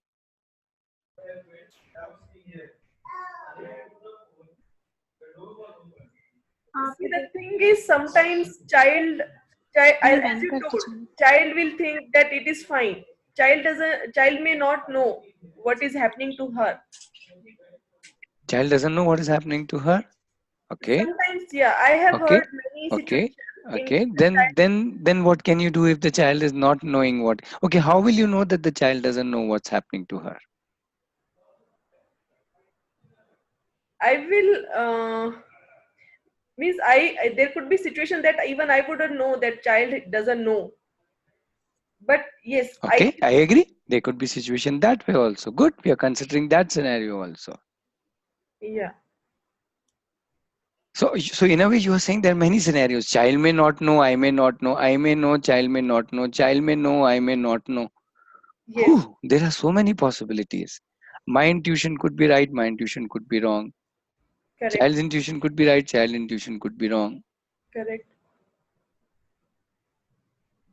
see, the thing is sometimes as बंद you कर told, दीजिए child will think that it is fine. Child may not know what is happening to her. Child doesn't know what is happening to her. Okay, Sometimes, yeah, I have okay, heard many okay, situations in okay. which the child, Then what can you do if the child is not knowing what? Okay, how will you know that the child doesn't know what's happening to her? I will means there could be situation that even I wouldn't know that child doesn't know. But yes, I Okay, I agree. There could be situation that way also. Good, we are considering that scenario also. yeah, So in a way, you are saying there are many scenarios. Child may not know, I may not know, I may know, child may not know, child may know, I may not know. yes, Whew, there are so many possibilities. My intuition could be right, my intuition could be wrong. correct, Child's intuition could be right, child intuition could be wrong. correct.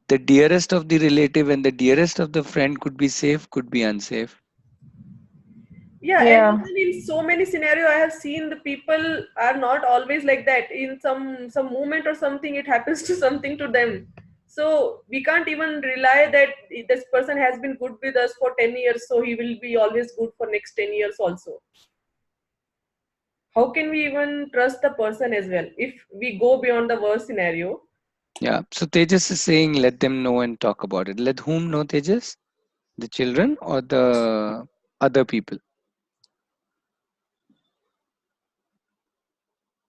The dearest of the relative and the dearest of the friend could be safe, could be unsafe. Yeah, and Yeah. even in so many scenario I have seen the people are not always like that. In some moment or something, it happens to something to them. So we can't even rely that this person has been good with us for 10 years, so he will be always good for next 10 years also. How can we even trust the person as well if we go beyond the worst scenario? Yeah. So Tejas is saying let them know and talk about it. Let whom know, Tejas? The children or the other people?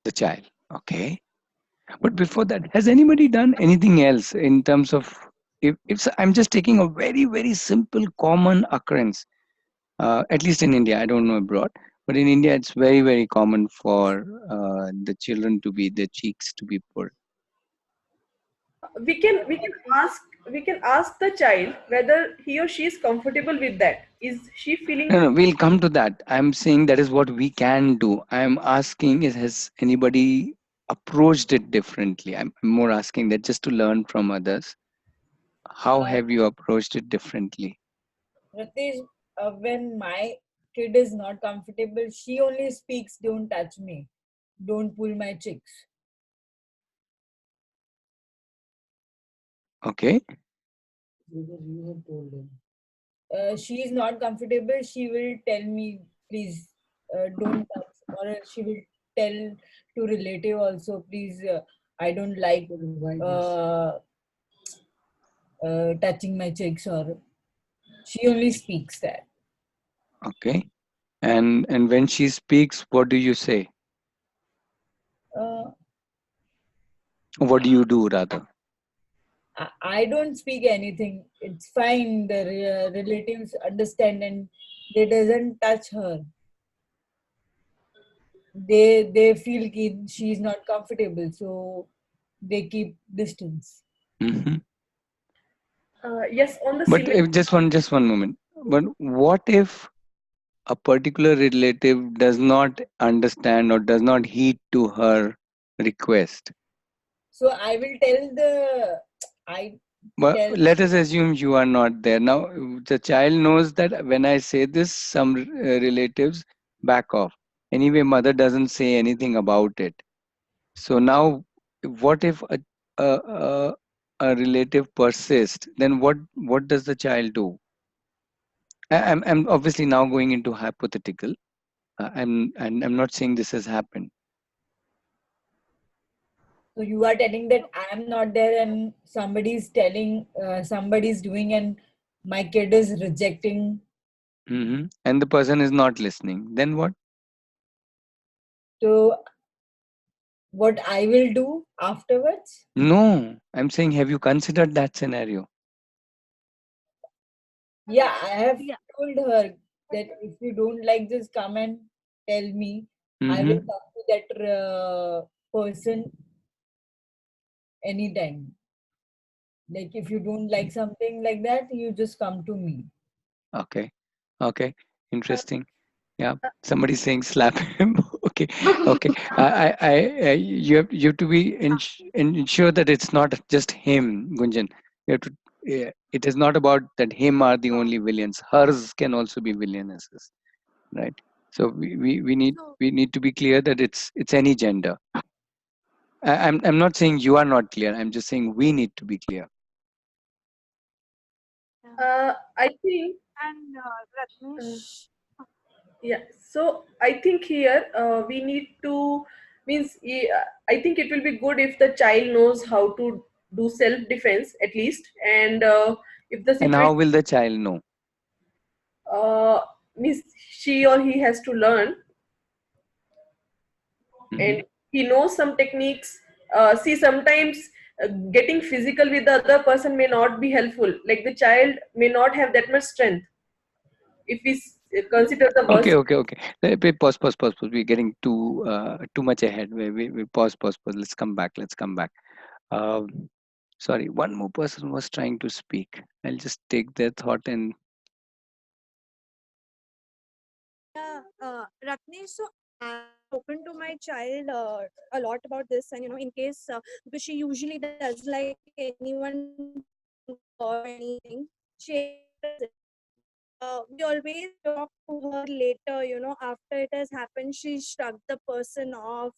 The child. Okay. But before that, has anybody done anything else in terms of, if I'm just taking a very, very simple common occurrence, at least in India, I don't know abroad, but in India, it's very, very common for the children to be, their cheeks to be pulled. We can ask the child whether he or she is comfortable with that. Is she feeling No, no, we'll come to that. I'm saying that is what we can do. I'm asking is, has anybody approached it differently? I'm more asking that just to learn from others. How Uh, have you approached it differently? Ritesh, when my kid is not comfortable, she only speaks, "Don't touch me, don't pull my cheeks." Okay. Because you have told them. She is not comfortable, she will tell me, please don't touch, or else she will tell to relative also, please, I don't like touching my cheeks, or she only speaks that. Okay. And when she speaks, what do you say? uh, What do you do rather? I don't speak anything. It's fine. The relatives understand and they doesn't touch her. They feel she's not comfortable, so they keep distance. Hmm. Yes, on the But similar. if just one moment. But what if a particular relative does not understand or does not heed to her request? So I will tell I But tell let us assume you are not there. Now, the child knows that when I say this, some relatives back off. Anyway, mother doesn't say anything about it. So now, what if a, a, a relative persists? Then what does the child do? I'm obviously now going into hypothetical. I'm not saying this has happened. So you are telling that I am not there and somebody's telling, somebody's doing, and my kid is rejecting. And the person is not listening. Then what? So what I will do afterwards? No, I'm saying, have you considered that scenario? Yeah, I have Yeah. told her that if you don't like this, come and tell me. I will Mm-hmm. talk to that person anytime. Like if you don't like something like that, you just come to me. Okay. Okay. Uh, Interesting. Yeah. Somebody's saying slap him. Okay. Okay. You have to be ensure that it's not just him, Gunjan. You have to. Yeah, it is not about that him are the only villains. Hers can also be villainesses, right? So So we need to be clear that it's any gender. I'm not saying you are not clear. I'm just saying we need to be clear. yeah. I think. And Uh, Ratnesh, Yeah, so I think here we need to means I think it will be good if the child knows how to do self defense at least, and if the And situation how will the child know? uh, means she or he has to learn, Hmm. and he knows some techniques. See, sometimes getting physical with the other person may not be helpful. Like the child may not have that much strength if we consider the Okay, worst. okay, okay. Pause. We're getting too much ahead. We pause. Let's come back. Let's come back. Um, Sorry, one more person was trying to speak. I'll just take their thought and yeah, Ratnesh, so I've spoken to my child a lot about this, and in case because she usually doesn't like anyone touching her or anything, she expresses it. But we always talk to her later, after it has happened, she shrugged the person off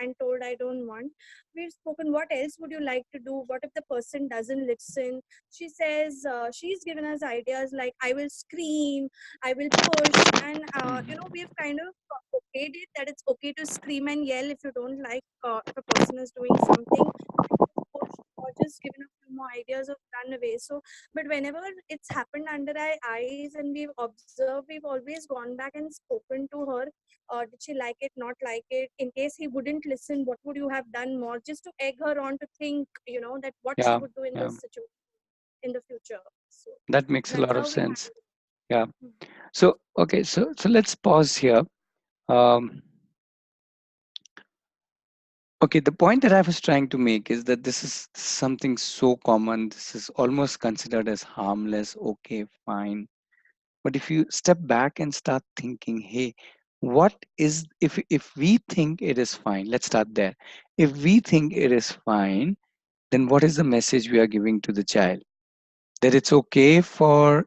and told, I don't want. We've spoken, what else would you like to do? What if the person doesn't listen? She says, she's given us ideas like, I will scream, I will push. And, Mhm. we've kind of okayed it that it's okay to scream and yell if you don't like, if a person is doing something. Just push or just given a few more ideas of run away. So but whenever it's happened under our eyes and we've observed, we've always gone back and spoken to her. Did she like it, not like it? In case he wouldn't listen, what would you have done more? Just to egg her on to think, that what she Yeah, would do in yeah, this situation in the future. So that makes a that's lot how of we sense. handle it. Yeah. Hmm. So okay, so let's pause here. Um, okay, the point that I was trying to make is that this is something so common. This is almost considered as harmless. Okay, fine. But if you step back and start thinking, hey, what is if we think it is fine? Let's start there. If we think it is fine, then what is the message we are giving to the child? That it's okay for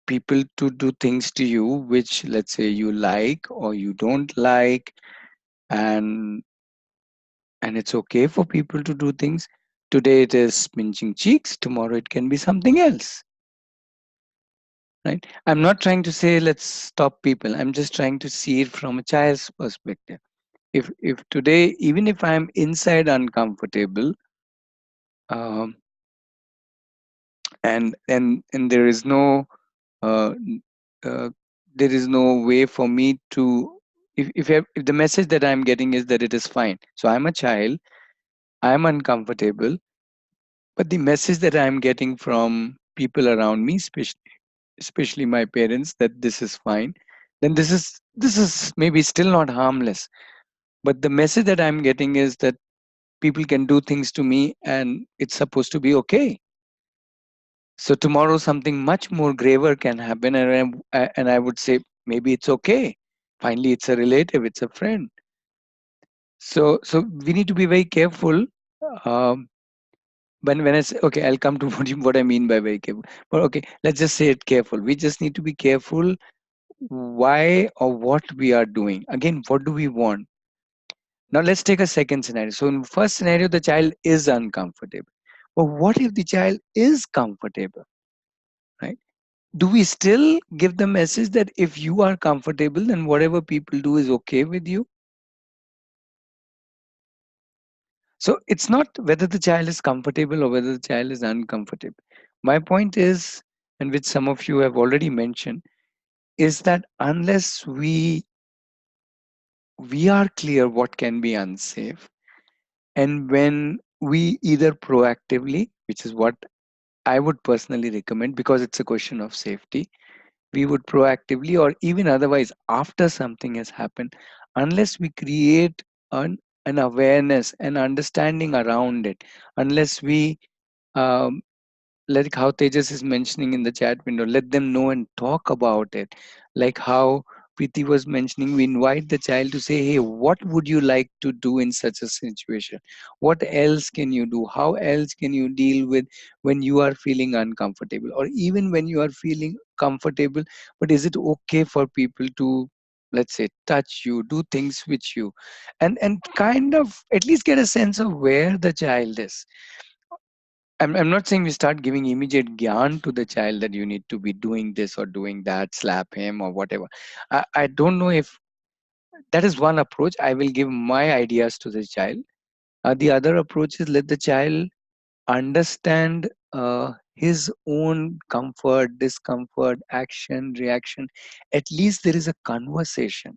people to do things to you which, let's say, you like or you don't like, and it's okay for people to do things. Today it is pinching cheeks, tomorrow it can be something else. right? I'm not trying to say let's stop people. I'm just trying to see it from a child's perspective. If today, even if I'm inside uncomfortable, um, and there is no uh, n- uh, there is no way for me to, if the message that I'm getting is that it is fine, so I'm a child, I'm uncomfortable, but the message that I'm getting from people around me, especially my parents, that this is fine, then this is maybe still not harmless, but the message that I'm getting is that people can do things to me and it's supposed to be okay. So tomorrow something much more graver can happen, and I would say maybe it's okay. Finally, it's a relative, it's a friend. So we need to be very careful. Um, when I say okay, I'll come to what I mean by very careful. But okay, let's just say it careful. We just need to be careful why or what we are doing. Again, what do we want? Now let's take a second scenario. So in first scenario, the child is uncomfortable. But what if the child is comfortable? Right? Do we still give the message that if you are comfortable, then whatever people do is okay with you? So it's not whether the child is comfortable or whether the child is uncomfortable. My point is, and which some of you have already mentioned, is that unless we are clear what can be unsafe, and when we either proactively, which is what I would personally recommend because it's a question of safety, we would proactively or even otherwise after something has happened, unless we create an awareness and understanding around it, unless we um, like how Tejas is mentioning in the chat window, let them know and talk about it. Like how Preeti was mentioning, we invite the child to say, hey, what would you like to do in such a situation? What else can you do? How else can you deal with when you are feeling uncomfortable? Or even when you are feeling comfortable, but is it okay for people to, let's say, touch you, do things with you? And kind of at least get a sense of where the child is. I'm not saying we start giving immediate gyan to the child that you need to be doing this or doing that, slap him or whatever. I don't know if that is one approach. I will give my ideas to the child. The other approach is let the child understand his own comfort, discomfort, action, reaction. At least there is a conversation.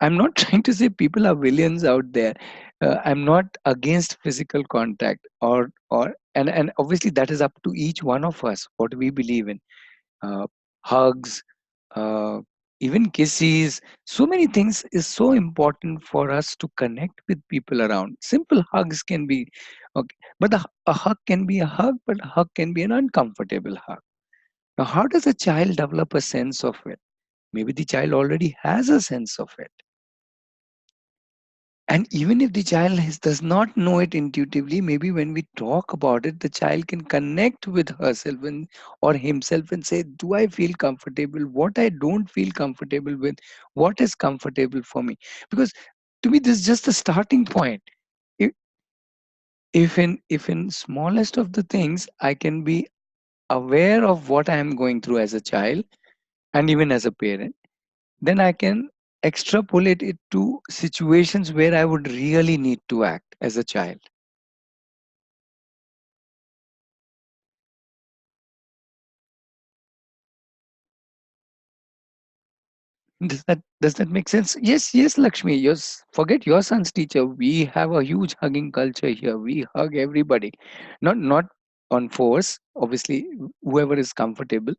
I'm not trying to say people are villains out there. I'm not against physical contact and obviously that is up to each one of us what we believe in. Uh, Hugs, uh, even kisses, so many things is so important for us to connect with people around. Simple hugs can be okay, but a hug can be a hug, but a hug can be an uncomfortable hug. Now, how does a child develop a sense of it? Maybe the child already has a sense of it. And even if the child does not know it intuitively, maybe when we talk about it, the child can connect with herself or himself and say, do I feel comfortable? What I don't feel comfortable with? What is comfortable for me? Because to me, this is just the starting point. If, if in smallest of the things, I can be aware of what I am going through as a child and even as a parent, then I can extrapolate it to situations where I would really need to act as a child. Does that make sense? Yes, yes, Lakshmi. Yes, forget your son's teacher. We have a huge hugging culture here. We hug everybody, not on force. Obviously, whoever is comfortable.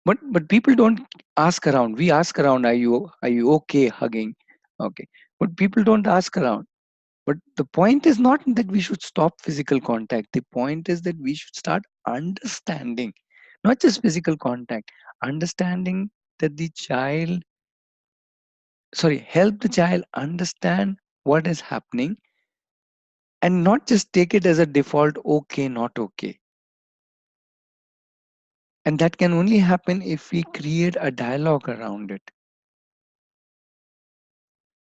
But people don't ask around. We ask around. Are you okay hugging? Okay, but people don't ask around. But the point is not that we should stop physical contact. The point is that we should start understanding, not just physical contact, understanding that help the child understand what is happening and not just take it as a default, okay, not okay. And that can only happen if we create a dialogue around it.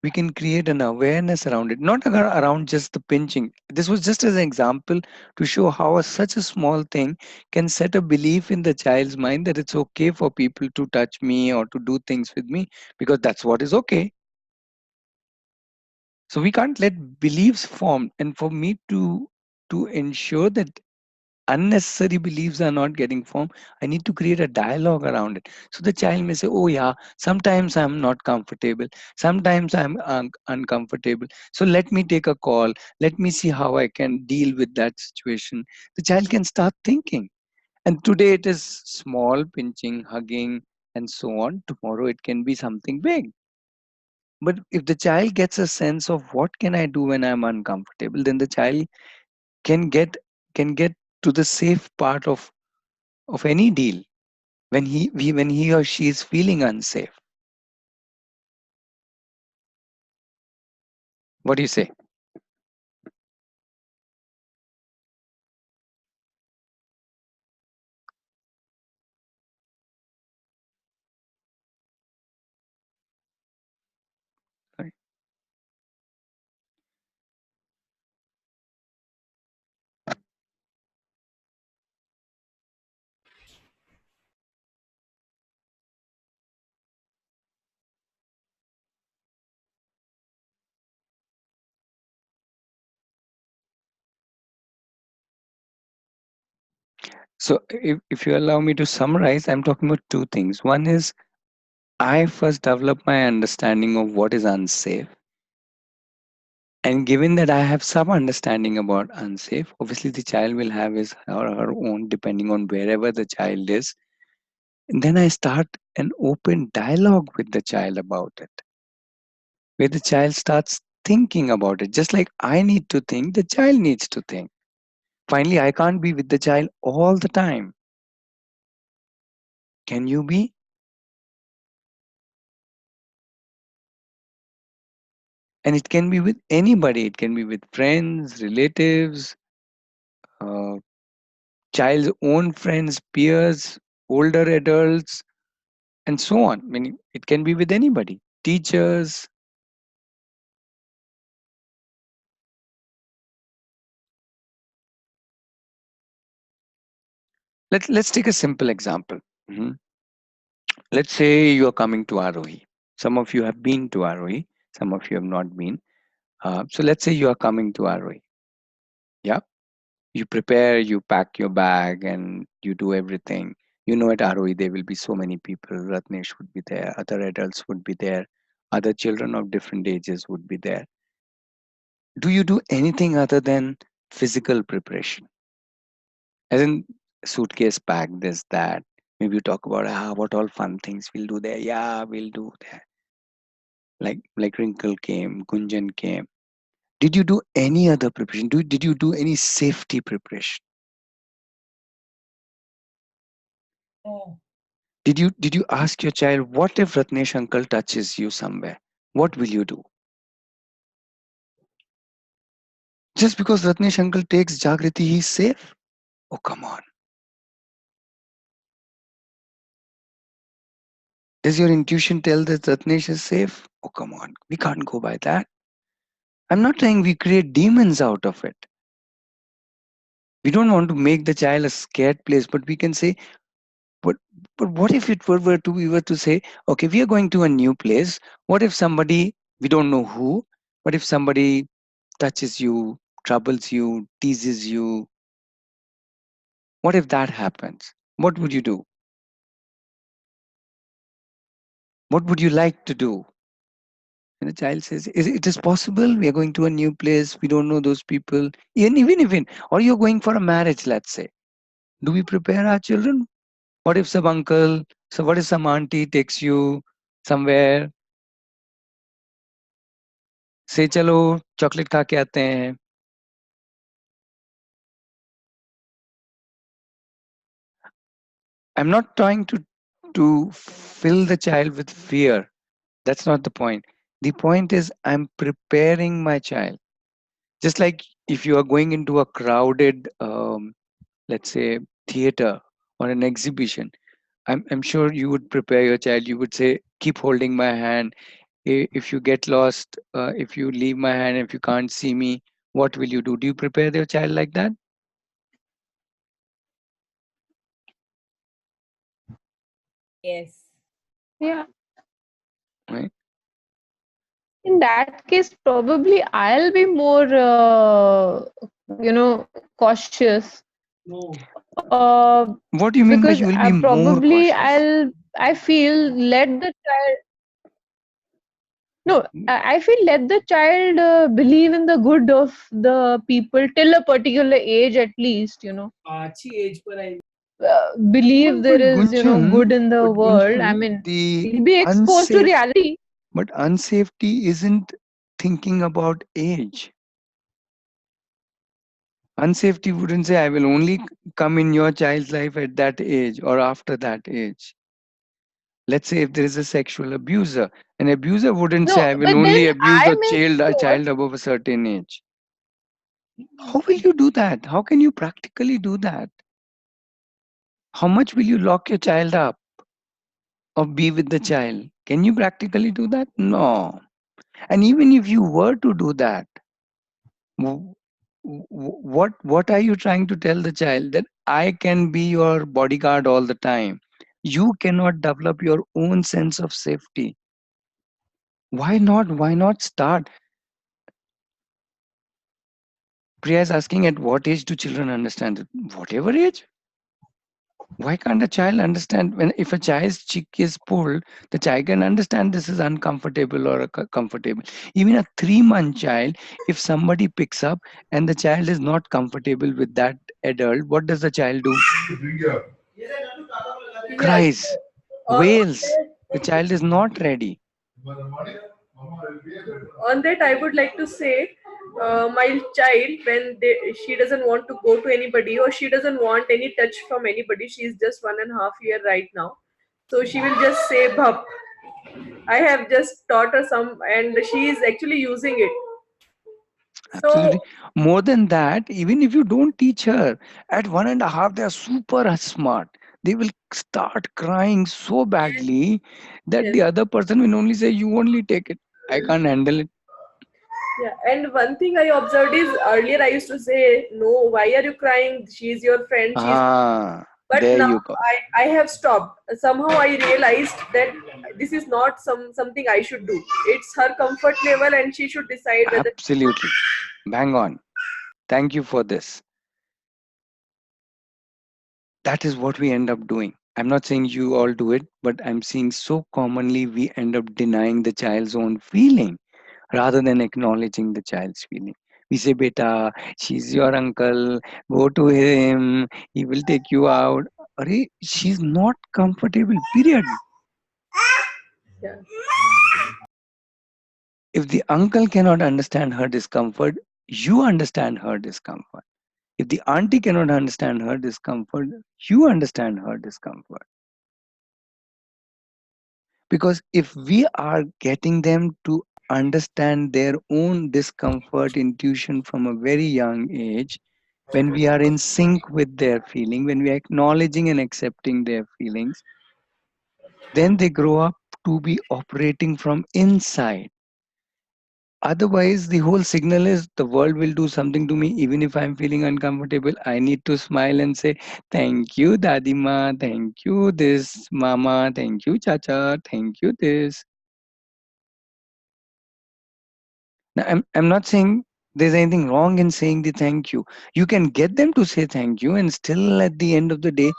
we can create an awareness around it, not around just the pinching. This was just as an example to show how such a small thing can set a belief in the child's mind that it's okay for people to touch me or to do things with me, because that's what is okay. So we can't let beliefs form. And for me to ensure that unnecessary beliefs are not getting formed, I need to create a dialogue around it. So the child may say, oh yeah, sometimes I'm not comfortable, sometimes I'm uncomfortable, so let me take a call, let me see how I can deal with that situation. The child can start thinking. And today it is small pinching, hugging, and so on. Tomorrow it can be something big. But if the child gets a sense of what can I do when I'm uncomfortable, then the child can get to the safe part of any deal when when he or she is feeling unsafe. What do you say? Right. So if you allow me to summarize, I'm talking about two things. One is I first develop my understanding of what is unsafe. And given that I have some understanding about unsafe, obviously the child will have his or her own, depending on wherever the child is. And then I start an open dialogue with the child about it, where the child starts thinking about it. Just like I need to think, the child needs to think. Finally, I can't be with the child all the time. Can you be? And it can be with anybody. It can be with friends, relatives, uh, child's own friends, peers, older adults, and so on. I mean, it can be with anybody. Teachers. Let's take a simple example. Mhm. Let's say you are coming to Aarohi. Some of you have been to Aarohi. Some of you have not been. So let's say you are coming to Aarohi. Yeah. You prepare, you pack your bag, and you do everything. You know, at ROE there will be so many people. Ratnesh would be there, other adults would be there, other children of different ages would be there. Do you do anything other than physical preparation? As in suitcase pack, this, that. Maybe you talk about what all fun things we'll do there. Yeah, we'll do there. Like Wrinkle came, Gunjan came. Did you do any other preparation? Did you do any safety preparation? Oh, Did you ask your child, what if Ratnesh uncle touches you somewhere? What will you do? Just because Ratnesh uncle takes Jagriti, he's safe? Oh, come on. Does your intuition tell that Ratnesh is safe? Oh, come on. We can't go by that. I'm not saying we create demons out of it. We don't want to make the child a scared place, but we can say, but but what if it were to we were to say, okay, we are going to a new place. What if somebody, we don't know who, what if somebody touches you, troubles you, teases you? What if that happens? What would you do? What would you like to do? And the child says, it is possible. We are going to a new place. We don't know those people. Even, or you're going for a marriage, let's say. Do we prepare our children? What if some uncle, so what if some auntie takes you somewhere? Say, चलो chocolate खा के आते हैं. I'm not trying to fill the child with fear. That's not the point. The point is I'm preparing my child. Just like if you are going into a crowded, let's say, theater or an exhibition, I'm sure you would prepare your child. You would say, keep holding my hand. If you get lost, if you leave my hand, if you can't see me, what will you do? Do you prepare your child like that? Yes. Yeah. Right? In that case, probably I'll be more, cautious. No. What do you mean by Because you will be more probably cautious? I feel let the child, no, I feel let the child believe in the good of the people till a particular age at least, अच्छी as per I believe there is, good in the But world. I Gunjan, mean, the he'll be exposed to unsafe, reality. but unsafety isn't thinking about age. Unsafety wouldn't say, I will only come in your child's life at that age or after that age. Let's say if there is a sexual abuser, an abuser wouldn't say, No, I will but then only abuse I a make sure. child above a certain age. How will you do that? How can you practically do that? How much will you lock your child up or be with the child? Can you practically do that? No. And even if you were to do that, w- what are you trying to tell the child? That I can be your bodyguard all the time. You cannot develop your own sense of safety. Why not start? Priya is asking, at what age do children understand it? Whatever age. Why can't a child understand when if a child's cheek is pulled, the child can understand this is uncomfortable or comfortable. Even a 3-month child, if somebody picks up and the child is not comfortable with that adult, what does the child do? Yeah. Cries, On wails. The child is not ready. that, I would like to say, my child, when she doesn't want to go to anybody or she doesn't want any touch from anybody, she is just 1.5 year right now. So she will just say bhap. I have just taught her some, and she is actually using it. Absolutely. So More than that, even if you don't teach her, at 1.5, they are super smart. They will start crying so badly that yes, the other person will only say, you only take it. I can't handle it. yeah. And one thing I observed is earlier I used to say, no, why are you crying? She's your friend. She's, Ah, but there now you go. I have stopped. Somehow I realized that this is not something I should do. It's her comfort level, and she should decide whether. Absolutely. Bang on. Thank you for this. That is what we end up doing. I'm not saying you all do it, but I'm seeing so commonly we end up denying the child's own feeling rather than acknowledging the child's feeling. We say, Beta, she's your uncle, go to him, he will take you out. Arey, she's not comfortable, period. Yeah. If the uncle cannot understand her discomfort, you understand her discomfort. If the auntie cannot understand her discomfort, you understand her discomfort. Because if we are getting them to understand their own discomfort, intuition from a very young age, when we are in sync with their feeling, when we are acknowledging and accepting their feelings, then they grow up to be operating from inside. Otherwise, the whole signal is the world will do something to me even if I'm feeling uncomfortable. I need to smile and say, thank you, Dadima, thank you, this, Mama, thank you, Chacha, thank you, this. Now, I'm not saying there's anything wrong in saying the thank you. You can get them to say thank you, and still at the end of the day,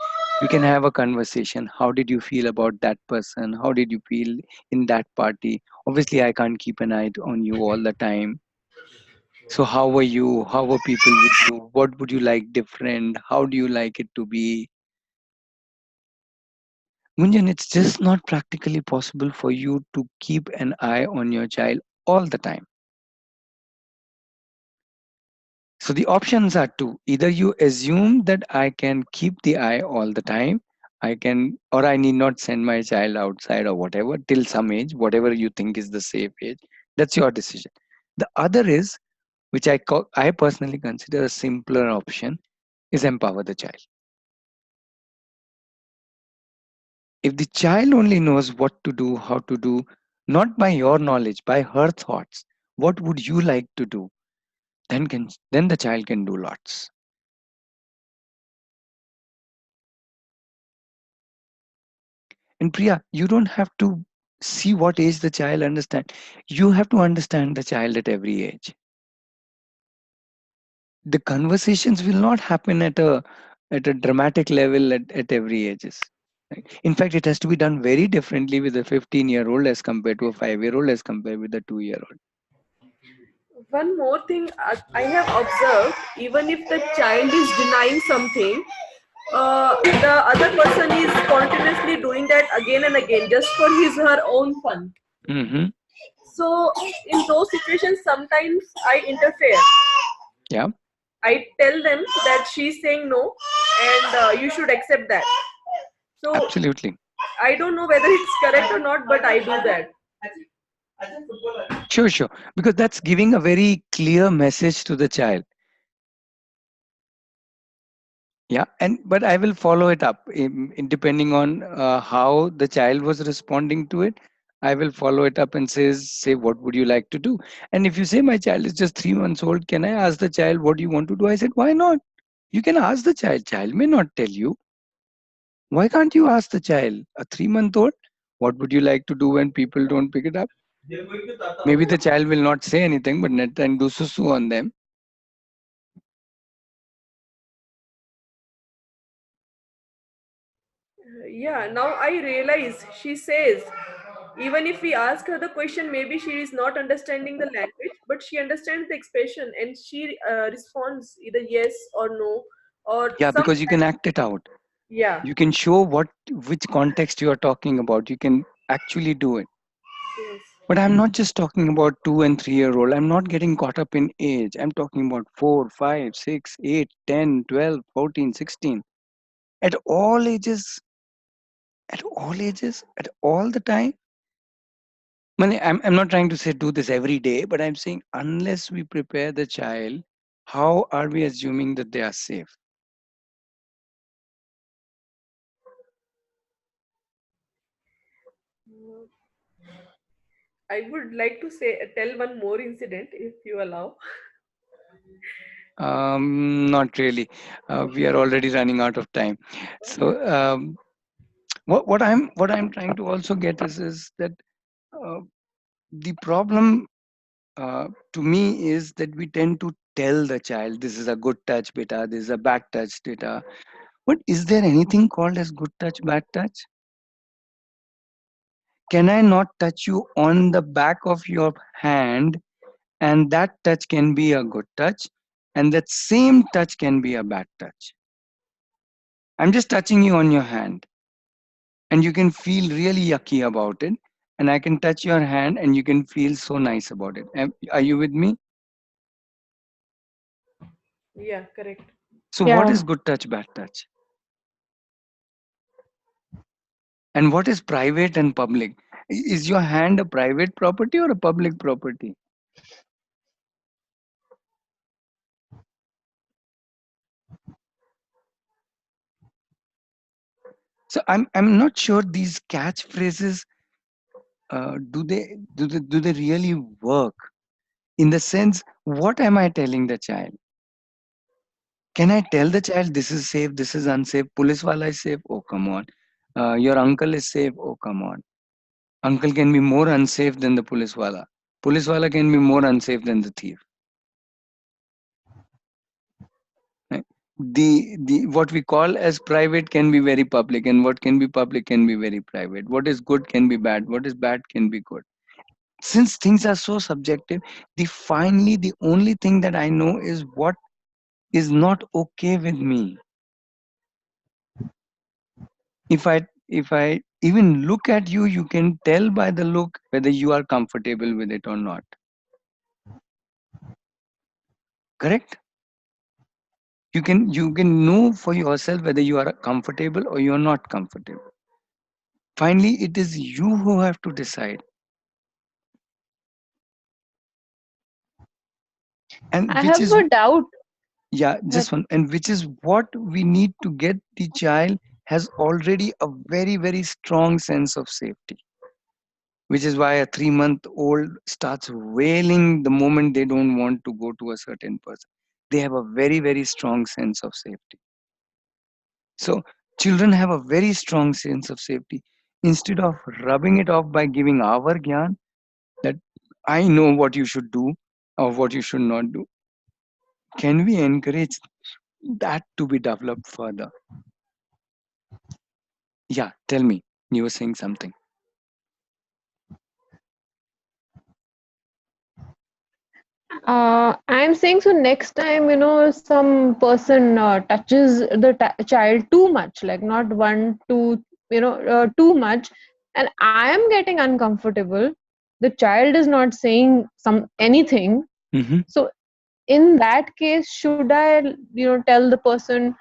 we can have a conversation. How did you feel about that person? How did you feel in that party? Obviously, I can't keep an eye on you all the time. So, how were you? How were people with you? What would you like different? How do you like it to be? Munjan, it's just not practically possible for you to keep an eye on your child all the time. So the options are two. Either you assume that I can keep the eye all the time, I can, or I need not send my child outside or whatever till some age, whatever you think is the safe age. That's your decision. The other is, which I personally consider a simpler option, is empower the child. If the child only knows what to do, how to do, not by your knowledge, by her thoughts. What would you like to do? Then the child can do lots. And Priya, you don't have to see what age the child understand. You have to understand the child at every age. The conversations will not happen at a dramatic level at every ages. Right? In fact, it has to be done very differently with a 15-year-old as compared to a 5-year-old as compared with a 2-year-old. One more thing I have observed, even if the child is denying something, the other person is continuously doing that again and again just for his her own fun. Mm-hmm. So in those situations, sometimes I interfere. Yeah, I tell them that she's saying no, and you should accept that. So absolutely. I don't know whether it's correct or not, but I do that. Sure, sure. Because that's giving a very clear message to the child. Yeah, and but I will follow it up depending on how the child was responding to it. I will follow it up and say, what would you like to do? And if you say my child is just 3 months old, can I ask the child what do you want to do? I said, why not? You can ask the child. Child may not tell you. Why can't you ask the child? A 3-month old, what would you like to do when people don't pick it up? Maybe the child will not say anything, but net and do susu on them. Yeah, now I realize she says, even if we ask her the question, maybe she is not understanding the language, but she understands the expression and she responds either yes or no, or Yeah, because you can sometimes, act it out. yeah. You can show which context you are talking about. You can actually do it. Yes. But I'm not just talking about 2 and 3-year-old. I'm not getting caught up in age. I'm talking about 4, 5, 6, 8, 10, 12, 14, 16. At all ages, at all the time. I'm not trying to say do this every day, but I'm saying unless we prepare the child, how are we assuming that they are safe? I would like to say tell one more incident if you allow. Not really. We are already running out of time. So what I'm trying to also get is that uh, the problem to me is that we tend to tell the child this is a good touch, beta. This is a bad touch, beta. But is there anything called as good touch, bad touch? Can I not touch you on the back of your hand, and that touch can be a good touch, and that same touch can be a bad touch? I'm just touching you on your hand, and you can feel really yucky about it. And I can touch your hand, and you can feel so nice about it. Are you with me? Yeah, correct. So, what Yeah. is good touch, bad touch? And what is private and public? Is your hand a private property or a public property? So, I'm not sure these catchphrases do they really work? In the sense, what am I telling the child? Can I tell the child this is safe, this is unsafe? Police wala is safe? Oh, come on. Your uncle is safe? Oh, come on. Uncle can be more unsafe than the police wala. Police wala can be more unsafe than the thief. Right? The what we call as private can be very public, and what can be public can be very private. What is good can be bad. What is bad can be good. Since things are so subjective, the only thing that I know is what is not okay with me. If I even look at you, you can tell by the look whether you are comfortable with it or not. Correct? You can know for yourself whether you are comfortable or you are not comfortable. Finally, it is you who have to decide. And I which have is, a doubt yeah, that just one, and which is what we need to get the child has already a very, very strong sense of safety. which is why a 3 month old starts wailing the moment they don't want to go to a certain person. They have a very, very strong sense of safety. So, children have a very strong sense of safety. Instead of rubbing it off by giving our gyan, that I know what you should do or what you should not do, can we encourage that to be developed further? Yeah, tell me. You were saying something. I'm saying so next time, some person touches the child too much, like not one, two, too much, and I am getting uncomfortable. The child is not saying anything. Hmm. So in that case, should I, tell the person?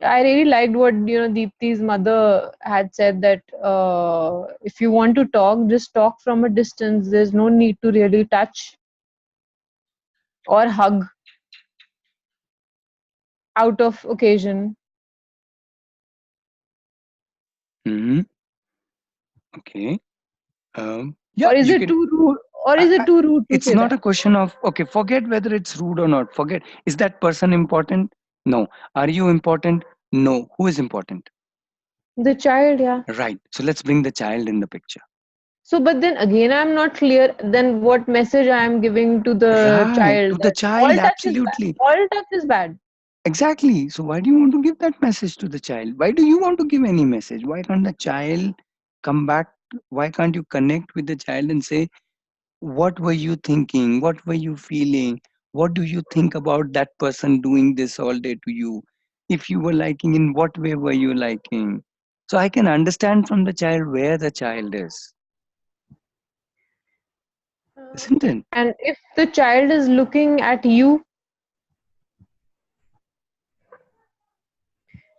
I really liked what Deepti's mother had said, that if you want to talk, just talk from a distance. There's no need to really touch or hug out of occasion. Hmm. Okay. Yeah, Or is you it can. too rude? Or I, is it I, too rude to it's say not that? a question of, okay, forget whether it's rude or not. Forget, is that person important? No. Are you important? No. Who is important? The child, yeah. Right. So let's bring the child in the picture. So, but then again, I'm not clear. Then what message I am giving to the Right. child, To the that all child, touch is bad. absolutely. All touch is bad. Exactly. So why do you want to give that message to the child? Why do you want to give any message? Why can't the child come back? Why can't you connect with the child and say, what were you thinking? What were you feeling? What do you think about that person doing this all day to you? If you were liking, in what way were you liking? So I can understand from the child where the child is, isn't it? And if the child is looking at you,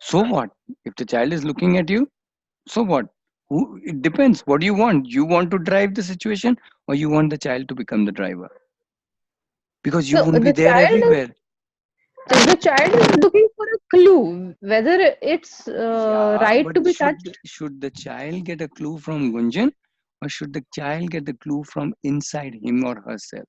So what? If the child is looking at you, so what? It depends. What do you want? You want to drive the situation, or you want the child to become the driver? Because you so won't be there everywhere. the child is looking for a clue whether it's Yeah, right but to be should touched. should the child get a clue from Gunjan, or should the child get the clue from inside him or herself?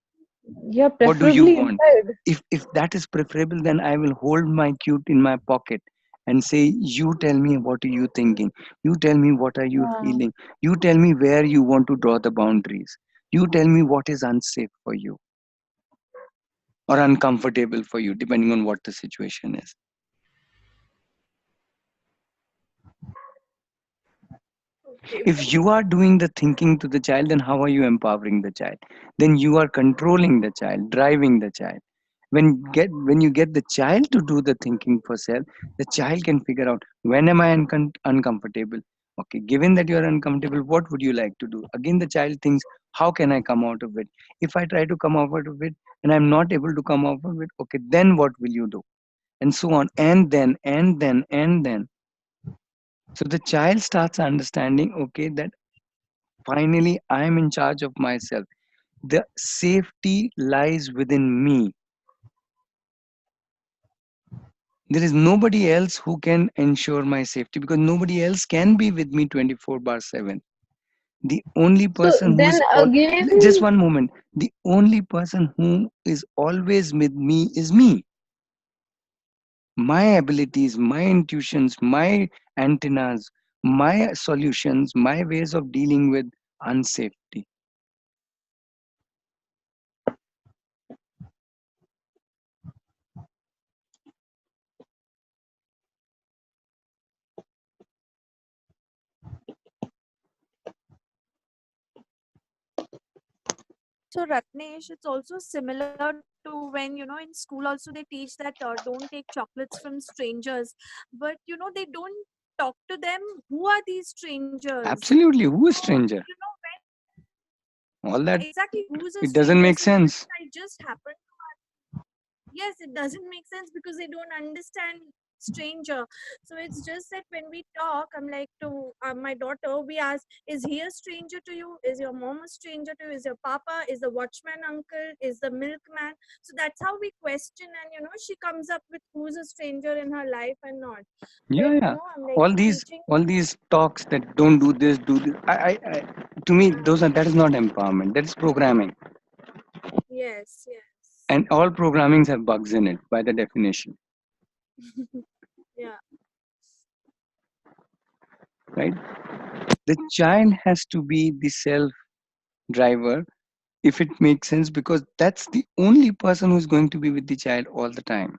Yeah, What do you preferably want? inside. If that is preferable, then I will hold my cute in my pocket and say, you tell me what are you thinking. You tell me what are you Yeah. feeling. You tell me where you want to draw the boundaries. You tell me what is unsafe for you or uncomfortable for you, depending on what the situation is. Okay. If you are doing the thinking to the child, then how are you empowering the child? Then you are controlling the child, driving the child. When you get the child to do the thinking for self, the child can figure out, when am I uncomfortable? Okay, given that you are uncomfortable, what would you like to do? Again, the child thinks, how can I come out of it? If I try to come out of it and I'm not able to come out of it, okay, then what will you do? And so on, and then. So the child starts understanding, okay, that finally I am in charge of myself. The safety lies within me. There is nobody else who can ensure my safety, because nobody else can be with me 24 bar 7. The only So person who then is all, just again, one moment, the only person who is always with me is me. My abilities, my intuitions, my antennas, my solutions, my ways of dealing with unsafety. So Ratnesh, it's also similar to when, in school also they teach that don't take chocolates from strangers, but they don't talk to them. Who are these strangers? Absolutely, who is So, stranger? All that, exactly, who's a it doesn't stranger? make So this sense. I just happened. Yes, it doesn't make sense because they don't understand. stranger. So it's just that when we talk, I'm like to my daughter, we ask, is he a stranger to you? Is your mom a stranger to you? Is your papa? Is the watchman uncle? Is the milkman? So that's how we question, and she comes up with who's a stranger in her life and not. Yeah, When yeah. I'm like All these teaching. all these talks that don't do this, do this. To me, that is not empowerment. That is programming, Yes, yes. and all programmings have bugs in it by the definition, Yeah. right? The child has to be the self driver if it makes sense, because that's the only person who's going to be with the child all the time.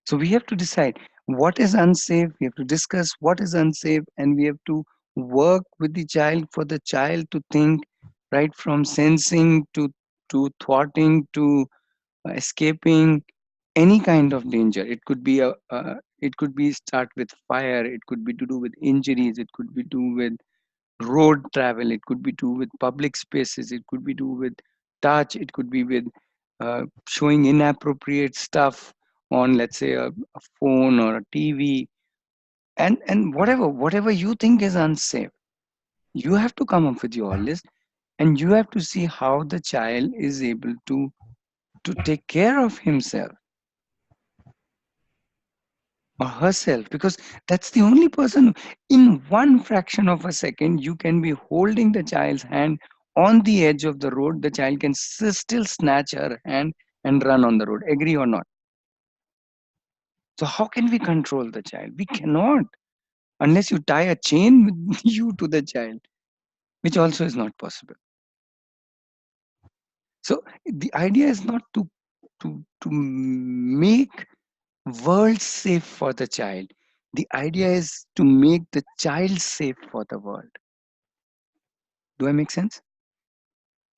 So we have to decide what is unsafe. We have to discuss what is unsafe, and we have to work with the child for the child to think, right from sensing to thwarting to escaping any kind of danger. It could be it could be start with fire. It could be to do with injuries. It could be to do with road travel. It could be to do with public spaces. It could be to do with touch. It could be with showing inappropriate stuff on, let's say, a phone or a TV, and whatever you think is unsafe. You have to come up with your list, and you have to see how the child is able to take care of himself or herself, because that's the only person. In one fraction of a second you can be holding the child's hand on the edge of the road. The child can still snatch her hand and run on the road. Agree or not? So how can we control the child? We cannot, unless you tie a chain with you to the child, which also is not possible. So the idea is not to make world safe for the child. The idea is to make the child safe for the world. Do I make sense?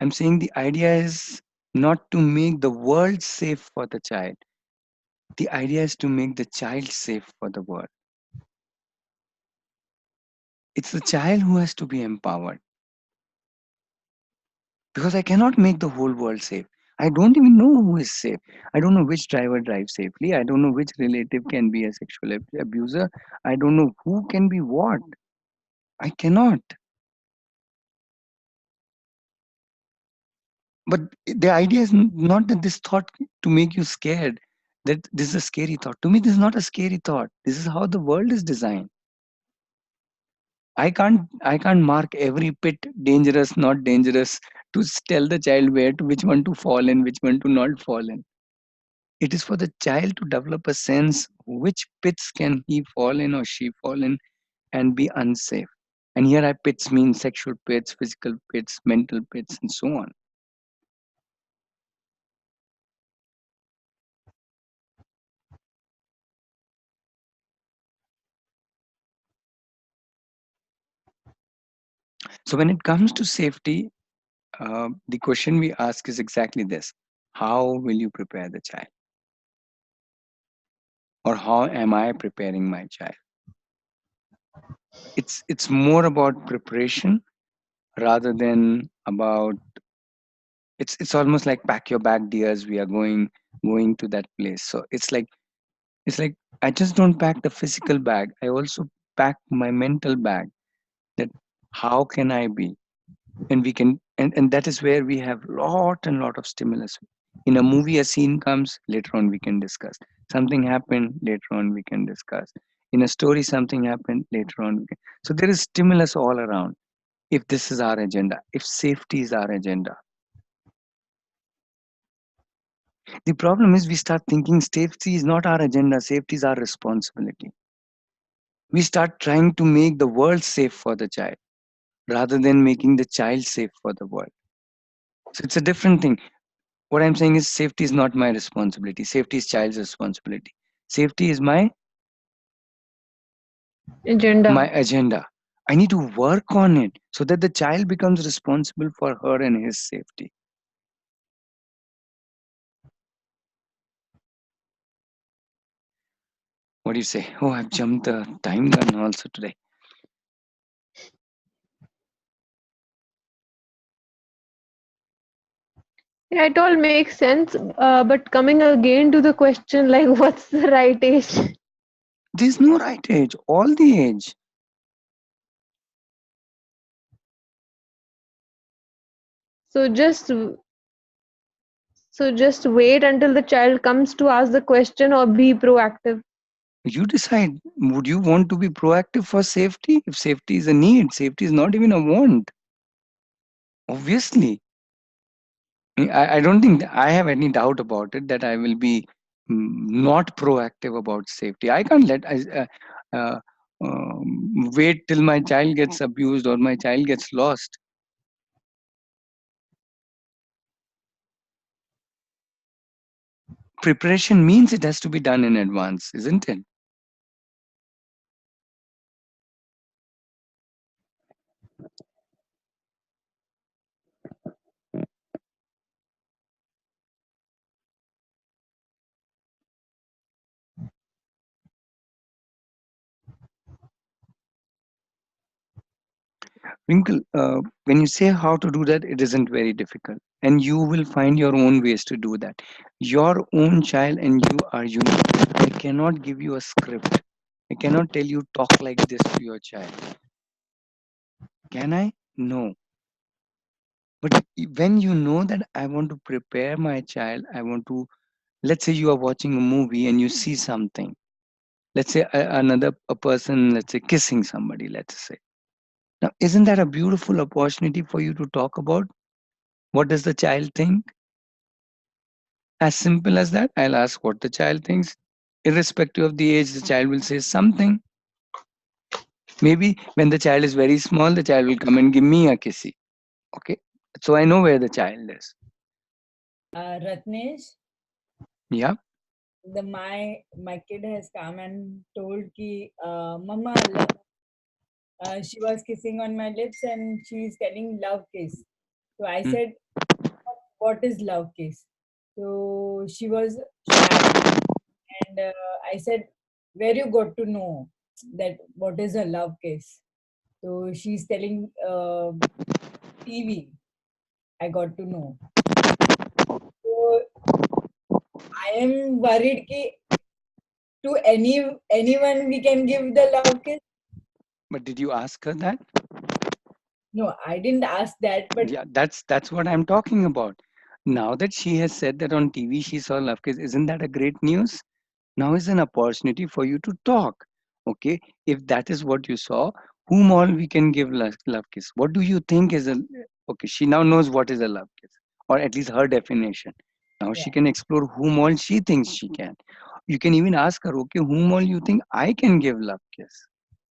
I'm saying the idea is not to make the world safe for the child. The idea is to make the child safe for the world. It's the child who has to be empowered, because I cannot make the whole world safe. I don't even know who is safe. I don't know which driver drives safely. I don't know which relative can be a sexual abuser. I don't know who can be what. I cannot. But the idea is not that this thought to make you scared, that this is a scary thought. To me, this is not a scary thought. This is how the world is designed. I can't mark every pit dangerous, not dangerous, to tell the child where to which one to fall in, which one to not fall in. It is for the child to develop a sense which pits can he fall in or she fall in and be unsafe. And here I pits mean sexual pits, physical pits, mental pits, and so on. So when it comes to safety, the question we ask is exactly this: how will you prepare the child? Or how am I preparing my child? It's more about preparation rather than about, it's almost like pack your bag, dears, we are going to that place. So it's like I just don't pack the physical bag, I also pack my mental bag, that how can I be. And we can, and that is where we have lot of stimulus. In a movie a scene comes, later on we can discuss. Something happened, later on we can discuss. In a story something happened, later on we can. So there is stimulus all around. If this is our agenda, if safety is our agenda, the problem is we start thinking safety is not our agenda, safety is our responsibility. We start trying to make the world safe for the child rather than making the child safe for the world. So it's a different thing. What I'm saying is safety is not my responsibility. Safety is child's responsibility. Safety is my Agenda. agenda. I need to work on it so that the child becomes responsible for her and his safety. What do you say? Oh, I've jumped the time gun also today. Yeah, it all makes sense. But coming again to the question, like, what's the right age? There's no right age, all the age. So just wait until the child comes to ask the question or be proactive. You decide, would you want to be proactive for safety? If safety is a need, safety is not even a want. Obviously, I don't think I have any doubt about it that I will be not proactive about safety. I can't uh, wait till my child gets abused or my child gets lost. Preparation means it has to be done in advance, isn't it? Winkle, when you say how to do that, it isn't very difficult. And you will find your own ways to do that. Your own child and you are unique. I cannot give you a script. I cannot tell you talk like this to your child. Can I? No. But when you know that I want to prepare my child, I want to, let's say you are watching a movie and you see something. Let's say a person, let's say kissing somebody, let's say. Now, isn't that a beautiful opportunity for you to talk about? What does the child think? As simple as that. I'll ask what the child thinks. Irrespective of the age, the child will say something. Maybe when the child is very small, the child will come and give me a kissy. Okay. So I know where the child is. Ratnesh, Yeah. my kid has come and told ki, Mama, she was kissing on my lips and she's telling love kiss. So I Hmm. said, what is love kiss? So she was shy and I said, where you got to know that what is a love kiss? So she's telling TV. I got to know. So I am worried ki to anyone we can give the love kiss. But did you ask her that? No, I didn't ask that, but Yeah, that's what I'm talking about. Now that she has said that on TV she saw love kiss, isn't that a great news? Now is an opportunity for you to talk. Okay, if that is what you saw, whom all we can give love kiss? What do you think is a okay? She now knows what is a love kiss, or at least her definition. Now she yeah, can explore whom all she thinks she can. You can even ask her, okay, whom all you think I can give love kiss,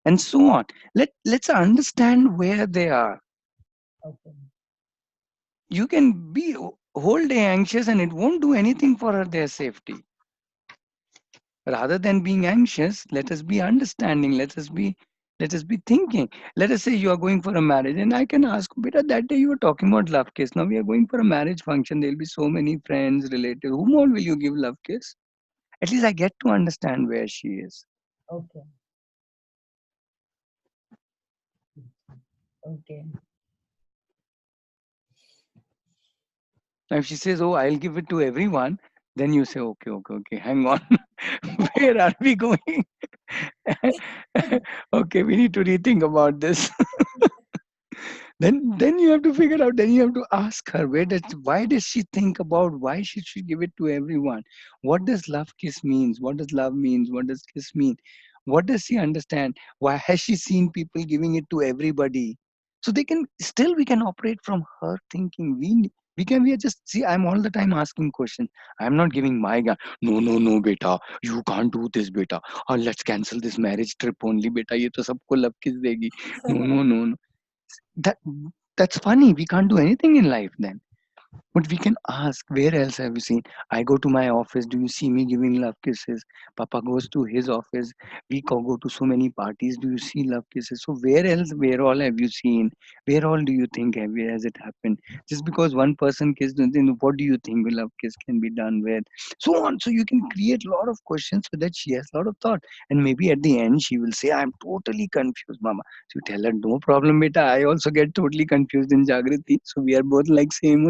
and so on. Let's understand where they are. okay, You can be whole day anxious, and it won't do anything for her their safety. Rather than being anxious, let us be understanding, let us be thinking. Let us say you are going for a marriage and I can ask, beta, that day you were talking about love kiss, now we are going for a marriage function, there'll be so many friends, relatives, whom all will you give love kiss? At least I get to understand where she is. okay, okay. Now if she says, oh, I'll give it to everyone, then you say, okay, okay, okay, hang on. Where are we going? Okay, we need to rethink about this. Then you have to figure out, then you have to ask her, why does she think about, why should she give it to everyone? What does love kiss means? What does love means? What does kiss mean? What does she understand? Why has she seen people giving it to everybody? So they can still, we can operate from her thinking. We are just, see, I'm all the time asking questions. I'm not giving my gun. No, no, no, beta, you can't do this, beta. Let's cancel this marriage trip only, beta. ये तो सबको love kiss देगी. No, no, no, no. that that's funny. We can't do anything in life then. But we can ask, where else have you seen? I go to my office. Do you see me giving love kisses? Papa goes to his office. We go to so many parties. Do you see love kisses? So where else, where all have you seen? Where all do you think has it happened? Just because one person kissed, then what do you think love kiss can be done with? So on. So you can create a lot of questions so that she has a lot of thought. And maybe at the end she will say, I'm totally confused, Mama. So you tell her, no problem, beta. I also get totally confused in Jagriti. So we are both like same.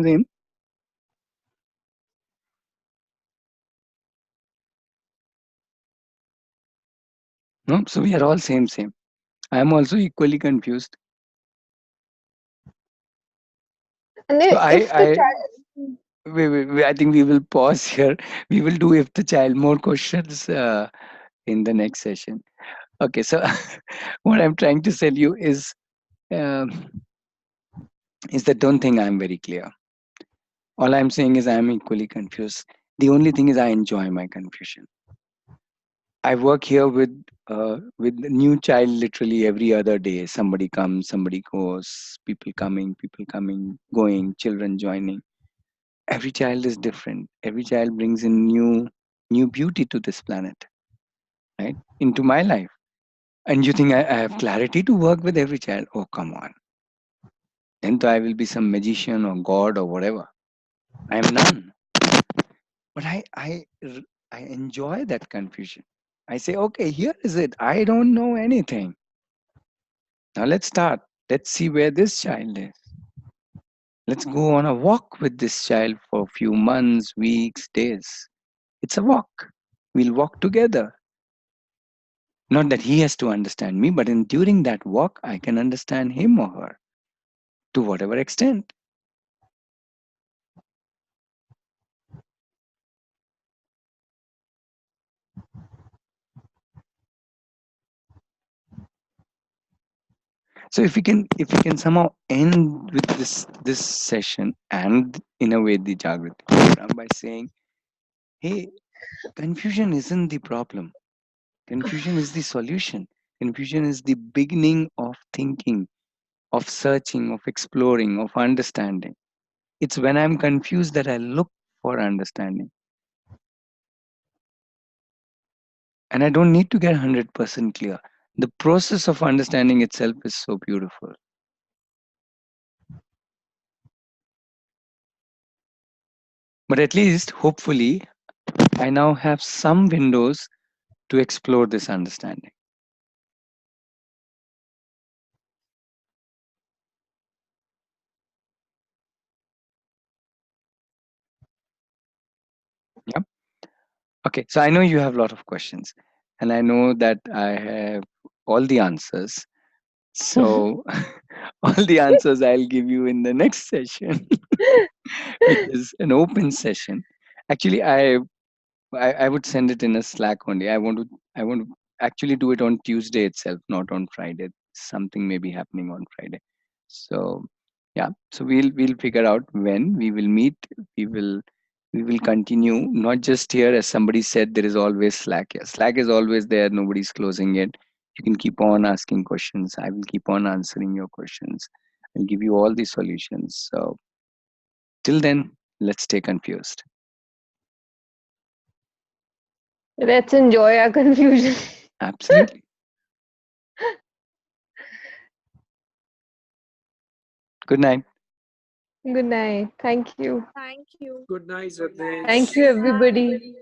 No, so we are all same. I am also equally confused. And So if the I child, I think we will pause here. We will do if the child more questions in the next session. Okay, so what I'm trying to tell you um, is that don't think I'm very clear. All I'm saying is I'm equally confused. The only thing is I enjoy my confusion. I work here with a new child literally every other day. Somebody comes, somebody goes, people coming, going, children joining. Every child is different. Every child brings in new beauty to this planet, right? Into my life. And you think I have clarity to work with every child? Oh, come on. Then I will be some magician or god or whatever. I am none. But I enjoy that confusion. I say, okay, here is it. I don't know anything. Now let's start. Let's see where this child is. Let's go on a walk with this child for a few months, weeks, days. It's a walk. We'll walk together. Not that he has to understand me, but in during that walk, I can understand him or her to whatever extent. So if we can somehow end with this session and in a way the Jagriti program by saying, hey, confusion isn't the problem. Confusion is the solution. Confusion is the beginning of thinking, of searching, of exploring, of understanding. It's when I'm confused that I look for understanding. And I don't need to get 100% clear. The process of understanding itself is so beautiful. But at least, hopefully, I now have some windows to explore this understanding. Yeah. Okay. So I know you have a lot of questions, and I know that I have all the answers. So all the answers I'll give you in the next session, which is an open session. Actually, I would send it in a Slack only. I want to actually do it on Tuesday itself, not on Friday. Something may be happening on Friday. So yeah, so we'll figure out when we will meet. We will we will continue, not just here, as somebody said, there is always Slack here. Slack is always there, nobody's closing it. You can keep on asking questions. I will keep on answering your questions. I'll give you all the solutions. So till then, let's stay confused. let's enjoy our confusion. Absolutely. Good night. Good night. Thank you. Thank you. Good night, Thank Rajneesh. you, Bye. everybody.